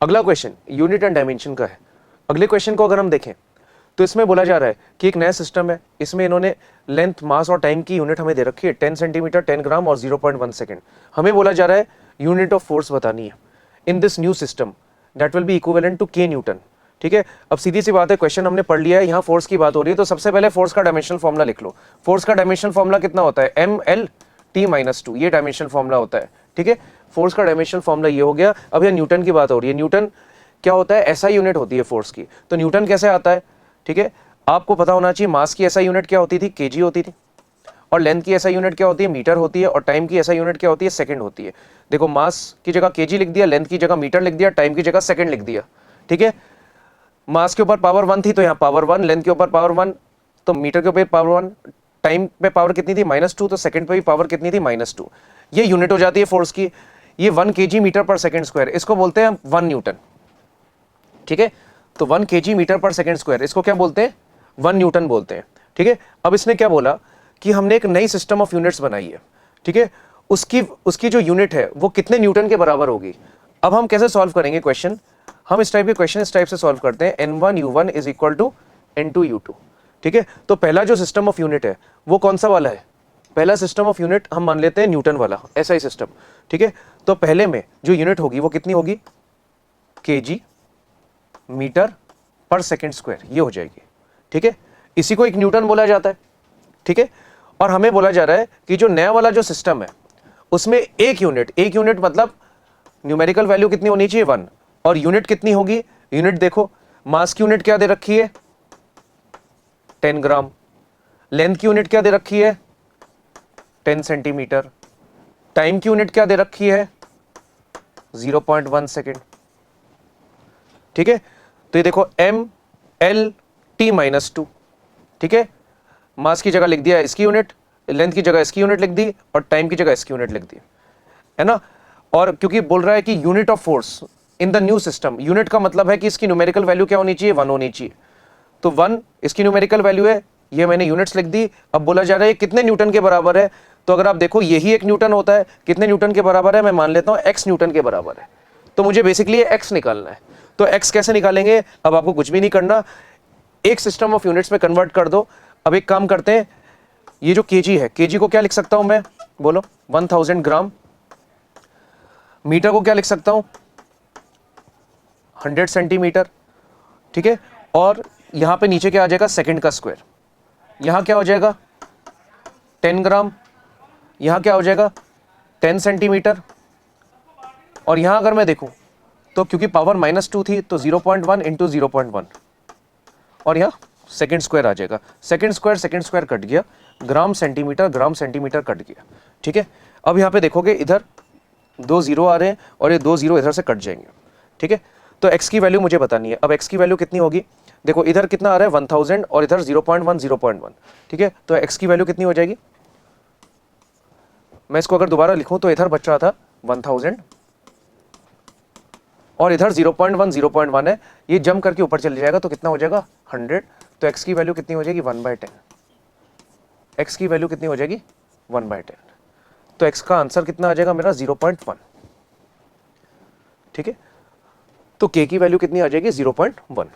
अगला क्वेश्चन यूनिट एंड डायमेंशन का है। अगले क्वेश्चन को अगर हम देखें तो इसमें बोला जा रहा है कि एक नया सिस्टम है, इसमें इन्होंने लेंथ, मास और टाइम की यूनिट हमें दे रखी है, 10 सेंटीमीटर, 10 ग्राम और 0.1 सेकेंड। हमें बोला जा रहा है यूनिट ऑफ फोर्स बतानी है in this new system that will be equivalent to k newton, ठीक है। अब सीधी सी बात है, क्वेश्चन हमने पढ़ लिया है, यहाँ फोर्स की बात हो रही है, तो सबसे पहले फोर्स का डायमेंशनल फॉर्मूला लिख लो। फोर्स का डायमेंशनल फॉर्मूला कितना होता है, mL/T-2, ये डायमेंशनल फॉर्मूला होता है, ठीक है। फोर्स का डायमेंशनल फॉर्मूला ये हो गया। अब यह न्यूटन की बात हो रही है, न्यूटन क्या होता है, ऐसा यूनिट होती है फोर्स की, तो न्यूटन कैसे आता है, ठीक है। आपको पता होना चाहिए मास की ऐसा यूनिट क्या होती थी, केजी होती थी, और लेंथ की ऐसा यूनिट क्या होती है, मीटर होती है, और टाइम की ऐसा यूनिट क्या होती है, सेकंड होती है। देखो मास की जगह केजी लिख दिया, लेंथ की जगह मीटर लिख दिया, टाइम की जगह सेकंड लिख दिया, ठीक है। मास के ऊपर पावर 1 थी तो यहाँ पावर 1, लेंथ के ऊपर पावर 1 तो मीटर के ऊपर पावर 1, टाइम पे पावर कितनी थी, -2, तो सेकंड पे भी पावर कितनी थी, -2। ये यूनिट हो जाती है फोर्स की। ये 1 kg मीटर पर सेकंड स्क्वायर, इसको बोलते हैं 1 न्यूटन, ठीक है। तो 1 kg मीटर पर सेकंड स्क्वायर, इसको क्या बोलते हैं, 1 न्यूटन बोलते हैं, ठीक है। अब इसने क्या बोला कि हमने एक नई सिस्टम ऑफ यूनिट्स बनाई है, ठीक है। उसकी जो यूनिट है वो कितने न्यूटन के बराबर होगी। अब हम कैसे सॉल्व करेंगे क्वेश्चन, हम इस टाइप के क्वेश्चन इस टाइप से सॉल्व करते हैं, n1u1 is equal to n2u2, ठीक है। तो पहला जो सिस्टम ऑफ यूनिट है वो कौन सा वाला है, पहला सिस्टम ऑफ यूनिट हम मान लेते हैं न्यूटन वाला, ऐसा ही सिस्टम, ठीक है। तो पहले में जो यूनिट होगी वो कितनी होगी, केजी मीटर पर सेकंड स्क्वायर, ये हो जाएगी, ठीक है। इसी को एक न्यूटन बोला जाता है, ठीक है। और हमें बोला जा रहा है कि जो नया वाला जो सिस्टम है उसमें एक यूनिट मतलब न्यूमेरिकल वैल्यू कितनी होनी चाहिए, 1, और यूनिट कितनी होगी, यूनिट देखो मास की यूनिट क्या दे रखी है, 10 ग्राम, लेंथ की यूनिट क्या दे रखी है, 10 सेंटीमीटर, टाइम की यूनिट क्या दे रखी है, 0.1 सेकेंड, ठीक है। तो ये देखो mL/T-2, ठीक है। मास की जगह लिख दिया इसकी यूनिट, लेंथ की जगह इसकी यूनिट लिख दी, और टाइम की जगह इसकी यूनिट लिख दी, है ना। और क्योंकि बोल रहा है कि unit of force in the new system, unit का मतलब है कि इसकी न्यूमेरिकल वैल्यू क्या होनी चाहिए, 1 होनी चाहिए, तो 1 इसकी न्यूमेरिकल वैल्यू है, ये मैंने यूनिट्स लिख दी। अब बोला जा रहा है कितने न्यूटन के बराबर है, तो अगर आप देखो यही एक न्यूटन होता है, कितने न्यूटन के बराबर है, मैं मान लेता हूं x न्यूटन के बराबर है, तो मुझे बेसिकली x निकालना है। तो x कैसे निकालेंगे, अब आपको कुछ भी नहीं करना, एक सिस्टम ऑफ यूनिट्स में कन्वर्ट कर दो। अब एक काम करते हैं, ये जो केजी है, केजी को क्या लिख सकता हूं मैं, बोलो 1000 ग्राम, मीटर को क्या लिख सकता हूं, 100 सेंटीमीटर, ठीक है। और यहां पे नीचे क्या आ जाएगा, सेकंड का स्क्वायर, यहां क्या हो जाएगा 10 ग्राम, यहां क्या हो जाएगा 10 सेंटीमीटर, और यहां अगर मैं देखूं तो क्योंकि पावर -2 थी तो 0.1 इंटू 0.1, और यहां सेकंड स्क्वायर आ जाएगा, सेकंड स्क्वायर कट गया, ग्राम सेंटीमीटर कट गया, ठीक है। अब यहां पे देखोगे इधर 2 0 आ रहे हैं और ये 2 0 इधर से कट जाएंगे, ठीक है। तो x की वैल्यू मुझे बतानी है। अब x की वैल्यू कितनी होगी, देखो इधर कितना आ रहा है 1000 और इधर 0.1, ठीक है। तो x की वैल्यू कितनी हो जाएगी, मैं इसको अगर दोबारा लिखूं तो इधर बच रहा था 1000 और इधर 0.1 है, ये जंप करके ऊपर चले जाएगा तो कितना हो जाएगा 100, तो x की वैल्यू कितनी हो जाएगी 1/10, x की वैल्यू कितनी हो जाएगी 1/10, तो x का आंसर कितना आ जाएगा मेरा 0.1, ठीक है, तो k की वैल्यू कितनी आ जाएगी 0.1।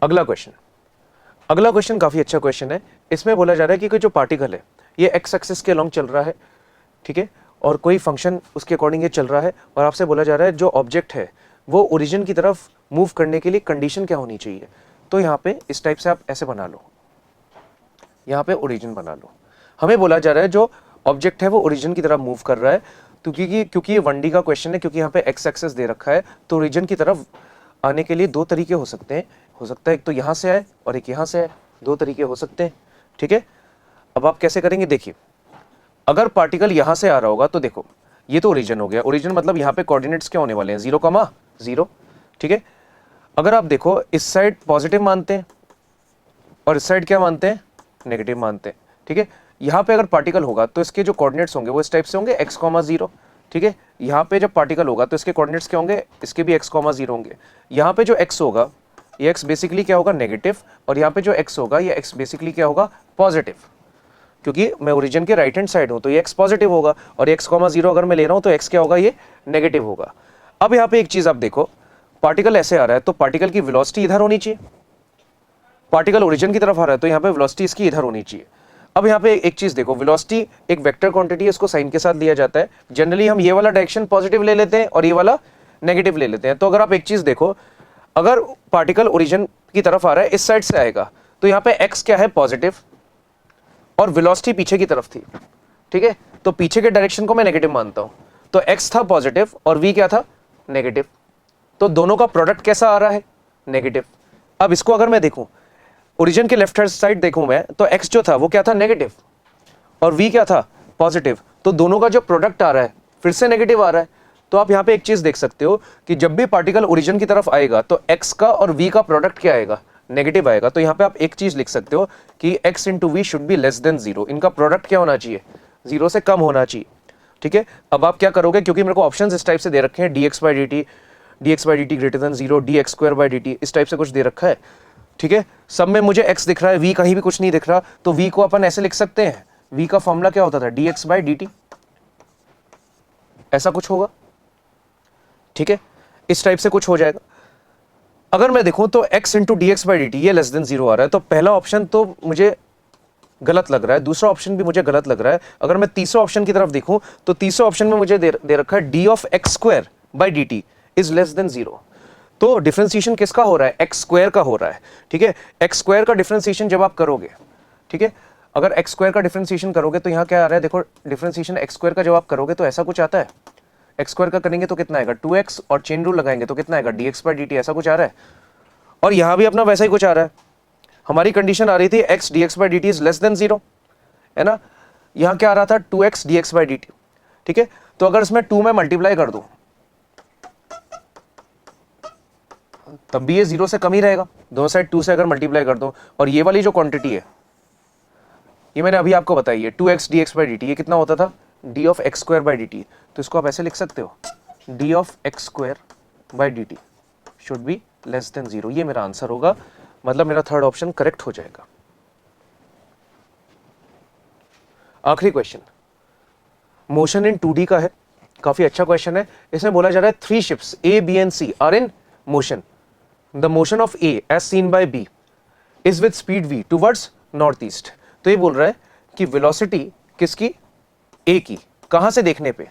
अगला क्वेश्चन काफी अच्छा क्वेश्चन है। इसमें बोला जा रहा है कि कोई जो पार्टिकल है ये x एक्सिस के अलॉन्ग चल रहा है, ठीक है, और कोई फंक्शन उसके अकॉर्डिंग ये चल रहा है, और आपसे बोला जा रहा है जो ऑब्जेक्ट है वो ओरिजिन की तरफ मूव करने के लिए कंडीशन क्या होनी चाहिए। तो यहाँ पे इस टाइप से आप ऐसे बना लो, यहाँ पे ओरिजिन बना लो। हमें बोला जा रहा है जो ऑब्जेक्ट है वो ओरिजिन की तरफ मूव कर रहा है, तो क्योंकि ये 1D का क्वेश्चन है, क्योंकि यहाँ पे x एक्सिस दे रखा है, तो ओरिजिन की तरफ आने के लिए दो तरीके हो सकते हैं। हो सकता है एक तो यहाँ से आए और एक यहाँ से आए, दो तरीके हो सकते हैं, ठीक है। अब आप कैसे करेंगे, देखिए, अगर पार्टिकल यहाँ से आ रहा होगा तो देखो ये तो ओरिजिन हो गया। ओरिजिन मतलब यहाँ पे कोऑर्डिनेट्स क्या होने वाले हैं, 0,0, ठीक है। अगर आप देखो इस साइड पॉजिटिव मानते हैं और इस साइड क्या मानते हैं, नेगेटिव मानते हैं, ठीक है। यहाँ पे अगर पार्टिकल होगा तो इसके जो कोऑर्डिनेट्स होंगे वो इस टाइप से होंगे x,0, ठीक है। यहाँ पे जब पार्टिकल होगा तो इसके कोऑर्डिनेट्स क्या होंगे, इसके भी x,0 होंगे। यहाँ पे जो x होगा ये x बेसिकली क्या होगा, नेगेटिव, और यहाँ पे जो x होगा ये x बेसिकली क्या होगा, पॉजिटिव, क्योंकि मैं ओरिजिन के राइट हैंड साइड हूँ तो ये x पॉजिटिव होगा, और x,0 अगर मैं ले रहा हूँ तो x क्या होगा, ये नेगेटिव होगा। अब यहाँ पे एक चीज आप देखो, पार्टिकल ऐसे आ रहा है तो पार्टिकल की वेलोसिटी इधर होनी चाहिए, पार्टिकल ओरिजिन की तरफ आ रहा है तो यहाँ पे वेलोसिटी इसकी इधर होनी चाहिए। अब यहाँ पे एक चीज देखो, वेलोसिटी एक वेक्टर क्वांटिटी है, इसको साइन के साथ लिया जाता है। जनरली हम ये वाला डायरेक्शन पॉजिटिव ले लेते हैं और ये वाला नेगेटिव ले लेते हैं। तो अगर आप एक चीज देखो, अगर पार्टिकल ओरिजिन की तरफ आ रहा है इस साइड से आएगा तो यहाँ पे x क्या है, पॉजिटिव, और वेलोसिटी पीछे की तरफ थी, ठीक है, तो पीछे के डायरेक्शन को मैं नेगेटिव मानता हूं, तो x था पॉजिटिव और v क्या था, नेगेटिव, तो दोनों का प्रोडक्ट कैसा आ रहा है, नेगेटिव। अब इसको अगर मैं देखूं, ओरिजिन के लेफ्ट हैंड साइड देखूं मैं, तो x जो था वो क्या था, नेगेटिव, और v क्या था, पॉजिटिव, तो दोनों का जो प्रोडक्ट आ रहा है फिर से नेगेटिव आ रहा है। तो आप यहाँ पे एक चीज देख सकते हो कि जब भी पार्टिकल ओरिजिन की तरफ आएगा तो x का और v का प्रोडक्ट क्या आएगा, नेगेटिव आएगा। तो यहाँ पे आप एक चीज लिख सकते हो कि x into v should be less than 0, इनका प्रोडक्ट क्या होना चाहिए, 0 से कम होना चाहिए, ठीक है। अब आप क्या करोगे, क्योंकि मेरे को ऑप्शंस इस टाइप से दे रखे हैं, dx by dt greater than 0, dx square by dt, इस टाइप से कुछ दे रखा है, ठीक है। सब में मुझे x दिख रहा है, v कहीं भी कुछ नहीं दिख रहा, तो v को अपन ऐसे लिख सकते हैं, v का फॉर्मूला क्या होता था, dx by dt, ऐसा कुछ होगा, ठीक है, इस टाइप से कुछ हो जाएगा। अगर मैं देखूं तो x into D x by D T ये लेस देन 0 आ रहा है, तो पहला ऑप्शन तो मुझे गलत लग रहा है, दूसरा ऑप्शन भी मुझे गलत लग रहा है। अगर मैं तीसरा ऑप्शन की तरफ देखूं तो तीसरा ऑप्शन में मुझे दे रखा है D of x square by D T is less than 0। तो डिफरेंशिएशन किसका हो रहा है, एक्स स्क्वायर का हो रहा है, ठीक है। एक्स स्क्वायर का डिफरेंशिएशन जब आप करोगे, ठीक है, अगर एक्स स्क्वायर का डिफरेंशिएशन करोगे तो यहाँ क्या आ रहा है, देखो डिफरेंशिएशन एक्स स्क्वायर का जब आप करोगे तो ऐसा कुछ आता है, एक्स स्क्वायर का करेंगे तो कितना आएगा 2x, और चेन रूल लगाएंगे तो कितना आएगा dx बाई dt, ऐसा कुछ आ रहा है। और यहाँ भी अपना वैसा ही कुछ आ रहा है, हमारी कंडीशन आ रही थी x dx by dt is less than 0, है ना। यहाँ क्या आ रहा था 2x dx बाई dt, ठीक है। तो अगर इसमें 2 में मल्टीप्लाई कर दूं तब भी ये 0 से कम ही रहेगा, दोनों साइड 2 से अगर मल्टीप्लाई कर दूं, और ये वाली जो क्वांटिटी है ये मैंने अभी आपको बताई है 2x dx बाई dt, ये कितना होता था d of x square by D T. तो इसको आप ऐसे लिख सकते हो d of x square by D T should be less than 0, ये मेरा आंसर होगा, मतलब मेरा थर्ड ऑप्शन करेक्ट हो जाएगा। आखिरी क्वेश्चन मोशन इन 2D का है, काफी अच्छा क्वेश्चन है। इसमें बोला जा रहा है 3 ships A, B and C are in motion. The motion of A as seen by B is with speed v towards northeast. तो ये बोल रहा है कि वेलोसिटी किसकी, A की, कहां से देखने पे,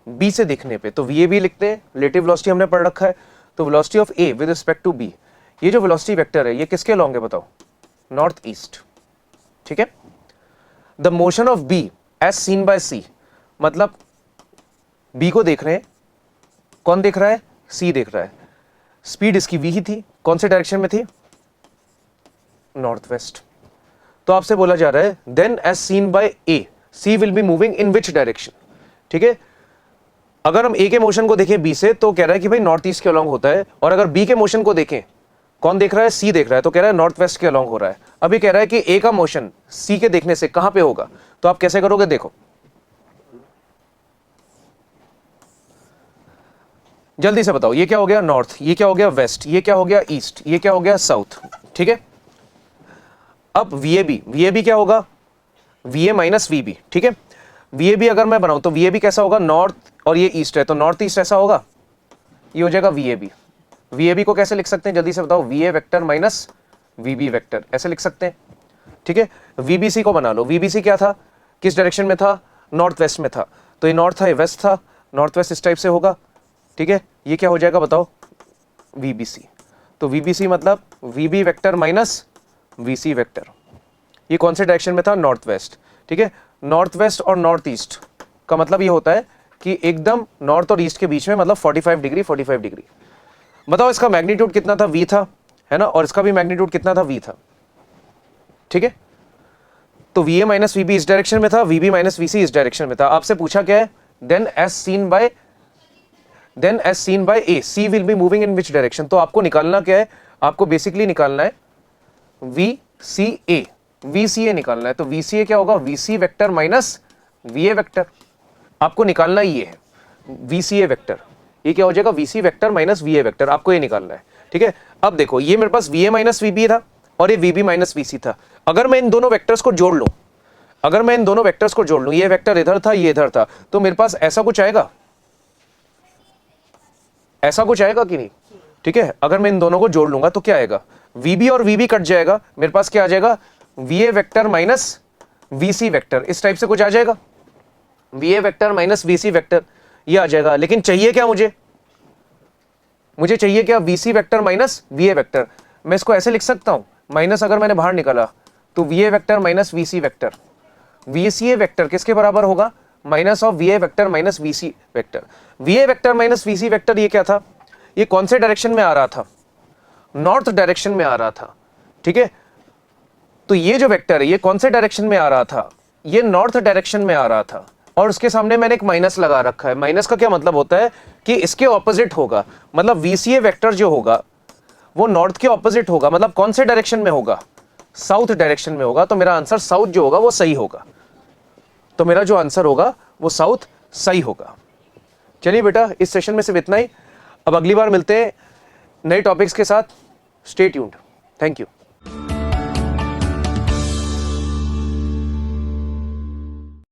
B से देखने पे, तो VAB लिखते हैं, रिलेटिव वेलोसिटी हमने पढ़ रखा है, तो velocity of A with respect to B, ये जो वेलोसिटी वेक्टर है ये किसके अलॉन्ग है बताओ, नॉर्थ ईस्ट, ठीक है। The motion of B as seen by C, मतलब B को देख रहे हैं, कौन देख रहा है, C देख रहा है, स्पीड इसकी V ही थी, कौन से डायरेक्शन में थी, नॉर्थ वेस्ट। तो आपसे बोला जा रहा है then as seen by A C will be moving in which direction, ठीक है। अगर हम A के मोशन को देखें B से तो कह रहा है कि भाई नॉर्थ ईस्ट के अलॉन्ग होता है, और अगर B के मोशन को देखें, कौन देख रहा है, C देख रहा है, तो कह रहा है नॉर्थ वेस्ट के अलॉन्ग हो रहा है। अभी कह रहा है कि A का मोशन C के देखने से कहां पे होगा, तो आप कैसे करोगे, देखो जल्दी से बताओ, ये क्या हो गया नॉर्थ, ये क्या हो गया वेस्ट, ये क्या हो गया ईस्ट, ये क्या हो गया साउथ, ठीक है। अब VAB क्या होगा, VA माइनस VB, ठीक है। VAB अगर मैं बनाऊं तो VAB कैसा होगा, नॉर्थ और ये ईस्ट है तो नॉर्थ ईस्ट ऐसा होगा, ये हो जाएगा VAB। VAB को कैसे लिख सकते हैं जल्दी से बताओ, VA vector minus VB vector, ऐसे लिख सकते हैं। ठीक है, VBC को बना लो। VBC क्या था, किस डायरेक्शन में था, नॉर्थ वेस्ट में था, तो ये नॉर्थ था, ये वेस्ट था, नॉर्थ वेस्ट इस टाइप से होगा। ठीक है, ये क्या हो जाएगा बताओ, VBC। तो VBC मतलब VB vector minus VC vector. ये कौन से डायरेक्शन में था, नॉर्थ वेस्ट। ठीक है, नॉर्थ वेस्ट और नॉर्थ ईस्ट का मतलब ये होता है कि एकदम नॉर्थ और ईस्ट के बीच में, मतलब 45 डिग्री 45 डिग्री। बताओ इसका मैग्नीट्यूड कितना था, V था, है ना, और इसका भी मैग्नीट्यूड कितना था, V था। ठीक है, तो VA माइनस VB इस डायरेक्शन में था, VB माइनस VC इस डायरेक्शन में था। आपसे पूछा क्या है, then as seen by A, C will be moving in which direction. तो आपको निकालना क्या है, आपको बेसिकली निकालना है VCA निकालना है। तो VCA क्या होगा, VC vector minus VA vector. आपको निकालना ये है VCA वेक्टर, ये क्या हो जाएगा, VC vector minus VA vector, आपको ये निकालना है। ठीक है, अब देखो ये मेरे पास VA माइनस VB था और ये VB माइनस VC था। अगर मैं इन दोनों वेक्टर्स को जोड़ लूं, ये वेक्टर इधर था, ये इधर था, तो मेरे पास ऐसा कुछ आएगा, कि नहीं। ठीक है, अगर मैं इन दोनों को जोड़ लूंगा तो क्या आएगा, VB और VB कट जाएगा, मेरे पास क्या आ जाएगा, VA vector minus VC vector, इस टाइप से कुछ आ जाएगा, VA vector minus VC vector, ये आ जाएगा। लेकिन चाहिए क्या मुझे चाहिए क्या, VC vector minus VA vector. मैं इसको ऐसे लिख सकता हूं, माइनस अगर मैंने बाहर निकाला तो VA vector minus VC vector, VCA vector किसके बराबर होगा, minus of VA vector minus VC vector. VA vector minus VC vector ये क्या था, ये कौन से डायरेक्शन में आ रहा था, नॉर्थ डायरेक्शन में आ रहा था। ठीक है, तो ये जो वेक्टर है ये कौन से डायरेक्शन में आ रहा था, ये नॉर्थ डायरेक्शन में आ रहा था, और उसके सामने मैंने एक माइनस लगा रखा है। माइनस का क्या मतलब होता है कि इसके ऑपोजिट होगा, मतलब VCA वेक्टर जो होगा वो नॉर्थ के ऑपोजिट होगा, मतलब कौन से डायरेक्शन में होगा, साउथ डायरेक्शन में होगा। तो मेरा आंसर साउथ जो होगा वो सही होगा, तो मेरा जो आंसर होगा वो साउथ सही होगा। चलिए बेटा, इस सेशन में सिर्फ इतना ही। अब अगली बार मिलते हैं नए टॉपिक्स के साथ। Stay tuned. Thank you.